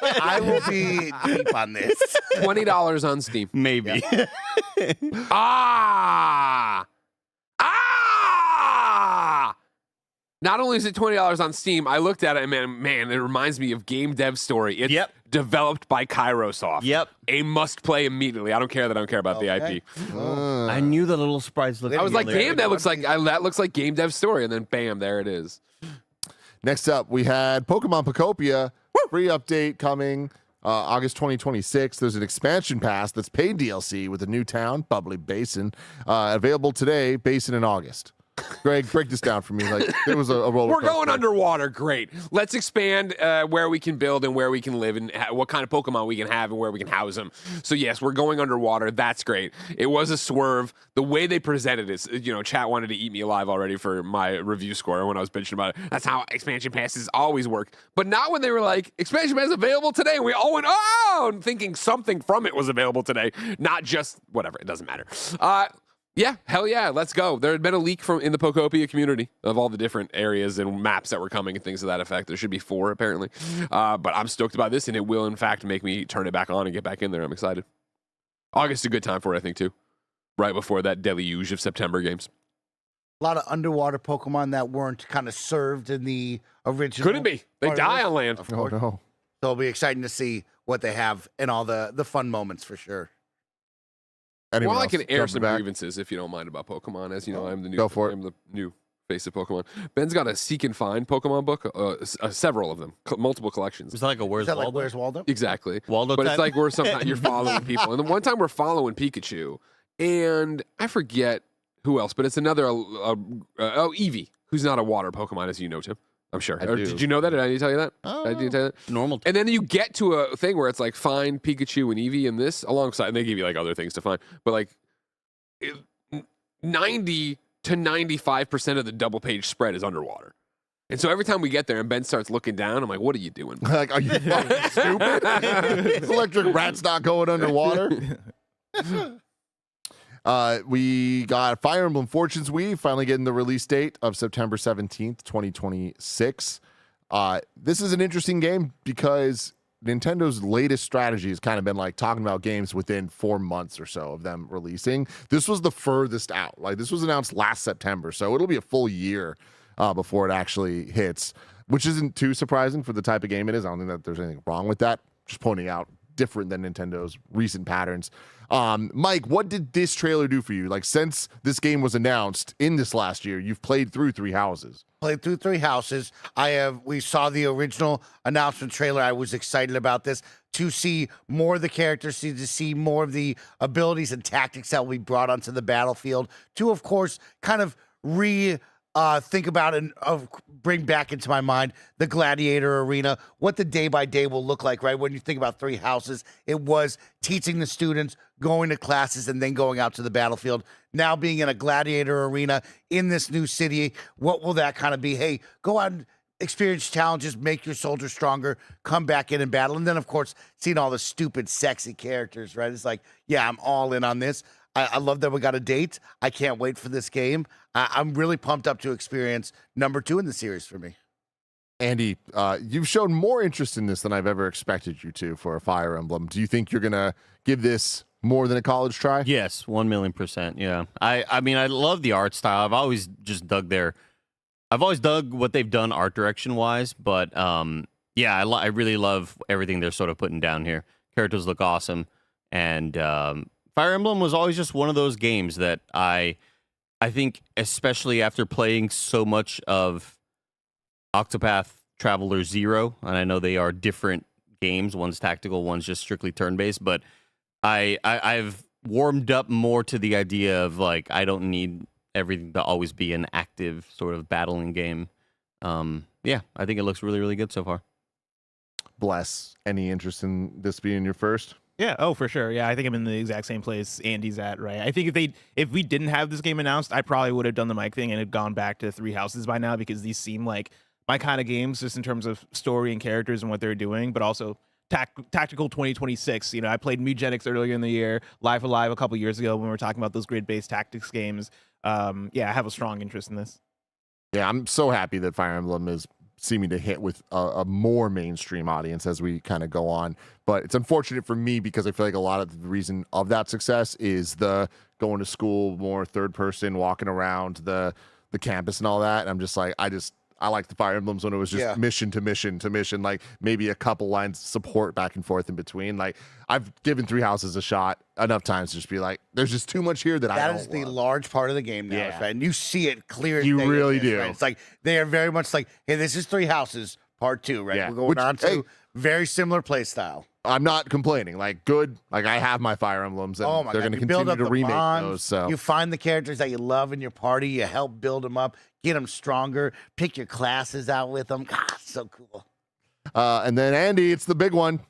I will be deep on this. $20 on Steam, maybe. Yeah. Not only is it $20 on Steam, I looked at it and man, it reminds me of Game Dev Story. It's developed by Kairosoft. Yep. A must play immediately. I don't care that I don't care about the IP. I knew the little sprites looked. I was like, damn, that looks like Game Dev Story, and then bam, there it is. Next up, we had Pokemon POKOPIA, free update coming August 2026. There's an expansion pass that's paid DLC with a new town, Bubbly Basin, available today, Basin in August. Greg, break this down for me. Like, it was a roller We're going underwater. Great. Let's expand where we can build and where we can live and what kind of Pokemon we can have and where we can house them. So yes, we're going underwater. That's great. It was a swerve. The way they presented it, chat wanted to eat me alive already for my review score when I was bitching about it. That's how expansion passes always work. But not when they were like, expansion pass available today. We all went, oh, and thinking something from it was available today. Not just whatever. It doesn't matter. Yeah, hell yeah, let's go. There had been a leak in the POKOPIA community of all the different areas and maps that were coming and things to that effect. There should be 4, apparently. But I'm stoked about this, and it will, in fact, make me turn it back on and get back in there. I'm excited. August is a good time for it, I think, too. Right before that deluge of September games. A lot of underwater Pokemon that weren't kind of served in the original. Couldn't be. They die on land. Oh, no. So it'll be exciting to see what they have and all the fun moments for sure. Anyone I else can air jumping some back? grievances if you don't mind about Pokemon. As you know, I'm the Go for it. I'm the new face of Pokemon. Ben's got a Seek and Find Pokemon book, several of them, multiple collections. It's like a Where's Waldo? Like Where's Waldo? Exactly. Waldo but type? it's like where sometimes you're following people. And the one time we're following Pikachu, and I forget who else, but it's another, Eevee, who's not a water Pokemon, as you know, Tim. I'm sure. Did you know that? Did I need to tell you that? Oh, I didn't tell you that? Normal. And then you get to a thing where it's like find Pikachu and Eevee in this alongside, and they give you like other things to find, but like 90 to 95% of the double page spread is underwater. And so every time we get there and Ben starts looking down, I'm like, what are you doing? Like, are you fucking stupid? This electric rat's not going underwater. We got Fire Emblem Fortunes Weave finally getting the release date of September 17th, 2026. This is an interesting game because Nintendo's latest strategy has kind of been like talking about games within 4 months or so of them releasing. This was the furthest out. Like, this was announced last September, so it'll be a full year before it actually hits, which isn't too surprising for the type of game it is. I don't think that there's anything wrong with that. Just pointing out different than Nintendo's recent patterns. Mike, what did this trailer do for you? Like, since this game was announced in this last year, you've played through 3 houses. Played through 3 houses. We saw the original announcement trailer. I was excited about this to see more of the characters, to see more of the abilities and tactics that we brought onto the battlefield. To, of course, kind of think about and bring back into my mind the gladiator arena, what the day by day will look like, right? When you think about 3 houses, it was teaching the students, going to classes, and then going out to the battlefield. Now being in a gladiator arena in this new city, what will that kind of be? Hey, go out and experience challenges, make your soldiers stronger, come back in and battle. And then, of course, seeing all the stupid, sexy characters, right? It's like, yeah, I'm all in on this. I love that we got a date. I can't wait for this game. I'm really pumped up to experience number 2 in the series for me. Andy, you've shown more interest in this than I've ever expected you to for a Fire Emblem. Do you think you're going to give this more than a college try? Yes, 1,000,000%. Yeah. I mean, I love the art style. I've always just I've always dug what they've done art direction wise, but yeah, I really love everything they're sort of putting down here. Characters look awesome, and Fire Emblem was always just one of those games that I think, especially after playing so much of Octopath Traveler 0, and I know they are different games. One's tactical, one's just strictly turn-based, but I've warmed up more to the idea of, like, I don't need everything to always be an active sort of battling game. Yeah, I think it looks really, really good so far. Bless, any interest in this being your first? Yeah, oh, for sure. Yeah, I think I'm in the exact same place Andy's at, right? I think if we didn't have this game announced, I probably would have done the Mike thing and had gone back to 3 houses by now, because these seem like my kind of games, just in terms of story and characters and what they're doing, but also tactical 2026. You know, I played Mugenics earlier in the year, Live Alive a couple years ago when we were talking about those grid-based tactics games. Yeah, I have a strong interest in this. Yeah, I'm so happy that Fire Emblem is seeming to hit with a more mainstream audience as we kind of go on. But it's unfortunate for me because I feel like a lot of the reason of that success is the going to school, more third person, walking around the campus and all that. And I'm just like, I like the Fire Emblems when it was just mission to mission to mission, like maybe a couple lines of support back and forth in between. Like, I've given 3 houses a shot enough times to just be like, there's just too much here that I don't want. That is the large part of the game now, right? And you see it clear. You really do. Right? It's like they are very much like, hey, this is 3 houses, part 2, right? Yeah. We're going on to very similar play style. I'm not complaining. Like, good. Like, I have my Fire Emblems, and they're going to continue to remake those. So you find the characters that you love in your party. You help build them up, get them stronger, pick your classes out with them. God, so cool. And then, Andy, it's the big one.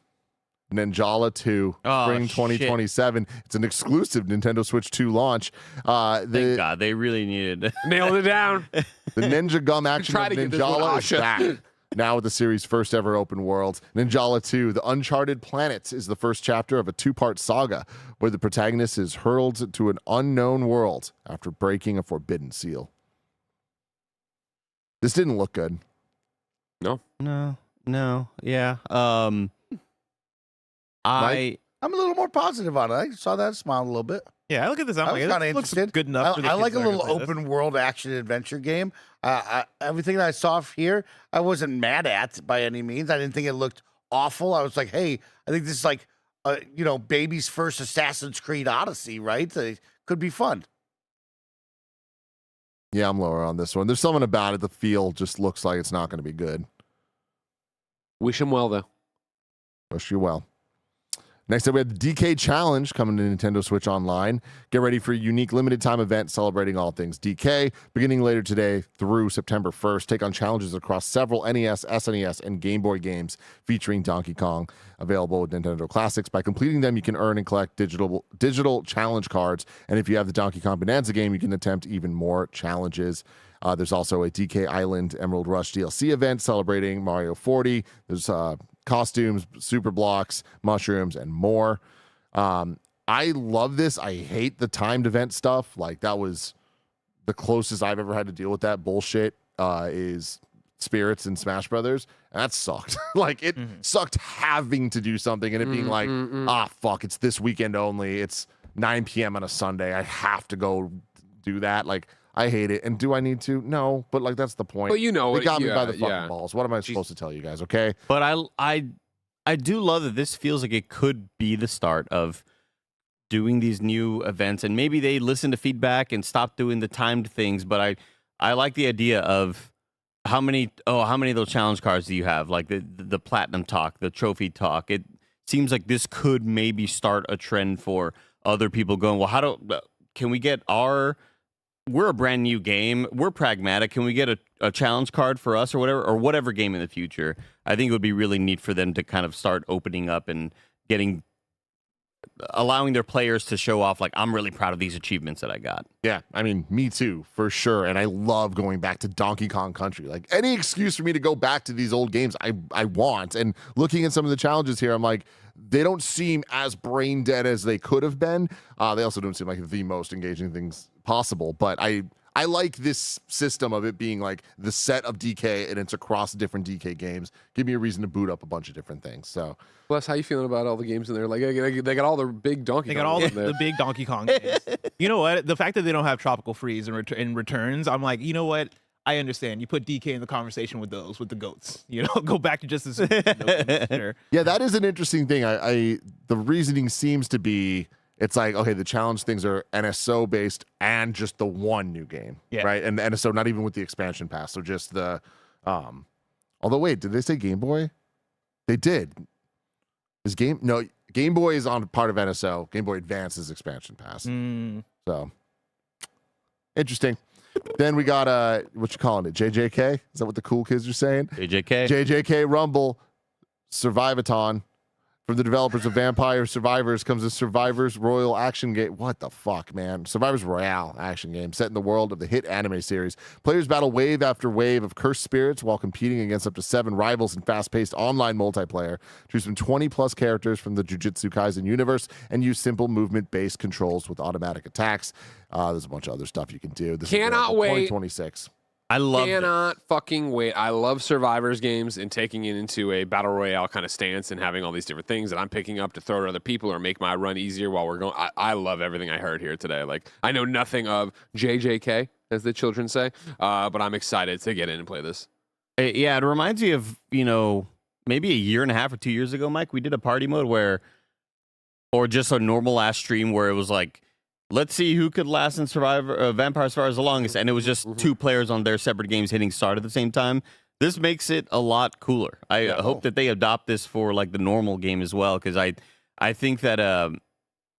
Ninjala 2, spring 2027. Shit. It's an exclusive Nintendo Switch 2 launch. Thank God, they really needed nailed it down. The Ninja Gum action of Ninjala is back. Now with the series' first ever open world. Ninjala 2, The Uncharted Planets, is the first chapter of a 2-part saga where the protagonist is hurled to an unknown world after breaking a forbidden seal. This didn't look good. No. Yeah. I'm a little more positive on it. I saw that, smile a little bit. Yeah, I look at this. I was kind of interested. Good enough. I like a little open world action adventure game. Everything that I saw here, I wasn't mad at by any means. I didn't think it looked awful. I was like, hey, I think this is like, baby's first Assassin's Creed Odyssey, right? It could be fun. Yeah, I'm lower on this one. There's something about it. The feel just looks like it's not going to be good. Wish him well, though. Wish you well. Next up, we have the DK Challenge coming to Nintendo Switch Online. Get ready for a unique limited time event celebrating all things DK. Beginning later today through September 1st, take on challenges across several NES, SNES, and Game Boy games featuring Donkey Kong. Available with Nintendo Classics. By completing them, you can earn and collect digital challenge cards. And if you have the Donkey Kong Bonanza game, you can attempt even more challenges. There's also a DK Island Emerald Rush DLC event celebrating Mario 40. There's costumes, super blocks, mushrooms, and more. I love this. I hate the timed event stuff. Like, that was the closest I've ever had to deal with that bullshit is Spirits and Smash Brothers. And that sucked. Like, it sucked having to do something and it being like, fuck, it's this weekend only. It's 9 p.m. on a Sunday. I have to go do that. Like, I hate it. And do I need to? No, but like that's the point. But you know they it, got me by the yeah, fucking balls. What am I supposed to tell you guys? Okay. But I do love that this feels like it could be the start of doing these new events, and maybe they listen to feedback and stop doing the timed things. But I like the idea of how many of those challenge cards do you have? Like the platinum talk, the trophy talk. It seems like this could maybe start a trend for other people going, well, can we get we're a brand new game. We're pragmatic. Can we get a challenge card for us or whatever game in the future? I think it would be really neat for them to kind of start opening up and allowing their players to show off, like, I'm really proud of these achievements that I got. Yeah, I mean, me too, for sure. And I love going back to Donkey Kong Country. Like, any excuse for me to go back to these old games, I want. And looking at some of the challenges here, I'm like, they don't seem as brain dead as they could have been. They also don't seem like the most engaging things possible. But I like this system of it being like the set of DK and it's across different DK games. Give me a reason to boot up a bunch of different things. So, Bless, how you feeling about all the games in there? Like they got all the big Donkey Kong. They got all in there. the big Donkey Kong games. You know what? The fact that they don't have Tropical Freeze in returns, I'm like, you know what? I understand. You put DK in the conversation with the goats. You know, go back to just this. Sure. Yeah, that is an interesting thing. The reasoning seems to be, it's like, okay, the challenge things are NSO based and just the one new game, right? And the NSO not even with the expansion pass, so just the. Although wait, did they say Game Boy? They did. Game Boy is on part of NSO. Game Boy Advance is expansion pass. So interesting. Then we got what you calling it? JJK? Is that what the cool kids are saying? JJK Rumble Survivaton. From the developers of Vampire Survivors comes a Survivors Royal action game. What the fuck, man? Survivors Royale action game set in the world of the hit anime series. Players battle wave after wave of cursed spirits while competing against up to 7 rivals in fast-paced online multiplayer. Choose from 20-plus characters from the Jujutsu Kaisen universe and use simple movement-based controls with automatic attacks. There's a bunch of other stuff you can do. This Cannot is wait. 2026. I cannot fucking wait. I love Survivors games and taking it into a battle royale kind of stance and having all these different things that I'm picking up to throw to other people or make my run easier while we're going. I love everything I heard here today. Like, I know nothing of JJK, as the children say, but I'm excited to get in and play this. Yeah, it reminds me of, maybe a year and a half or 2 years ago, Mike, we did a party mode or just a normal ass stream where it was like, let's see who could last in Vampire Survivors the longest. And it was just 2 players on their separate games hitting start at the same time. This makes it a lot cooler. I hope that they adopt this for like the normal game as well, because I think that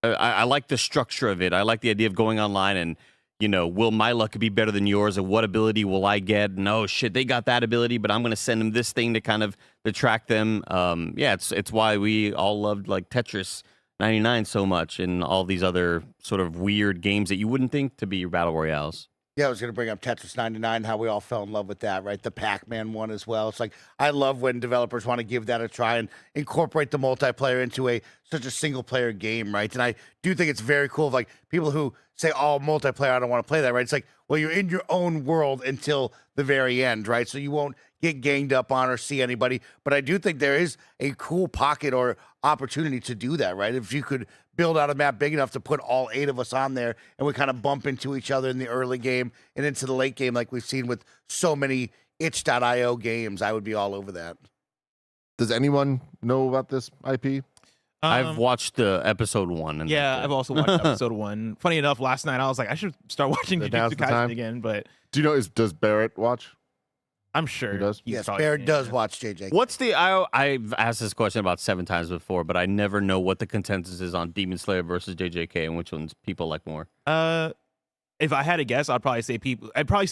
I like the structure of it. I like the idea of going online and, will my luck be better than yours? And what ability will I get? No, shit, they got that ability, but I'm going to send them this thing to kind of detract them. It's why we all loved like Tetris 99 so much and all these other sort of weird games that you wouldn't think to be your battle royales. Yeah, I was going to bring up Tetris 99, how we all fell in love with that, right? The Pac-Man one as well. It's like, I love when developers want to give that a try and incorporate the multiplayer into such a single-player game, right? And I do think it's very cool of like people who say, oh, multiplayer, I don't want to play that, right? It's like, well, you're in your own world until the very end, right? So you won't get ganged up on or see anybody. But I do think there is a cool pocket or opportunity to do that, right? If you could build out a map big enough to put all 8 of us on there and we kind of bump into each other in the early game and into the late game like we've seen with so many itch.io games, I would be all over that. Does anyone know about this IP? I've watched episode 1. And I've also watched episode 1. Funny enough, last night I was like, I should start watching Jujutsu Kaisen again. But do you know, does Barrett watch? I'm sure he does. Yes, Barrett does watch JJ. What's I've asked this question about 7 times before, but I never know what the consensus is on Demon Slayer versus JJK and which ones people like more. If I had to guess, I'd probably say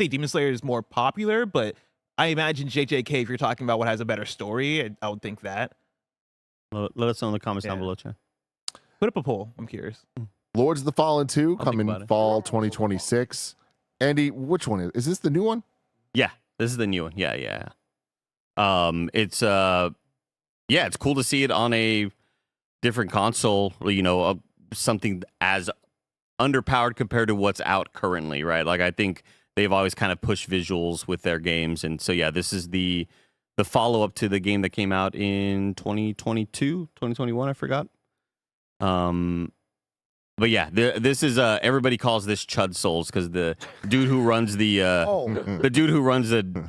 Demon Slayer is more popular, but I imagine JJK, if you're talking about what has a better story, I would think that. Let us know in the comments down below, Chan. Put up a poll. I'm curious. Lords of the Fallen 2 coming fall 2026. Andy, which one is this the new one? Yeah, this is the new one. Yeah. It's it's cool to see it on a different console, something as underpowered compared to what's out currently, right? Like, I think they've always kind of pushed visuals with their games, and so this is the follow-up to the game that came out in 2021, I forgot. But yeah, this is everybody calls this Chud Souls because the dude who runs the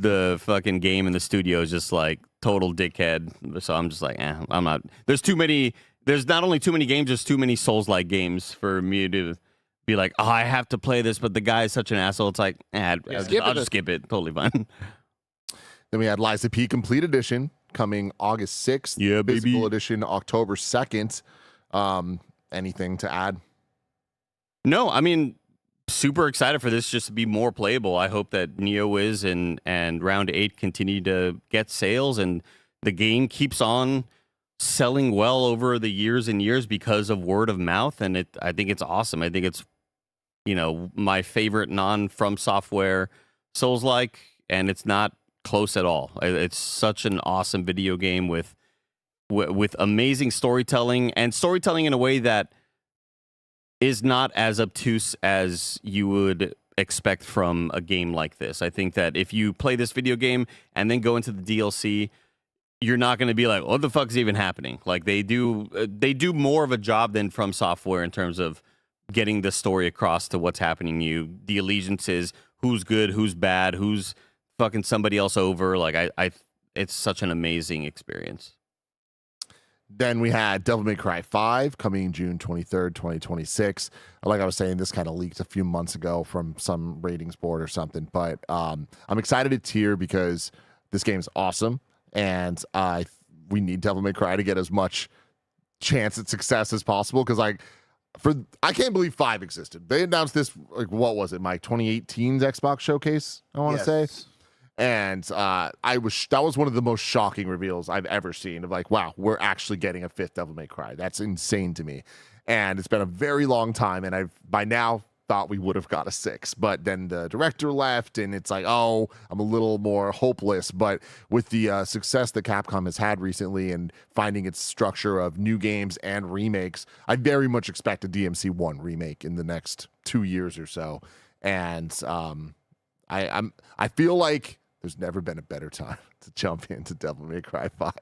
the fucking game in the studio is just like total dickhead. So I'm just like, I'm not. There's too many. There's not only too many games, there's too many Souls-like games for me to be like, oh, I have to play this, but the guy is such an asshole. It's like, I'll just skip it. Totally fine. Then we had Lies of P Complete Edition coming August 6th. Yeah, baby. Physical Edition October 2nd. Anything to add? No, I mean, super excited for this just to be more playable. I hope that NeoWiz and Round 8 continue to get sales, and the game keeps on selling well over the years and years because of word of mouth, and I think it's awesome. I think it's, my favorite non-From Software Souls-like, and it's not close at all. It's such an awesome video game with amazing storytelling, and storytelling in a way that is not as obtuse as you would expect from a game like this. I think that if you play this video game and then go into the DLC, you're not going to be like, what the fuck is even happening? Like they do more of a job than From Software in terms of getting the story across to what's happening to you, the allegiances, who's good, who's bad, who's fucking somebody else over. Like it's such an amazing experience. Then we had Devil May Cry 5 coming June 23rd, 2026. Like I was saying, this kind of leaked a few months ago from some ratings board or something. But I'm excited it's here because this game's awesome. And we need Devil May Cry to get as much chance at success as possible. Because I can't believe 5 existed. They announced this, what was it, Mike? 2018's Xbox Showcase, I want to say. And that was one of the most shocking reveals I've ever seen of wow, we're actually getting a 5th Devil May Cry. That's insane to me. And it's been a very long time, and I've by now thought we would have got a 6. But then the director left, and it's like, oh, I'm a little more hopeless. But with the success that Capcom has had recently and finding its structure of new games and remakes, I very much expect a DMC 1 remake in the next 2 years or so. And I feel like there's never been a better time to jump into Devil May Cry 5.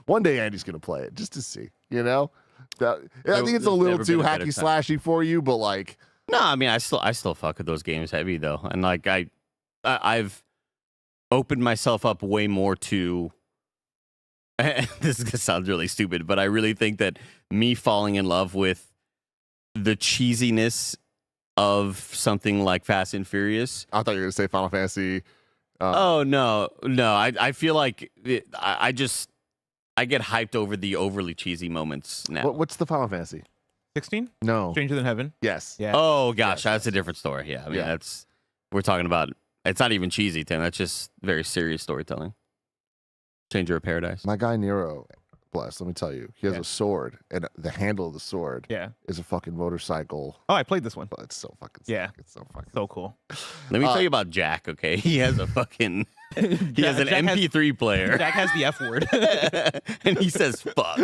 One day Andy's going to play it just to see, I think it's a little too hacky slashy for you, but no, I mean, I still fuck with those games heavy though. And I've opened myself up way more to, this sounds really stupid, but I really think that me falling in love with the cheesiness of something like Fast and Furious. I thought you were going to say Final Fantasy. Oh, no. I feel like I get hyped over the overly cheesy moments now. What's the Final Fantasy? 16? No. Stranger Than Heaven? Yes. Yeah. Oh, gosh, that's a different story. Yeah, I mean, we're talking about, it's not even cheesy, Tim. That's just very serious storytelling. Changer of Paradise. My guy Nero, bless, let me tell you, he has a sword, and the handle of the sword is a fucking motorcycle. Oh, I played this one. It's so fucking sick. It's so fucking so cool. Let me tell you about Jack, okay? He has a fucking he has an MP3 player. Jack has the F word. And he says fuck.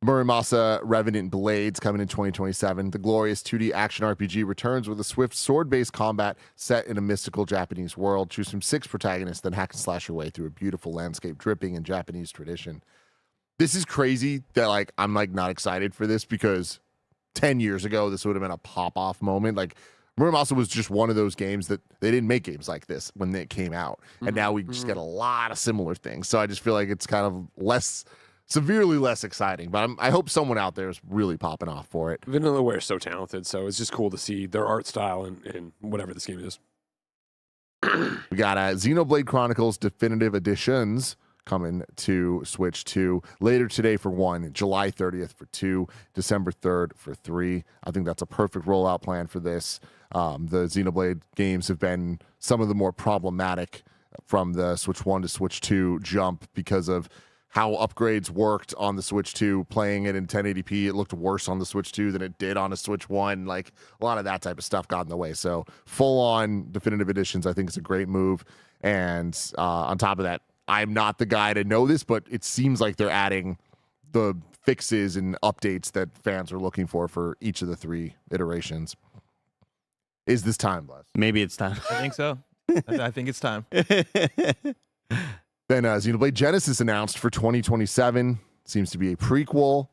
Muramasa Revenant Blades coming in 2027. The glorious 2D action RPG returns with a swift sword-based combat set in a mystical Japanese world. Choose from 6 protagonists, then hack and slash your way through a beautiful landscape dripping in Japanese tradition. This is crazy that I'm not excited for this because 10 years ago this would have been a pop-off moment. Muramasa was just one of those games that they didn't make games like this when it came out. And now we just get a lot of similar things. So I just feel like it's kind of severely less exciting. But I hope someone out there is really popping off for it. Vanillaware is so talented, so it's just cool to see their art style and whatever this game is. We got Xenoblade Chronicles Definitive Editions coming to Switch 2 later today for 1, July 30th for 2, December 3rd for 3. I think that's a perfect rollout plan for this. The Xenoblade games have been some of the more problematic from the Switch 1 to Switch 2 jump because of how upgrades worked on the Switch 2. Playing it in 1080p, it looked worse on the Switch 2 than it did on a Switch 1. A lot of that type of stuff got in the way. So full-on Definitive Editions, I think, is a great move. And on top of that, I'm not the guy to know this, but it seems like they're adding the fixes and updates that fans are looking for each of the 3 iterations. Is this time, Les? Maybe it's time. I think so. I think it's time. Then Xenoblade Genesis announced for 2027. Seems to be a prequel.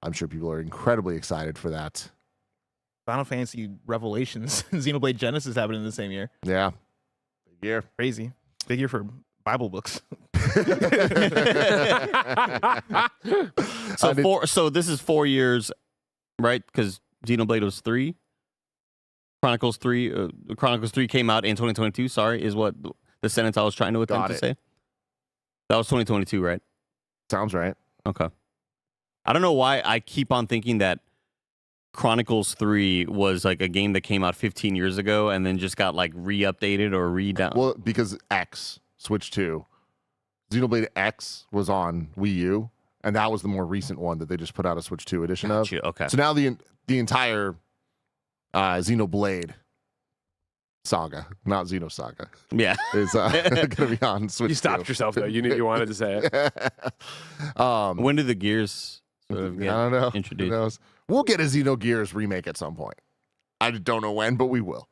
I'm sure people are incredibly excited for that. Final Fantasy Revelations, Xenoblade Genesis happened in the same year. Yeah. Big year. Crazy. Big year for Bible books. So this is 4 years, right? Because Xenoblade was 3. Chronicles 3 came out in 2022, sorry, is what the sentence I was trying to attempt to say. That was 2022, right? Sounds right. Okay. I don't know why I keep on thinking that Chronicles 3 was like a game that came out 15 years ago and then just got like re-updated or redone. Well, because X, Switch 2, Xenoblade X was on Wii U, and that was the more recent one that they just put out a Switch 2 edition of. Okay. So now the entire Xenoblade saga, not Xenosaga, is going to be on Switch 2. You stopped yourself, though. You wanted to say it. When do the Gears sort of get I don't know. introduced? Who knows? We'll get a Xenogears remake at some point. I don't know when, but we will.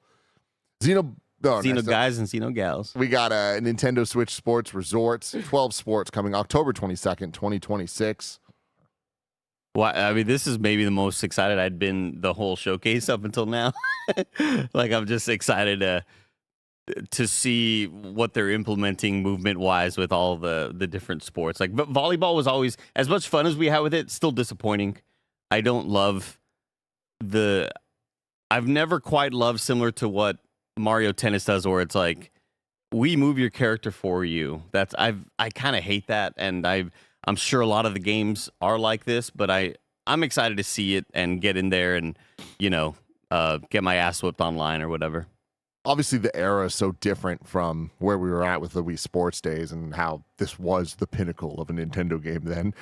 Xeno guys and Xeno gals. We got a Nintendo Switch Sports Resorts, 12 sports coming October 22nd, 2026. Well, I mean, this is maybe the most excited I'd been the whole showcase up until now. Like, I'm just excited to see what they're implementing movement-wise with all the different sports. Like, but volleyball was always, as much fun as we had with it, still disappointing. I don't love I've never quite loved similar to what Mario Tennis does, where it's like, we move your character for you. I kind of hate that, and I'm sure a lot of the games are like this, but I'm excited to see it and get in there and, get my ass whipped online or whatever. Obviously, the era is so different from where we were at with the Wii Sports days and how this was the pinnacle of a Nintendo game then.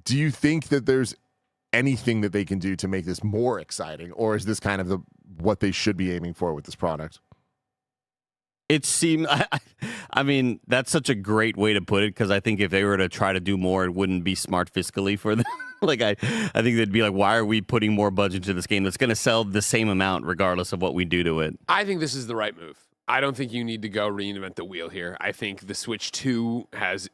Do you think that there's anything that they can do to make this more exciting, or is this kind of what they should be aiming for with this product? It seemed, I mean, that's such a great way to put it, because I think if they were to try to do more, it wouldn't be smart fiscally for them. Like, I think they'd be like, why are we putting more budget into this game that's going to sell the same amount regardless of what we do to it? I think this is the right move. I don't think you need to go reinvent the wheel here. I think the Switch 2 has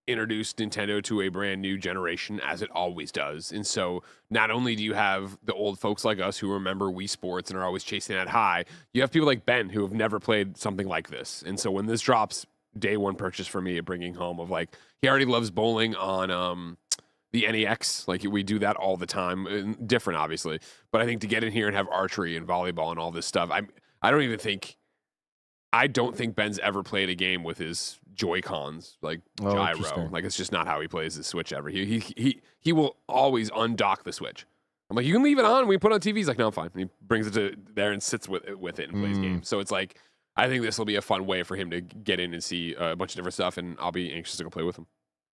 introduced Nintendo to a brand new generation, as it always does. And so not only do you have the old folks like us who remember Wii Sports and are always chasing that high, you have people like Ben who have never played something like this. And so when this drops, day one purchase for me, bringing home of like, he already loves bowling on the NEX. Like, we do that all the time. Different, obviously. But I think to get in here and have archery and volleyball and all this stuff, I don't think Ben's ever played a game with his Joy-Cons, like gyro. Like, it's just not how he plays his Switch ever. He will always undock the Switch. I'm like, you can leave it on. We put it on TV. He's like, no, I'm fine. And he brings it to there and sits with it and plays games. So it's like, I think this will be a fun way for him to get in and see a bunch of different stuff, and I'll be anxious to go play with him.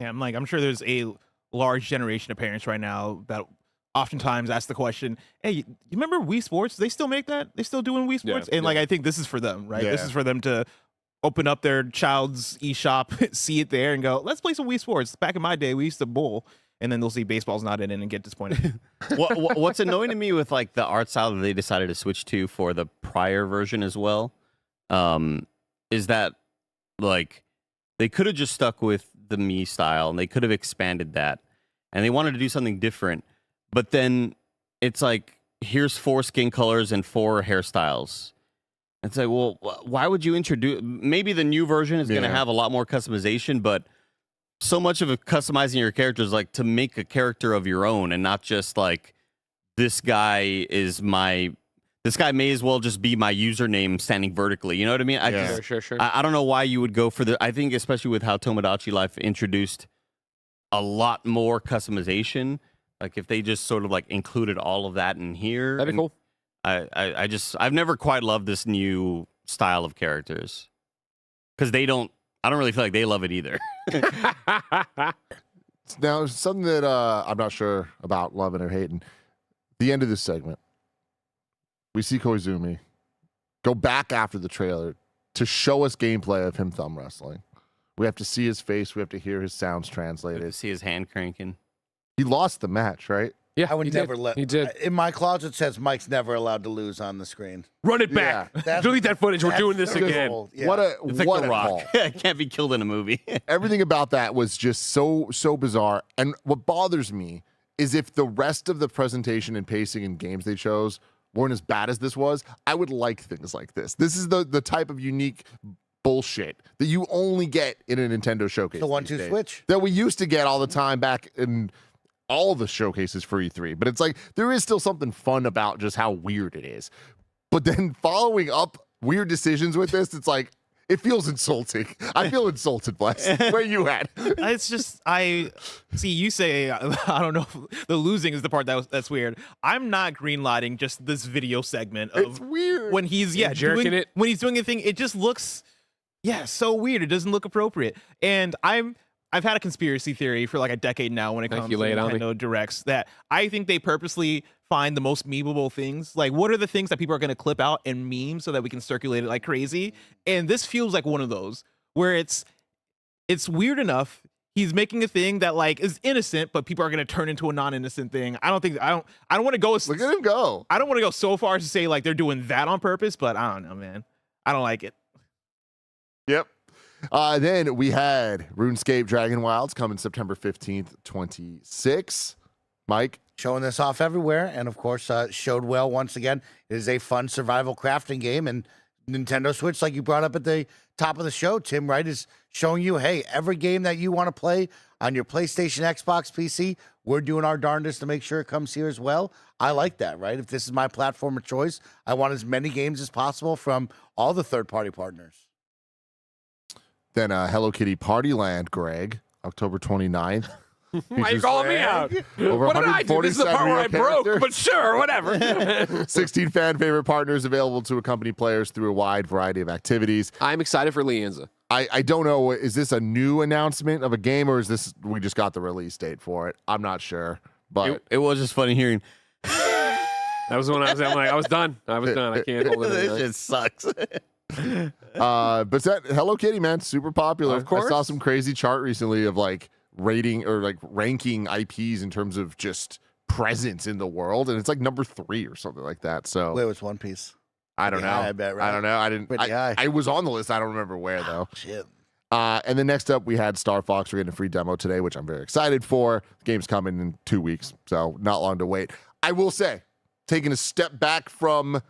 Yeah, I'm sure there's a large generation of parents right now that oftentimes ask the question, hey, you remember Wii Sports? They still make that? They still doing Wii Sports? Yeah, and like, I think this is for them, right? Yeah. This is for them to open up their child's eShop, see it there, and go, let's play some Wii Sports. Back in my day, we used to bowl. And then they'll see baseball's not in it and get disappointed. What's annoying to me with like the art style that they decided to switch to for the prior version as well, is that like they could have just stuck with the Mii style and they could have expanded that, and they wanted to do something different. But then it's like, here's 4 skin colors and 4 hairstyles. It's like, well, why would you introduce? Maybe the new version is going to have a lot more customization, but so much of customizing your character is like to make a character of your own and not just like, this guy may as well just be my username standing vertically. You know what I mean? Sure. I don't know why you would go for I think especially with how Tomodachi Life introduced a lot more customization. Like if they just sort of like included all of that in here. That'd be cool. I've never quite loved this new style of characters. Because I don't really feel like they love it either. Now, something that I'm not sure about loving or hating. The end of this segment, we see Koizumi go back after the trailer to show us gameplay of him thumb wrestling. We have to see his face. We have to hear his sounds translated. We have to see his hand cranking. He lost the match, right? Yeah, I would never let. He did. In my closet, it says Mike's never allowed to lose on the screen. Run it back. Delete that footage. We're doing this again. Yeah. It's like The Rock. It can't be killed in a movie. Everything about that was just so bizarre. And what bothers me is if the rest of the presentation and pacing and games they chose weren't as bad as this was, I would like things like this. This is the type of unique bullshit that you only get in a Nintendo showcase. The 1-2 switch that we used to get all the time back in all the showcases for E3. But it's like there is still something fun about just how weird it is. But then following up weird decisions with this, it's like it feels insulting. I feel insulted, Bless. Where you at? It's just I see you say I don't know. The losing is the part that's weird. I'm not greenlighting just this video segment of it's weird when he's jerking it. When he's doing a thing. It just looks so weird. It doesn't look appropriate. And I've had a conspiracy theory for like a decade now when it comes to Nintendo Directs that I think they purposely find the most memeable things. Like, what are the things that people are going to clip out and meme so that we can circulate it like crazy? And this feels like one of those where it's weird enough. He's making a thing that like is innocent, but people are going to turn into a non-innocent thing. I don't want to go. Look at him go. I don't want to go so far as to say like they're doing that on purpose, but I don't know, man. I don't like it. Yep. Then we had RuneScape Dragonwilds coming September 15th, 26. Mike? Showing this off everywhere, and of course, showed well once again. It is a fun survival crafting game, and Nintendo Switch, like you brought up at the top of the show, Tim, right, is showing you, hey, every game that you want to play on your PlayStation, Xbox, PC, we're doing our darndest to make sure it comes here as well. I like that, right? If this is my platform of choice, I want as many games as possible from all the third-party partners. Then Hello Kitty PartyLand, Greg, October 29th. Why are you calling me out? Over What did I do? This is the part where I broke, but sure, whatever. 16 fan favorite partners available to accompany players through a wide variety of activities. I'm excited for Leanza. I don't know. Is this a new announcement of a game, or is this we just got the release date for it? I'm not sure. But it was just funny hearing. That was when I was done. I was done. I can't hold it. This shit sucks. But that Hello Kitty, man, super popular. Of course. I saw some crazy chart recently of like rating or like ranking IPs in terms of just presence in the world, and it's like number 3 or something like that. So where was One Piece? I don't know. I bet, right? I don't know. I didn't. I was on the list. I don't remember where though. Shit. And then next up, we had Star Fox. We're getting a free demo today, which I'm very excited for. The game's coming in 2 weeks, so not long to wait. I will say, taking a step back from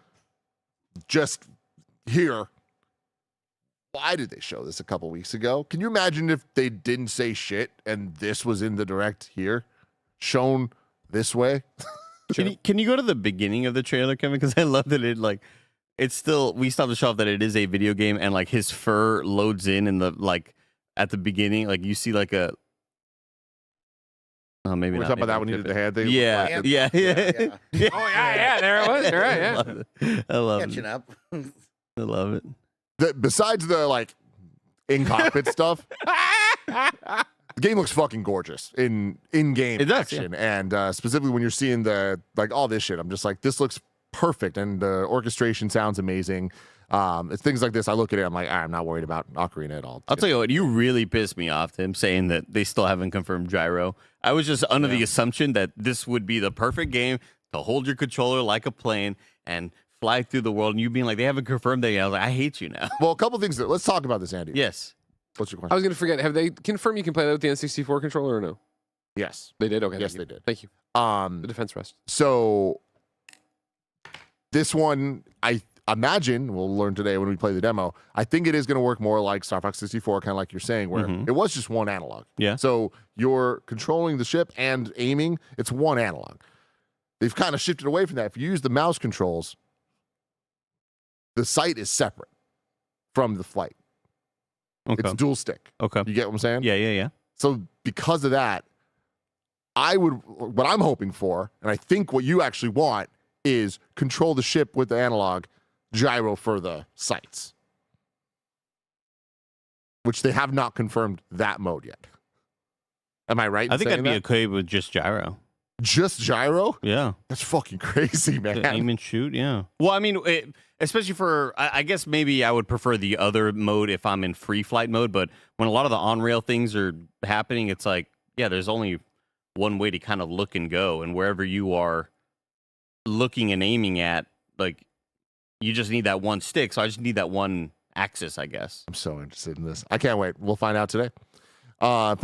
just here, why did they show this a couple weeks ago? Can you imagine if they didn't say shit and this was in the direct here, shown this way? Can you go to the beginning of the trailer, Kevin? Because I love that it's still, we still have to show off that it is a video game, and like his fur loads in the like at the beginning, like you see like a. Oh, maybe we're not. talking about that when he did the hand thing. Yeah. Oh yeah, there it was. All right, yeah. I love Catching up. I love it. Besides the like in-cockpit stuff, the game looks fucking gorgeous in game action, and specifically when you're seeing the like all this shit, I'm just like, this looks perfect, and the orchestration sounds amazing. It's things like this. I look at it, I'm like, I'm not worried about Ocarina at all. I'll tell you what, you really pissed me off, Tim, saying that they still haven't confirmed gyro. I was just under the assumption that this would be the perfect game to hold your controller like a plane and fly through the world, and you being like, they haven't confirmed that yet. I was like, I hate you now. Well, a couple things. Let's talk about this, Andy. Yes. What's your question? I was going to forget. Have they confirmed you can play that with the N64 controller or no? Yes. They did? Okay. Yes, they did. Thank you. The defense rest. So this one, I imagine, we'll learn today when we play the demo, I think it is going to work more like Star Fox 64, kind of like you're saying, where it was just one analog. Yeah. So you're controlling the ship and aiming, it's one analog. They've kind of shifted away from that. If you use the mouse controls, the sight is separate from the flight. Okay. It's dual stick. Okay. You get what I'm saying? Yeah. So because of that, what I'm hoping for, and I think what you actually want, is control the ship with the analog, gyro for the sights. Which they have not confirmed that mode yet. Am I right? I think I'd be that? okay with just gyro. Just gyro? Yeah. That's fucking crazy, man. Aim and shoot, yeah. Well, I mean, especially for, I guess maybe I would prefer the other mode if I'm in free flight mode, but when a lot of the on-rail things are happening, it's like, yeah, there's only one way to kind of look and go, and wherever you are looking and aiming at, like, you just need that one stick, so I just need that one axis, I guess. I'm so interested in this. I can't wait. We'll find out today. Final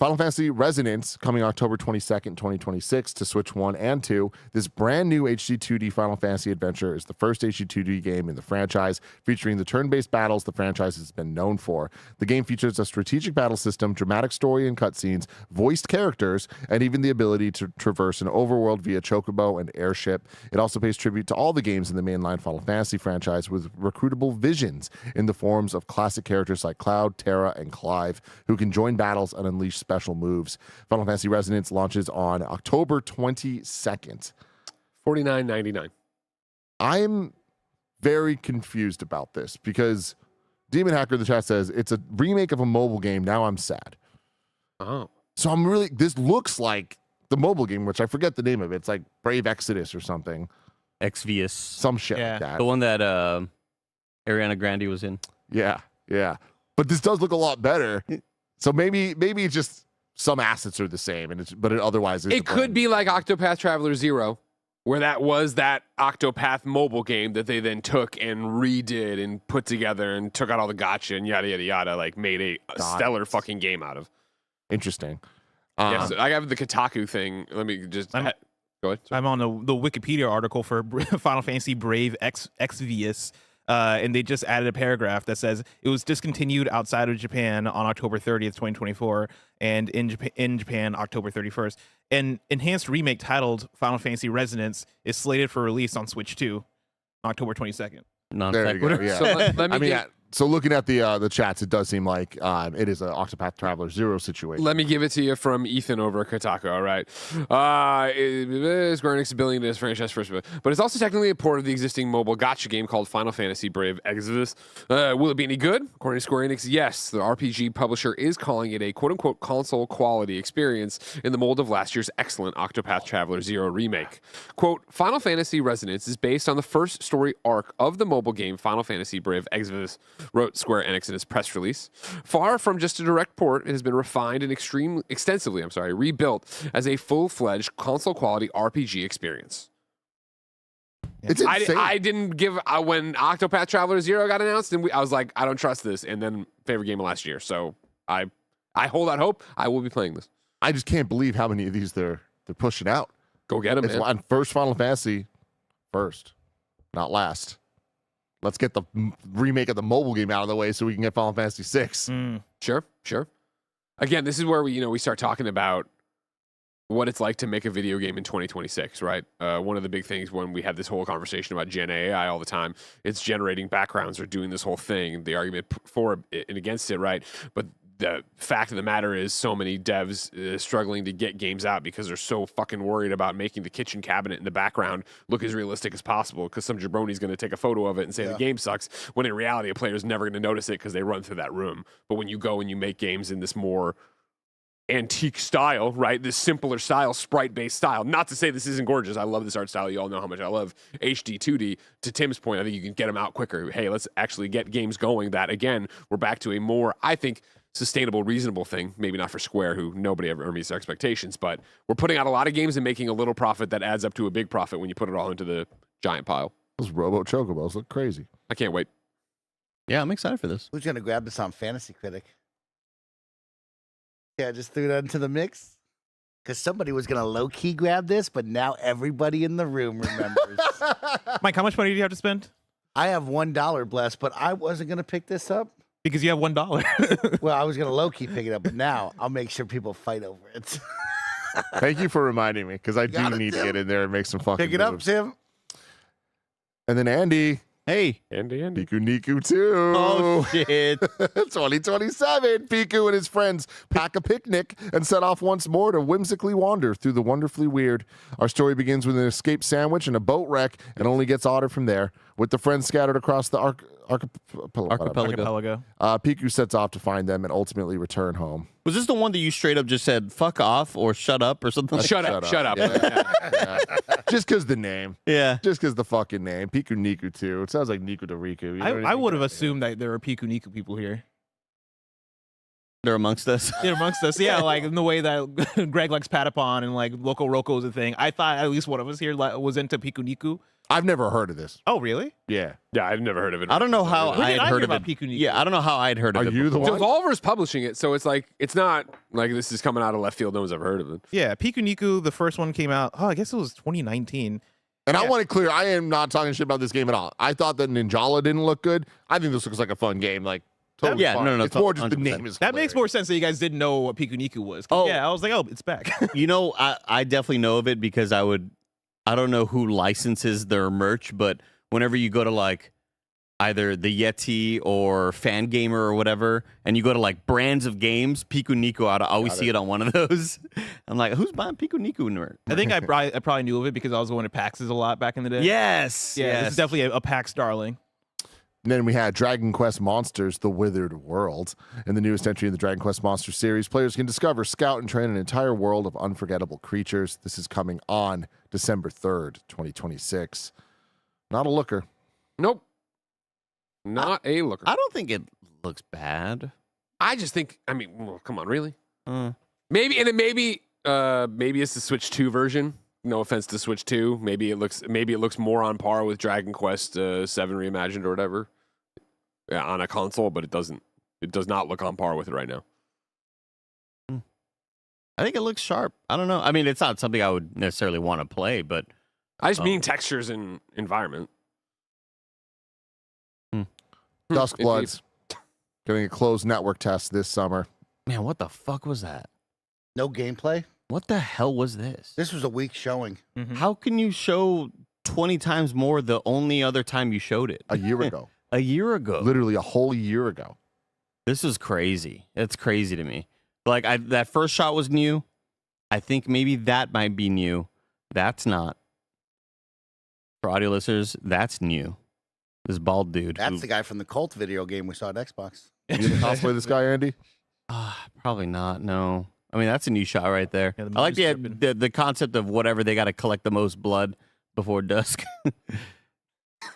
Final Fantasy Resonance coming October 22nd, 2026 to Switch 1 and 2. This brand new HD 2D Final Fantasy adventure is the first HD 2D game in the franchise, featuring the turn-based battles the franchise has been known for. The game features a strategic battle system, dramatic story and cutscenes, voiced characters, and even the ability to traverse an overworld via chocobo and airship. It also pays tribute to all the games in the mainline Final Fantasy franchise with recruitable visions in the forms of classic characters like Cloud, Terra, and Clive, who can join battles and unleash special moves. Final Fantasy Resonance launches on October 22nd. $49.99. I'm very confused about this because Demon Hacker in the chat says it's a remake of a mobile game. Now I'm sad. Oh. So this looks like the mobile game, which I forget the name of it. It's like Brave Exodus or something. Exvius. Some shit like that. The one that Ariana Grande was in. Yeah. But this does look a lot better. So maybe it's just some assets are the same, but it otherwise is. It could be like Octopath Traveler 0, where that was that Octopath mobile game that they then took and redid and put together and took out all the gotcha and yada yada yada, like made a stellar fucking game out of. Interesting. Yes, I have the Kotaku thing. Let me just go ahead. Sorry. I'm on the Wikipedia article for Final Fantasy Brave Exvius. And they just added a paragraph that says it was discontinued outside of Japan on October 30th, 2024, and in Japan October 31st. An enhanced remake titled Final Fantasy Resonance is slated for release on Switch 2, October 22nd. There you go. Yeah. So let me so looking at the chats, it does seem like it is an Octopath Traveler 0 situation. Let me give it to you from Ethan over at Kotaku. All right, Square Enix billing this franchise first, but it's also technically a port of the existing mobile gacha game called Final Fantasy Brave Exvius. Will it be any good? According to Square Enix, yes. The RPG publisher is calling it a quote-unquote console quality experience in the mold of last year's excellent Octopath Traveler 0 remake. Quote: Final Fantasy Resonance is based on the first story arc of the mobile game Final Fantasy Brave Exvius, wrote Square Enix in its press release. Far from just a direct port, it has been refined and extensively rebuilt as a full-fledged console-quality RPG experience. It's insane. I didn't give when Octopath Traveler 0 got announced, and I was like, I don't trust this. And then favorite game of last year, so I hold out hope. I will be playing this. I just can't believe how many of these they're pushing out. Go get them, man. First Final Fantasy, first, not last. Let's get the remake of the mobile game out of the way so we can get Final Fantasy 6. Sure. Again, this is where we start talking about what it's like to make a video game in 2026, right? One of the big things when we have this whole conversation about Gen AI all the time, it's generating backgrounds or doing this whole thing, the argument for and against it, right? But the fact of the matter is so many devs struggling to get games out because they're so fucking worried about making the kitchen cabinet in the background look as realistic as possible because some jabroni's going to take a photo of it and say the game sucks, when in reality a player's never going to notice it because they run through that room. But when you go and you make games in this more antique style, right, this simpler style, sprite-based style, not to say this isn't gorgeous, I love this art style, you all know how much I love HD 2D. To Tim's point, I think you can get them out quicker. Hey, let's actually get games going that, again, we're back to a more, I think, sustainable, reasonable thing. Maybe not for Square, who nobody ever meets their expectations, but we're putting out a lot of games and making a little profit that adds up to a big profit when you put it all into the giant pile. Those Robo Chocobos look crazy. I can't wait. Yeah, I'm excited for this. Who's going to grab this on Fantasy Critic? Yeah, I just threw that into the mix. Because somebody was going to low-key grab this, but now everybody in the room remembers. Mike, how much money do you have to spend? I have $1 blessed, but I wasn't going to pick this up. Because you have $1. Well, I was going to low-key pick it up, but now I'll make sure people fight over it. Thank you for reminding me, because I do need to get in there and make some fucking Pick it up, moves. Tim. And then Andy. Hey. Andy. Pikuniku 2. Oh, shit. 2027. Piku and his friends pack a picnic and set off once more to whimsically wander through the wonderfully weird. Our story begins with an escaped sandwich and a boat wreck and only gets odder from there. With the friends scattered across the archipelago, Piku sets off to find them and ultimately return home. Was this the one that you straight up just said, fuck off or shut up or something like that? Shut up. Yeah. Just because the name. Yeah. Just because the fucking name. Pikuniku 2. It sounds like Niku to Riku. You know what I would have assumed that there were Pikuniku people here. They're amongst us. They're amongst us, yeah. Like in the way that Greg likes Patapon and like Loco Roco is a thing. I thought at least one of us here was into Pikuniku. I've never heard of this. Oh, really? Yeah. Yeah, I've never heard of it. I don't know how When I did had I heard hear of about it. Pikuniku? Yeah, I don't know how I'd heard of Are it. you the before. So one? Devolver's publishing it, so it's like it's not like this is coming out of left field. No one's ever heard of it. Yeah, Pikuniku, the first one came out, I guess it was 2019. And I want to clear, I am not talking shit about this game at all. I thought that Ninjala didn't look good. I think this looks like a fun game. Like, totally Yeah, fun. no, It's more just the name is That makes more sense that you guys didn't know what Pikuniku was. Oh. Yeah, I was like, oh, it's back. You know, I definitely know of it because I don't know who licenses their merch, but whenever you go to like either the Yeti or Fangamer or whatever, and you go to like brands of games, Pikuniku, I always see it on one of those. I'm like, who's buying Pikuniku? I think I probably knew of it because I was going to PAXs a lot back in the day. Yes. Yeah, yes. this is definitely a PAX darling. And then we had Dragon Quest Monsters, The Withered World. In the newest entry in the Dragon Quest Monsters series, players can discover, scout, and train an entire world of unforgettable creatures. This is coming on December 3rd, 2026. Not a looker. Nope. Not a looker. I don't think it looks bad. I just think, I mean, well, come on, really? Maybe it's the Switch 2 version. No offense to Switch 2. Maybe it looks more on par with Dragon Quest 7 Reimagined or whatever on a console, but it does not look on par with it right now. I think it looks sharp. I don't know. I mean, it's not something I would necessarily want to play, but I just mean textures and environment. Duskbloods getting a closed network test this summer. Man, what the fuck was that? No gameplay? What the hell was this? This was a weak showing. How can you show 20 times more the only other time you showed it? A year ago. A year ago. Literally a whole year ago. This is crazy. It's crazy to me. Like, that first shot was new. I think maybe that might be new. That's not. For audio listeners, that's new. This bald dude. That's the guy from the Cult video game we saw at Xbox. You gonna cosplay this guy, Andy? Probably not, no. I mean, that's a new shot right there. Yeah, I like the concept of whatever they got to collect the most blood before dusk.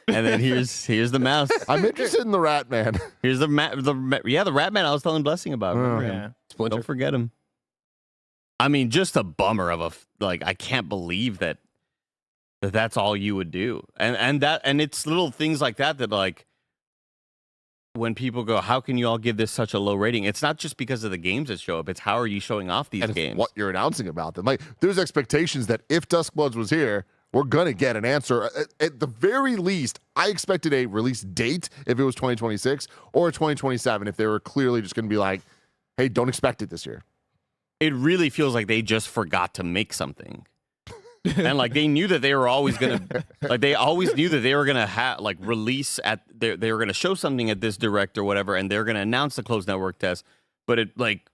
And then here's the mouse. I'm interested in the Rat Man. Here's the Rat Man I was telling Blessing about. Remember him? Don't forget him. I mean, just a bummer of I can't believe that's all you would do. And it's little things like that like when people go, how can you all give this such a low rating? It's not just because of the games that show up. It's how are you showing off these games? What you're announcing about them. Like, there's expectations that if Duskbloods was here, we're going to get an answer. At the very least, I expected a release date if it was 2026 or 2027 if they were clearly just going to be like, hey, don't expect it this year. It really feels like they just forgot to make something. And like they knew that they were always gonna, like they always knew that they were gonna have like release at they were gonna show something at this direct or whatever, and they're gonna announce the closed network test. But it like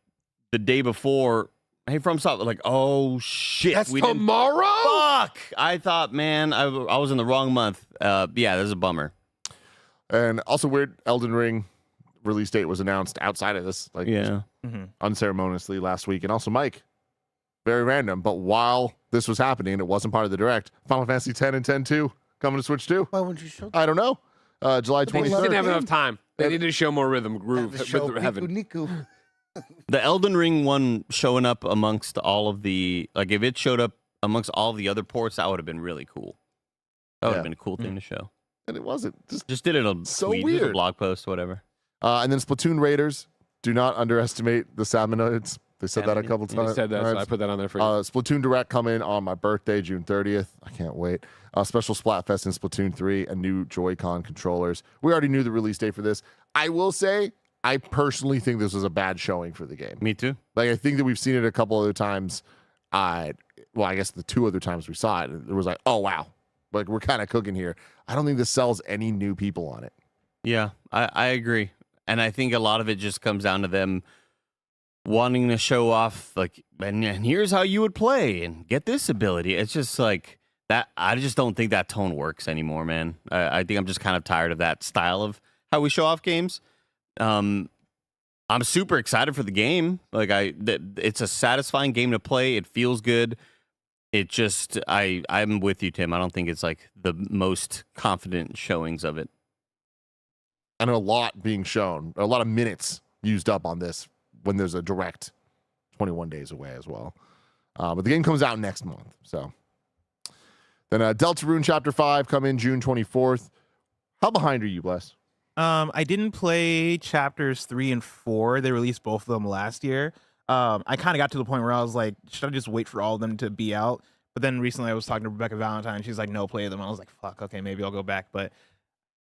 the day before, hey, FromSoft, like, oh shit, that's tomorrow. Fuck! I thought, man, I was in the wrong month. Yeah, this is a bummer. And also weird, Elden Ring release date was announced outside of this, like unceremoniously last week, and also Mike. Very random, but while this was happening, it wasn't part of the direct. Final Fantasy X and X-2 coming to Switch 2. Why wouldn't you show that? I don't know. July 23rd. They didn't have enough time. They needed to show more rhythm groove with heaven. Pikuniku. The Elden Ring one showing up amongst all of the if it showed up amongst all the other ports, that would have been really cool. That would have been a cool thing to show. And it wasn't. Just did it a so tweet, weird. a blog post, whatever. And then Splatoon Raiders. Do not underestimate the Salmonoids. They said that a couple times. They said that, so I put that on there for you. Splatoon Direct coming on my birthday, June 30th. I can't wait. Special Splatfest in Splatoon 3 and new Joy-Con controllers. We already knew the release date for this. I will say, I personally think this was a bad showing for the game. Me too. Like, I think that we've seen it a couple other times. I guess the 2 other times we saw it, it was like, oh, wow. Like, we're kind of cooking here. I don't think this sells any new people on it. Yeah, I agree. And I think a lot of it just comes down to them wanting to show off, like, and here's how you would play and get this ability. It's just like that. I just don't think that tone works anymore, man. I think I'm just kind of tired of that style of how we show off games. I'm super excited for the game. Like, it's a satisfying game to play. It feels good. It just, I'm with you, Tim. I don't think it's like the most confident showings of it. And a lot being shown, a lot of minutes used up on this when there's a direct 21 days away as well. But the game comes out next month. So Then Delatarune Chapter 5 come in June 24th. How behind are you, Bless? I didn't play chapters 3 and 4. They released both of them last year. I kind of got to the point where I was like, should I just wait for all of them to be out? But then recently I was talking to Rebecca Valentine. She's like, no, play them. I was like, fuck, okay, maybe I'll go back. But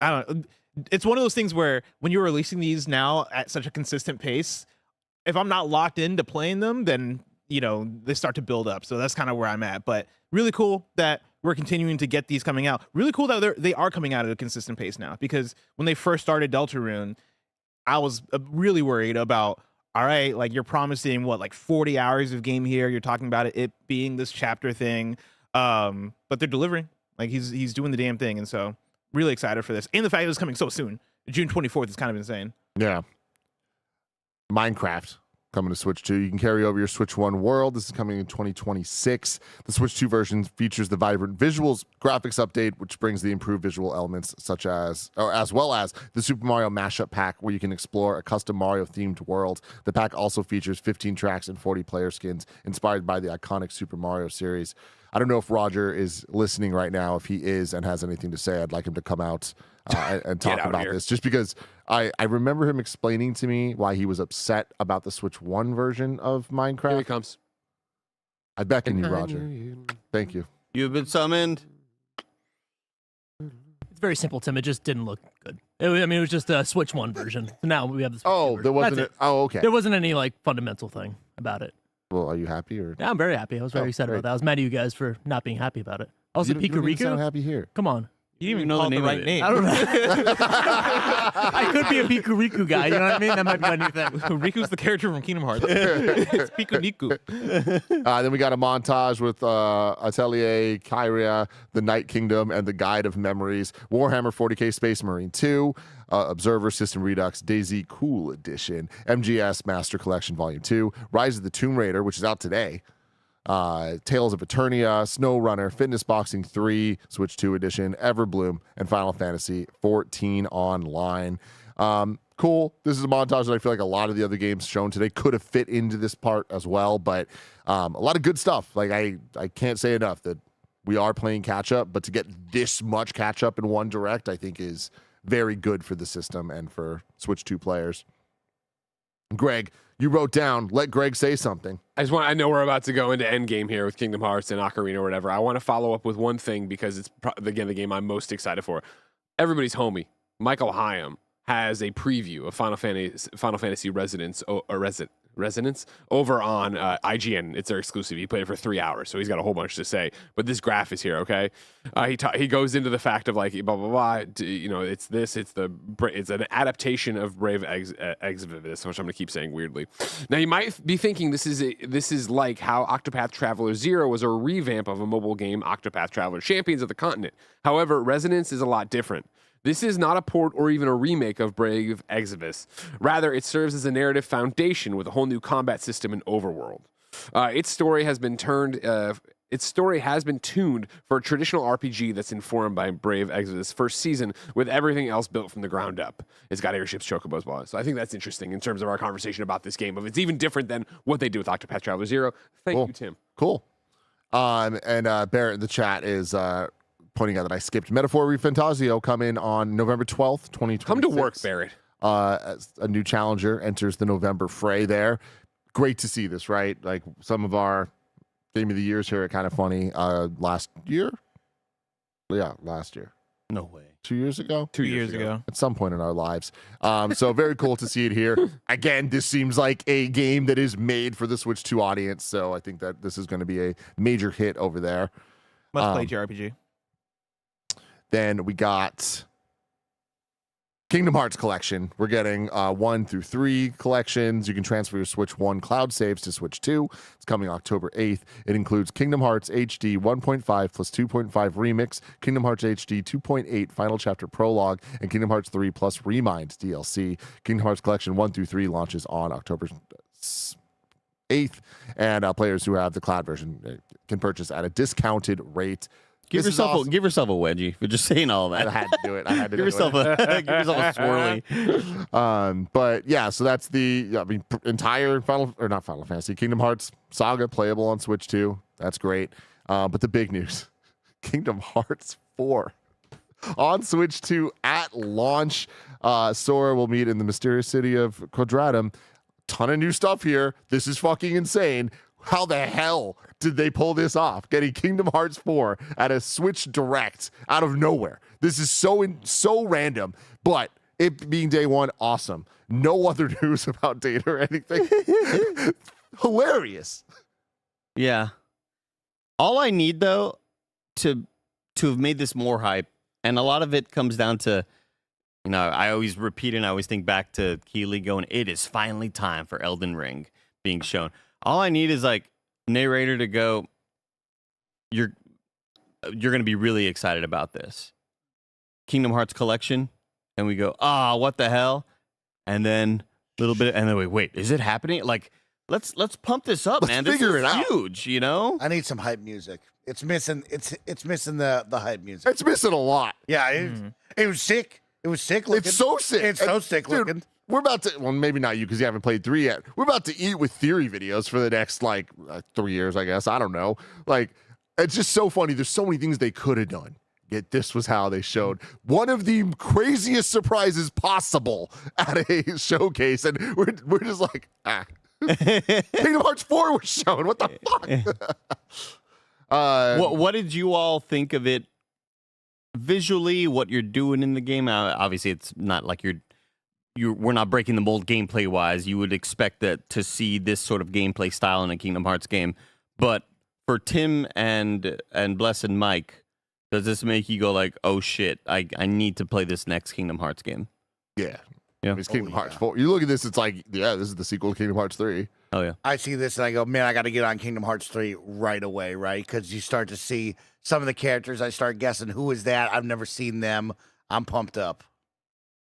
I don't. It's one of those things where when you're releasing these now at such a consistent pace, if I'm not locked into playing them, then they start to build up. So that's kind of where I'm at. But really cool that we're continuing to get these coming out. Really cool that they are coming out at a consistent pace now, because when they first started Deltarune, I was really worried about, all right, like you're promising like 40 hours of game here. You're talking about it being this chapter thing. But they're delivering. Like he's doing the damn thing. And so really excited for this. And the fact that it's coming so soon. June 24th is kind of insane. Yeah. Minecraft coming to Switch 2. You can carry over your Switch 1 world. This is coming in 2026. The Switch 2 version features the vibrant visuals graphics update, which brings the improved visual elements as well as the Super Mario Mashup Pack, where you can explore a custom Mario-themed world. The pack also features 15 tracks and 40 player skins inspired by the iconic Super Mario series. I don't know if Roger is listening right now. If he is and has anything to say, I'd like him to come out and talk about this, just because I remember him explaining to me why he was upset about the Switch 1 version of Minecraft. Here he comes. I beckon you, Roger. Thank you. You've been summoned. It's very simple, Tim. It just didn't look good. It was just a Switch 1 version. So now we have the Switch 2 version. There wasn't. Okay. There wasn't any fundamental thing about it. Well, are you happy or? Yeah, I'm very happy. I was very excited about that. I was mad at you guys for not being happy about it. Also, You don't even Pikuniku. sound happy here. Come on. You didn't even know the right name. I don't know. I could be a Pikuniku guy. You know what I mean? That might be my new thing. Riku's the character from Kingdom Hearts. It's Pikuniku. Then we got a montage with Atelier, Kyria, the Night Kingdom, and the Guide of Memories, Warhammer 40k Space Marine 2, Observer System Redux, DayZ Cool Edition, MGS Master Collection Volume 2, Rise of the Tomb Raider, which is out today, Tales of Eternia, SnowRunner, Fitness Boxing 3, Switch 2 Edition, Everbloom, and Final Fantasy 14 Online. Cool. This is a montage that I feel like a lot of the other games shown today could have fit into this part as well, but a lot of good stuff. Like I can't say enough that we are playing catch up, but to get this much catch up in one direct, I think is very good for the system and for Switch 2 players. Greg, you wrote down, let Greg say something. I know we're about to go into Endgame here with Kingdom Hearts and Ocarina or whatever. I want to follow up with one thing because it's, again, the game I'm most excited for. Everybody's homie, Michael Hyam, has a preview of Final Fantasy Resonance over on IGN. It's their exclusive. He played it for 3 hours, so he's got a whole bunch to say. But this graph is here, okay? He goes into the fact of like blah blah blah. It's this. It's an adaptation of Brave Exvius, which I'm gonna keep saying weirdly. Now you might be thinking this is like how Octopath Traveler 0 was a revamp of a mobile game, Octopath Traveler Champions of the Continent. However, Resonance is a lot different. This is not a port or even a remake of Brave Exvius. Rather, it serves as a narrative foundation with a whole new combat system and overworld. Its story has been tuned for a traditional RPG that's informed by Brave Exvius' first season, with everything else built from the ground up. It's got airships, chocobos, blah. So I think that's interesting in terms of our conversation about this game. It's even different than what they do with Octopath Traveler 0. Thank you, Tim. Cool. And Barrett in the chat is pointing out that I skipped Metaphor Refantasio coming on November 12th, 2026. Come to work, Barrett. As a new challenger enters the November fray there. Great to see this, right? Like some of our Game of the Years here are kind of funny. Last year? Yeah, last year. No way. 2 years ago? 2 years ago. At some point in our lives. So very cool to see it here. Again, this seems like a game that is made for the Switch 2 audience, so I think that this is going to be a major hit over there. Must play JRPG. Then we got Kingdom Hearts collection. We're getting 1 through 3 collections. You can transfer your Switch 1 cloud saves to Switch 2. It's coming October 8th. It includes Kingdom Hearts HD 1.5 plus 2.5 Remix, Kingdom Hearts HD 2.8 Final Chapter Prologue, and Kingdom Hearts 3 plus Remind DLC. Kingdom Hearts collection 1 through 3 launches on October 8th, and players who have the cloud version can purchase at a discounted rate. Give yourself a wedgie for just saying all that. I had to do it. Give yourself a swirly. But yeah, so that's the entire not Final Fantasy, Kingdom Hearts saga playable on Switch 2. That's great. But the big news, Kingdom Hearts 4 on Switch 2 at launch. Sora will meet in the mysterious city of Quadratum. Ton of new stuff here. This is fucking insane. How the hell did they pull this off? Getting Kingdom Hearts 4 at a Switch Direct out of nowhere. This is so random, but it being day one, awesome. No other news about data or anything. Hilarious. Yeah. All I need, though, to have made this more hype, and a lot of it comes down to, you know, I always repeat and I always think back to Keeley going, it is finally time for Elden Ring being shown. All I need is like narrator to go, you're going to be really excited about this. Kingdom Hearts collection. And we go, what the hell? And then a little bit, and then wait, is it happening? Like, let's pump this up, man. This is huge, you know? I need some hype music. It's missing the hype music. It's missing a lot. Yeah, it was sick. It was sick looking. It's so sick. It's so sick looking. We're about to, well, maybe not you because you haven't played 3 yet. We're about to eat with theory videos for the next 3 years, I guess. I don't know. Like, it's just so funny. There's so many things they could have done. Yet this was how they showed one of the craziest surprises possible at a showcase, and we're just like, Kingdom Hearts 4 was shown. What the fuck? What did you all think of it visually? What you're doing in the game? Obviously, it's not like we're not breaking the mold gameplay wise. You would expect that to see this sort of gameplay style in a Kingdom Hearts game, but for Tim and Bless and Mike. Does this make you go like, oh shit, I need to play this next Kingdom Hearts game? Yeah. It's Kingdom Hearts 4. You look at this, it's like, yeah, this is the sequel to Kingdom Hearts 3. Oh, yeah. I see this and I go, man, I got to get on Kingdom Hearts 3 right away, right? Because you start to see some of the characters. I start guessing, who is that? I've never seen them. I'm pumped up.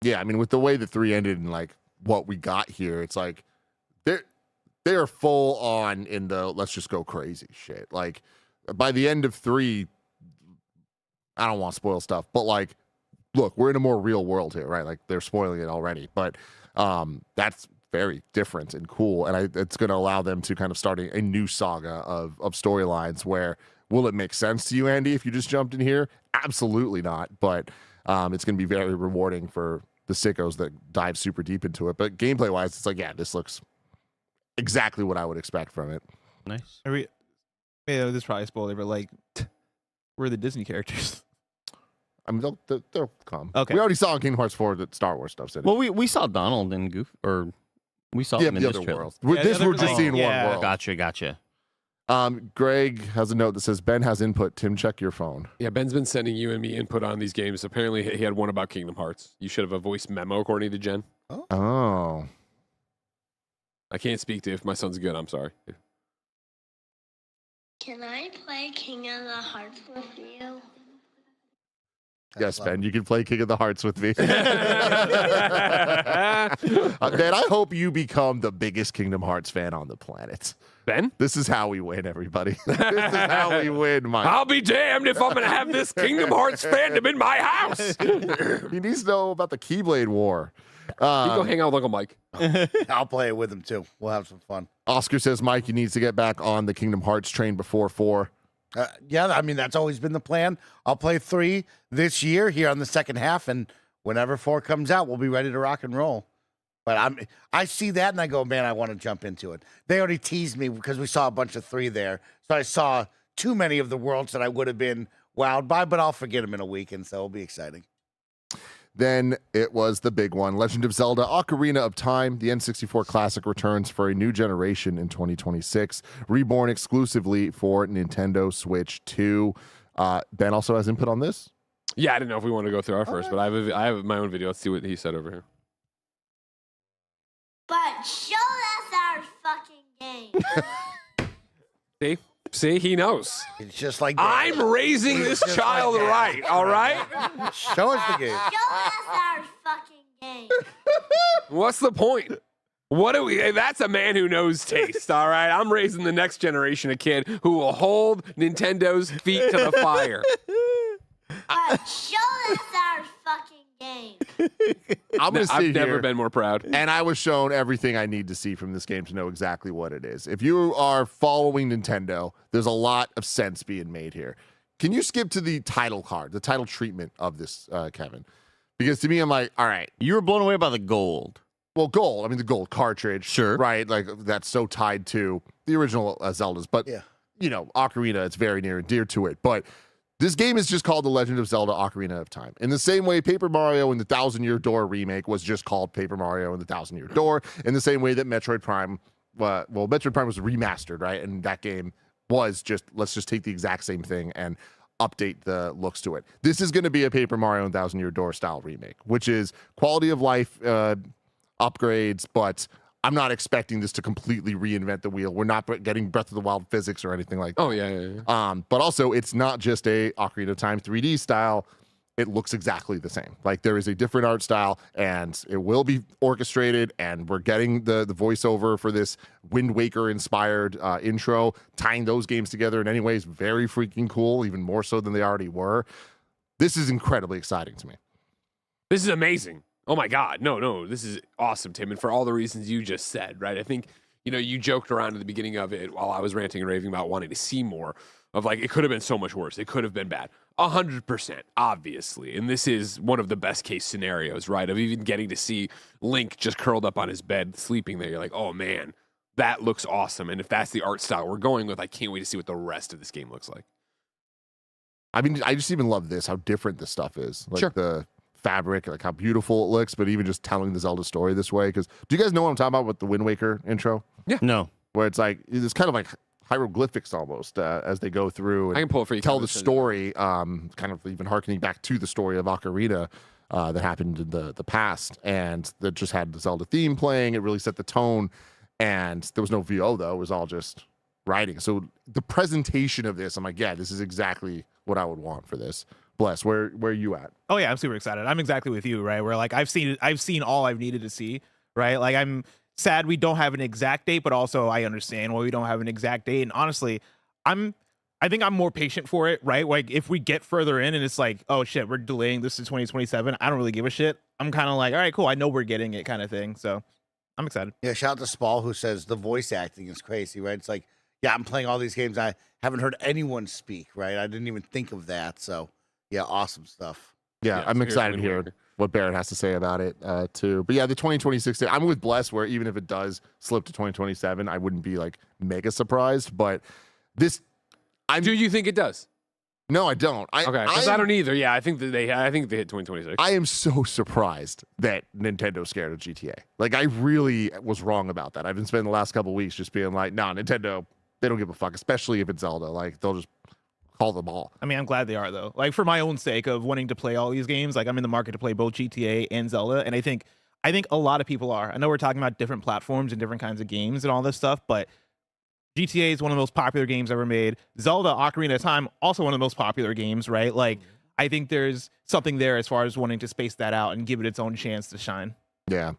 Yeah, I mean, with the way the 3 ended and like what we got here, it's like they are full on in the let's just go crazy shit. Like by the end of 3, I don't want to spoil stuff, but like, look, we're in a more real world here, right? Like they're spoiling it already, but that's very different and cool. And it's going to allow them to kind of start a new saga of storylines where will it make sense to you, Andy, if you just jumped in here? Absolutely not. But it's going to be very rewarding for the sickos that dive super deep into it. But gameplay wise, it's like, yeah, this looks exactly what I would expect from it. Nice. This is probably a spoiler, but like, where are the Disney characters? I mean, they'll come. Okay. We already saw in Kingdom Hearts 4 that Star Wars stuff's in it. Well, we saw Donald and Goof, or we saw him in the this other trailer. world. We're just seeing one world. Gotcha. Greg has a note that says, Ben has input. Tim, check your phone. Yeah, Ben's been sending you and me input on these games. Apparently, he had one about Kingdom Hearts. You should have a voice memo, according to Jen. Oh. I can't speak to if my son's good. I'm sorry. Can I play King of the Hearts with you? Yes, Ben, you can play King of the Hearts with me. Man, I hope you become the biggest Kingdom Hearts fan on the planet. Ben? This is how we win, everybody. This is how we win, Mike. I'll be damned if I'm going to have this Kingdom Hearts fandom in my house. He needs to know about the Keyblade War. You go hang out with Uncle Mike. I'll play it with him, too. We'll have some fun. Oscar says, Mike, you need to get back on the Kingdom Hearts train before 4. Yeah, I mean, that's always been the plan. I'll play 3 this year here on the second half, and whenever 4 comes out, we'll be ready to rock and roll. But I see that, and I go, man, I want to jump into it. They already teased me because we saw a bunch of 3 there, so I saw too many of the worlds that I would have been wowed by, but I'll forget them in a week, and so it'll be exciting. Then it was the big one, Legend of Zelda Ocarina of Time. The N64 Classic returns for a new generation in 2026, reborn exclusively for Nintendo Switch 2. Ben also has input on this? Yeah, I didn't know if we wanted to go through our first, but I have my own video. Let's see what he said over here. But show us our fucking game. See, he knows. It's just like I'm raising this child right, all right? Show us the game. Show us our fucking game. What's the point? What do we? That's a man who knows taste, all right? I'm raising the next generation of kid who will hold Nintendo's feet to the fire. But show us our fucking game. I've never been more proud. And I was shown everything I need to see from this game to know exactly what it is. If you are following Nintendo, there's a lot of sense being made here. can you skip to the title card, the title treatment of this, Kevin? Because to me, I'm like, all right. You were blown away by the gold. Well, gold. I mean, the gold cartridge. Sure. Right? Like, that's so tied to the original Zeldas. But, you know, Ocarina, it's very near and dear to it. But this game is just called The Legend of Zelda Ocarina of Time. In the same way Paper Mario and the Thousand Year Door remake was just called Paper Mario and the Thousand Year Door. In the same way that Metroid Prime, Metroid Prime was remastered, right? And that game was just, let's just take the exact same thing and update the looks to it. This is going to be a Paper Mario and Thousand Year Door style remake, which is quality of life upgrades, but I'm not expecting this to completely reinvent the wheel. We're not getting Breath of the Wild physics or anything like that. Oh, yeah. But also, it's not just a Ocarina of Time 3D style. It looks exactly the same. Like, there is a different art style, and it will be orchestrated, and we're getting the voiceover for this Wind Waker-inspired intro. Tying those games together in any way is very freaking cool, even more so than they already were. This is incredibly exciting to me. This is amazing. Oh my God. No, this is awesome, Tim. And for all the reasons you just said, right? I think, you know, you joked around at the beginning of it while I was ranting and raving about wanting to see more of, like, it could have been so much worse. It could have been bad. 100%, obviously. And this is one of the best case scenarios, right? Of even getting to see Link just curled up on his bed, sleeping there. You're like, oh man, that looks awesome. And if that's the art style we're going with, I can't wait to see what the rest of this game looks like. I mean, I just even love this, how different this stuff is. Like, Sure. the fabric, like how beautiful it looks, but even just telling the Zelda story this way. Because do you guys know what I'm talking about with the Wind Waker intro? Yeah. No. Where it's like, it's kind of like hieroglyphics almost as they go through and I can pull it for you. tell the story, kind of even harkening back to the story of Ocarina that happened in the past. And that just had the Zelda theme playing. It really set the tone. And there was no VO, though. It was all just writing. So the presentation of this, I'm like, yeah, this is exactly what I would want for this. Bless, where are you at? Oh yeah, I'm super excited. I'm exactly with you, right? Where like I've seen all I've needed to see, right? Like I'm sad we don't have an exact date, but also I understand why we don't have an exact date. And honestly, I think I'm more patient for it, right? Like if we get further in and it's like, oh shit, we're delaying this to 2027, I don't really give a shit. I'm kind of like, all right, cool, I know we're getting it kind of thing. So I'm excited. Yeah, shout out to Spall who says the voice acting is crazy, right? It's like, yeah, I'm playing all these games. I haven't heard anyone speak, right? I didn't even think of that. So yeah, awesome stuff. Yeah, I'm excited to hear what Barrett has to say about it too. But yeah, the 2026, I'm with Bless where even if it does slip to 2027, I wouldn't be like mega surprised. But this, do you think it does? No, I don't. Okay, because I don't either. Yeah, I think they hit 2026. I am so surprised that Nintendo's scared of GTA. Like, I really was wrong about that. I've been spending the last couple of weeks just being like, no, Nintendo, they don't give a fuck, especially if it's Zelda. Like, they'll just call them all. I mean, I'm glad they are though. Like for my own sake of wanting to play all these games, like I'm in the market to play both GTA and Zelda, and I think a lot of people are. I know we're talking about different platforms and different kinds of games and all this stuff, but GTA is one of the most popular games ever made. Zelda Ocarina of Time, also one of the most popular games, right? Like I think there's something there as far as wanting to space that out and give it its own chance to shine. Yeah.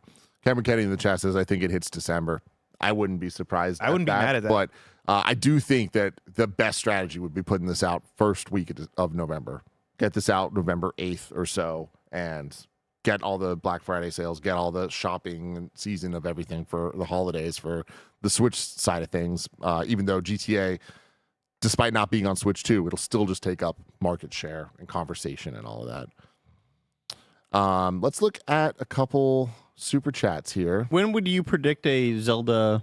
Cameron Kenny in the chat says, I think it hits December. I wouldn't be surprised. I wouldn't be mad at that. But I do think that the best strategy would be putting this out first week of November. Get this out November 8th or so and get all the Black Friday sales, get all the shopping and season of everything for the holidays for the Switch side of things. Even though GTA, despite not being on Switch 2, it'll still just take up market share and conversation and all of that. Let's look at a couple super chats here. When would you predict a Zelda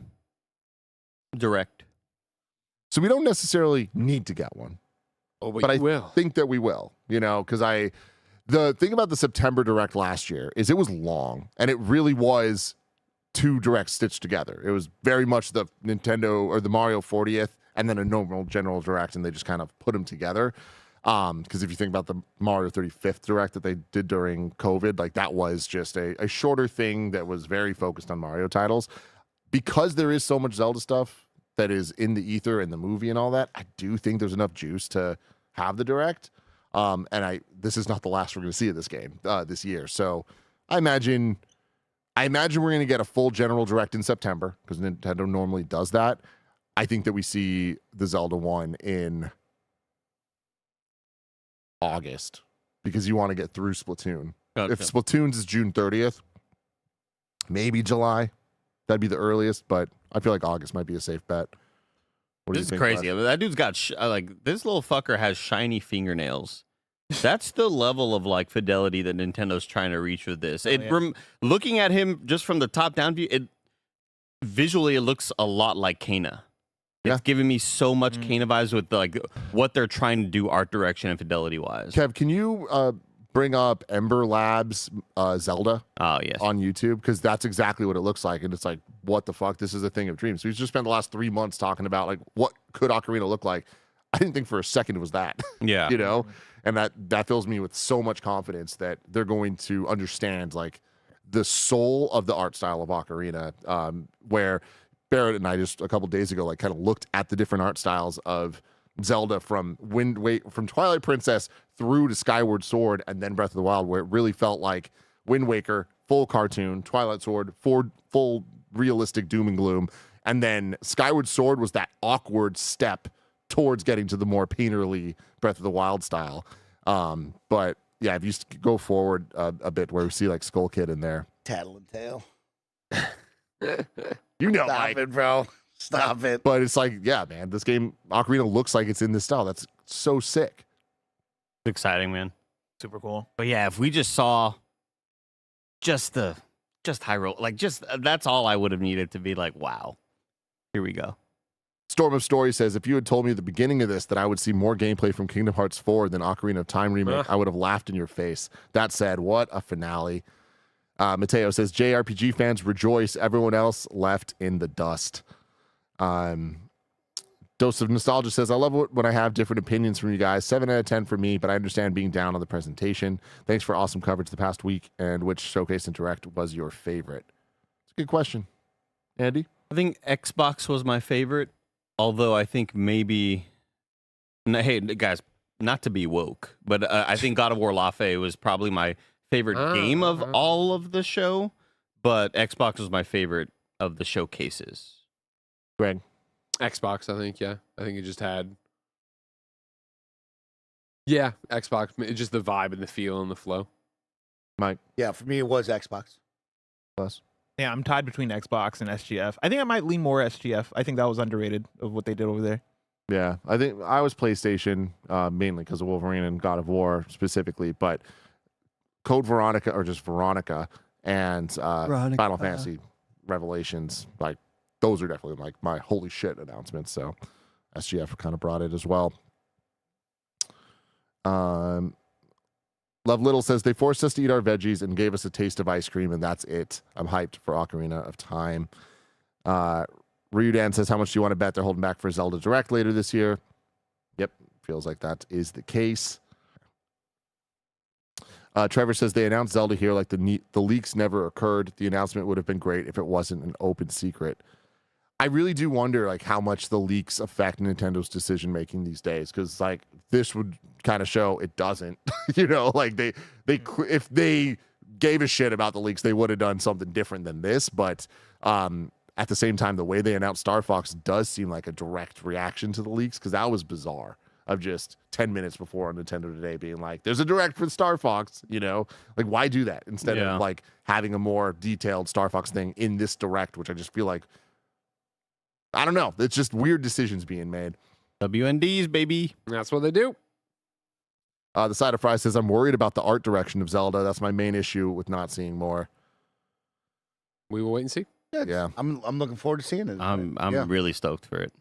Direct? So we don't necessarily need to get one. Oh, but I will. think that we will, you know, because the thing about the September Direct last year is it was long and it really was two Directs stitched together. It was very much the Nintendo or the Mario 40th and then a normal general Direct, and they just kind of put them together. Because if you think about the Mario 35th Direct that they did during COVID, like that was just a shorter thing that was very focused on Mario titles. Because there is so much Zelda stuff that is in the ether and the movie and all that, I do think there's enough juice to have the Direct. And this is not the last we're going to see of this game this year. So I imagine we're going to get a full general Direct in September because Nintendo normally does that. I think that we see the Zelda one in August because you want to get through Splatoon. Okay. If Splatoon's is June 30th, maybe July. That'd be the earliest, but I feel like August might be a safe bet. What do This you is think, crazy. Les? I mean, that dude's got like this little fucker has shiny fingernails. That's the level of like fidelity that Nintendo's trying to reach with this. Looking at him just from the top down view, visually it looks a lot like Kana. It's giving me so much Kana vibes with like what they're trying to do art direction and fidelity wise. Kev, can you bring up Ember Labs Zelda on YouTube? Because that's exactly what it looks like. And it's like, what the fuck? This is a thing of dreams. We've just spent the last 3 months talking about like what could Ocarina look like. I didn't think for a second it was that. Yeah. You know? And that fills me with so much confidence that they're going to understand like the soul of the art style of Ocarina, where Barrett and I just a couple days ago like kind of looked at the different art styles of Zelda from from Twilight Princess through to Skyward Sword and then Breath of the Wild, where it really felt like Wind Waker, full cartoon, Twilight Sword, full realistic doom and gloom, and then Skyward Sword was that awkward step towards getting to the more painterly Breath of the Wild style. But yeah, if you go forward a bit where we see like Skull Kid in there. Tattle and Tail. You know, Stop Mike. it, bro. Stop it. But it's like, yeah, man, this game, Ocarina looks like it's in this style. That's so sick. It's exciting, man. Super cool. But yeah, if we just saw just Hyrule, like that's all I would have needed to be like, wow, here we go. Storm of Story says, if you had told me at the beginning of this that I would see more gameplay from Kingdom Hearts 4 than Ocarina of Time remake, I would have laughed in your face. That said, what a finale. Mateo says, JRPG fans rejoice. Everyone else left in the dust. Dose of Nostalgia says, I love it when I have different opinions from you guys. 7 out of 10 for me, but I understand being down on the presentation. Thanks for awesome coverage the past week. And which Showcase and Direct was your favorite? It's a good question. Andy? I think Xbox was my favorite, although I think maybe, hey guys, not to be woke, but I think God of War Lafe was probably my favorite game of all of the show, but Xbox was my favorite of the showcases. Greg? Xbox, I think, yeah. I think it just had... Yeah, Xbox. Just the vibe and the feel and the flow. Mike? Yeah, for me, it was Xbox. Plus. Yeah, I'm tied between Xbox and SGF. I think I might lean more SGF. I think that was underrated of what they did over there. Yeah, I think I was PlayStation mainly because of Wolverine and God of War specifically, but Code Veronica or just Veronica and Final Fantasy Revelations, like those are definitely like my holy shit announcements. So SGF kind of brought it as well. Love Little says they forced us to eat our veggies and gave us a taste of ice cream, and that's it. I'm hyped for Ocarina of Time. Ryudan says, how much do you want to bet they're holding back for Zelda Direct later this year? Yep, feels like that is the case. Trevor says they announced Zelda here like the leaks never occurred. The announcement would have been great if it wasn't an open secret. I really do wonder like how much the leaks affect Nintendo's decision making these days, because like this would kind of show it doesn't. You know, like they if they gave a shit about the leaks, they would have done something different than this. But at the same time, the way they announced Star Fox does seem like a direct reaction to the leaks, because that was bizarre. Of just 10 minutes before on Nintendo Today being like, there's a direct for Star Fox, you know? Like, why do that instead of like having a more detailed Star Fox thing in this direct, which I just feel like, I don't know. It's just weird decisions being made. WNDs, baby. That's what they do. The Side of Fry says, I'm worried about the art direction of Zelda. That's my main issue with not seeing more. We will wait and see. Yeah. I'm looking forward to seeing it. I'm really stoked for it.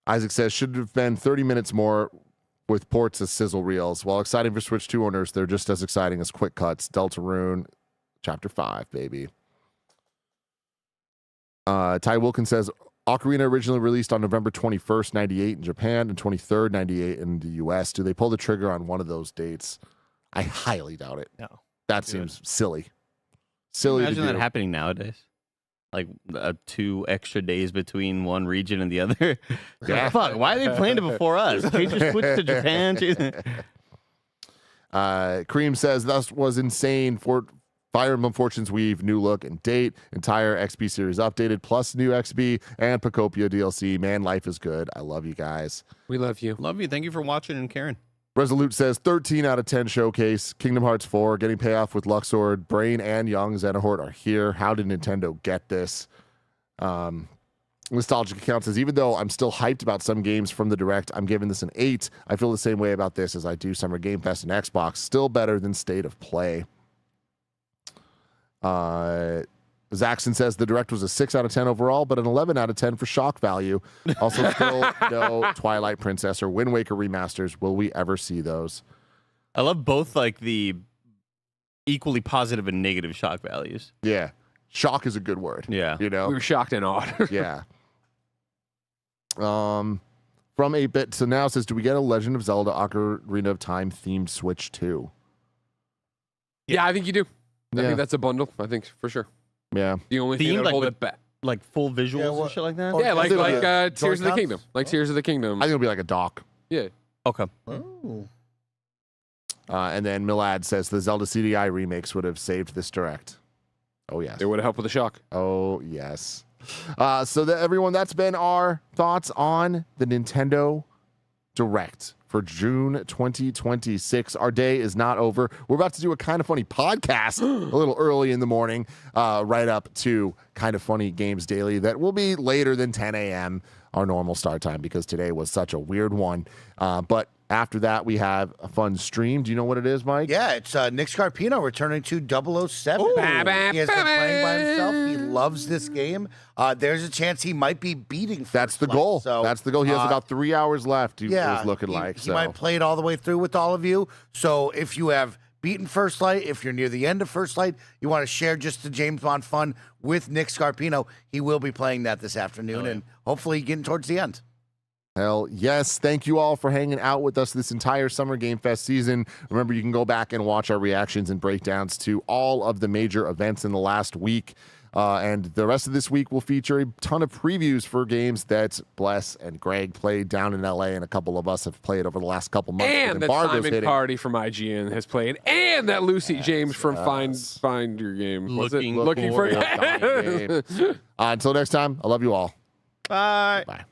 Isaac says, should have been 30 minutes more with ports as sizzle reels. While exciting for Switch 2 owners, they're just as exciting as quick cuts. Deltarune Chapter 5, baby. Ty Wilkins says, Ocarina originally released on November 21st, 98 in Japan and 23rd, 98 in the US. Do they pull the trigger on one of those dates? I highly doubt it. No. That seems silly. Silly Imagine to do. that happening nowadays. Like 2 extra days between one region and the other. Yeah. Fuck, why are they playing it before us? Can't you just switch to Japan? Cream says, that was insane. For Fire Emblem Fortune's Weave, new look and date, entire XP series updated, plus new XP and POKOPIA DLC. Man, life is good. I love you guys. We love you. Love you. Thank you for watching and caring. Resolute says 13 out of 10 showcase. Kingdom Hearts 4 getting payoff with Luxord. Brain and Young Xenohort are here. How did Nintendo get this? Nostalgic Account says, even though I'm still hyped about some games from the Direct, I'm giving this an 8. I feel the same way about this as I do Summer Game Fest and Xbox. Still better than State of Play. Zaxton says the Direct was a 6 out of 10 overall, but an 11 out of 10 for shock value. Also, still no Twilight Princess or Wind Waker remasters. Will we ever see those? I love both like the equally positive and negative shock values. Yeah. Shock is a good word. Yeah. You know? We were shocked and awed. Yeah. From 8-Bit to now says, do we get a Legend of Zelda Ocarina of Time themed Switch 2? Yeah, I think you do. I Yeah. think that's a bundle. I think for sure. Yeah. The only thing Themed, that like, hold with- it back. Like full visuals and shit like that? Yeah, like Tears of the Joy-Cons? Kingdom. Like Tears of the Kingdom. I think it'll be like a dock. Yeah. Okay. And then Milad says the Zelda CDI remakes would have saved this Direct. Oh, yes. It would have helped with the shock. Oh, yes. Everyone, that's been our thoughts on the Nintendo Direct for June 2026. Our day is not over. We're about to do a Kind of Funny podcast a little early in the morning, right up to Kind of Funny Games Daily. That will be later than 10 a.m., our normal start time, because today was such a weird one. But after that, we have a fun stream. Do you know what it is, Mike? Yeah, it's Nick Scarpino returning to 007. He has been playing by himself. He loves this game. There's a chance he might be beating That's the First Light. goal. So, That's the goal. He has about 3 hours left, it was looking like. He might play it all the way through with all of you. So if you have beaten First Light, if you're near the end of First Light, you want to share just the James Bond fun with Nick Scarpino, he will be playing that this afternoon and hopefully getting towards the end. Hell yes. Thank you all for hanging out with us this entire Summer Game Fest season. Remember, you can go back and watch our reactions and breakdowns to all of the major events in the last week. And the rest of this week will feature a ton of previews for games that Bless and Greg played down in LA, and a couple of us have played over the last couple months. And that Simon Party from IGN has played, and that Lucy James from Find Your Game. Looking for Until next time, I love you all. Bye. Bye.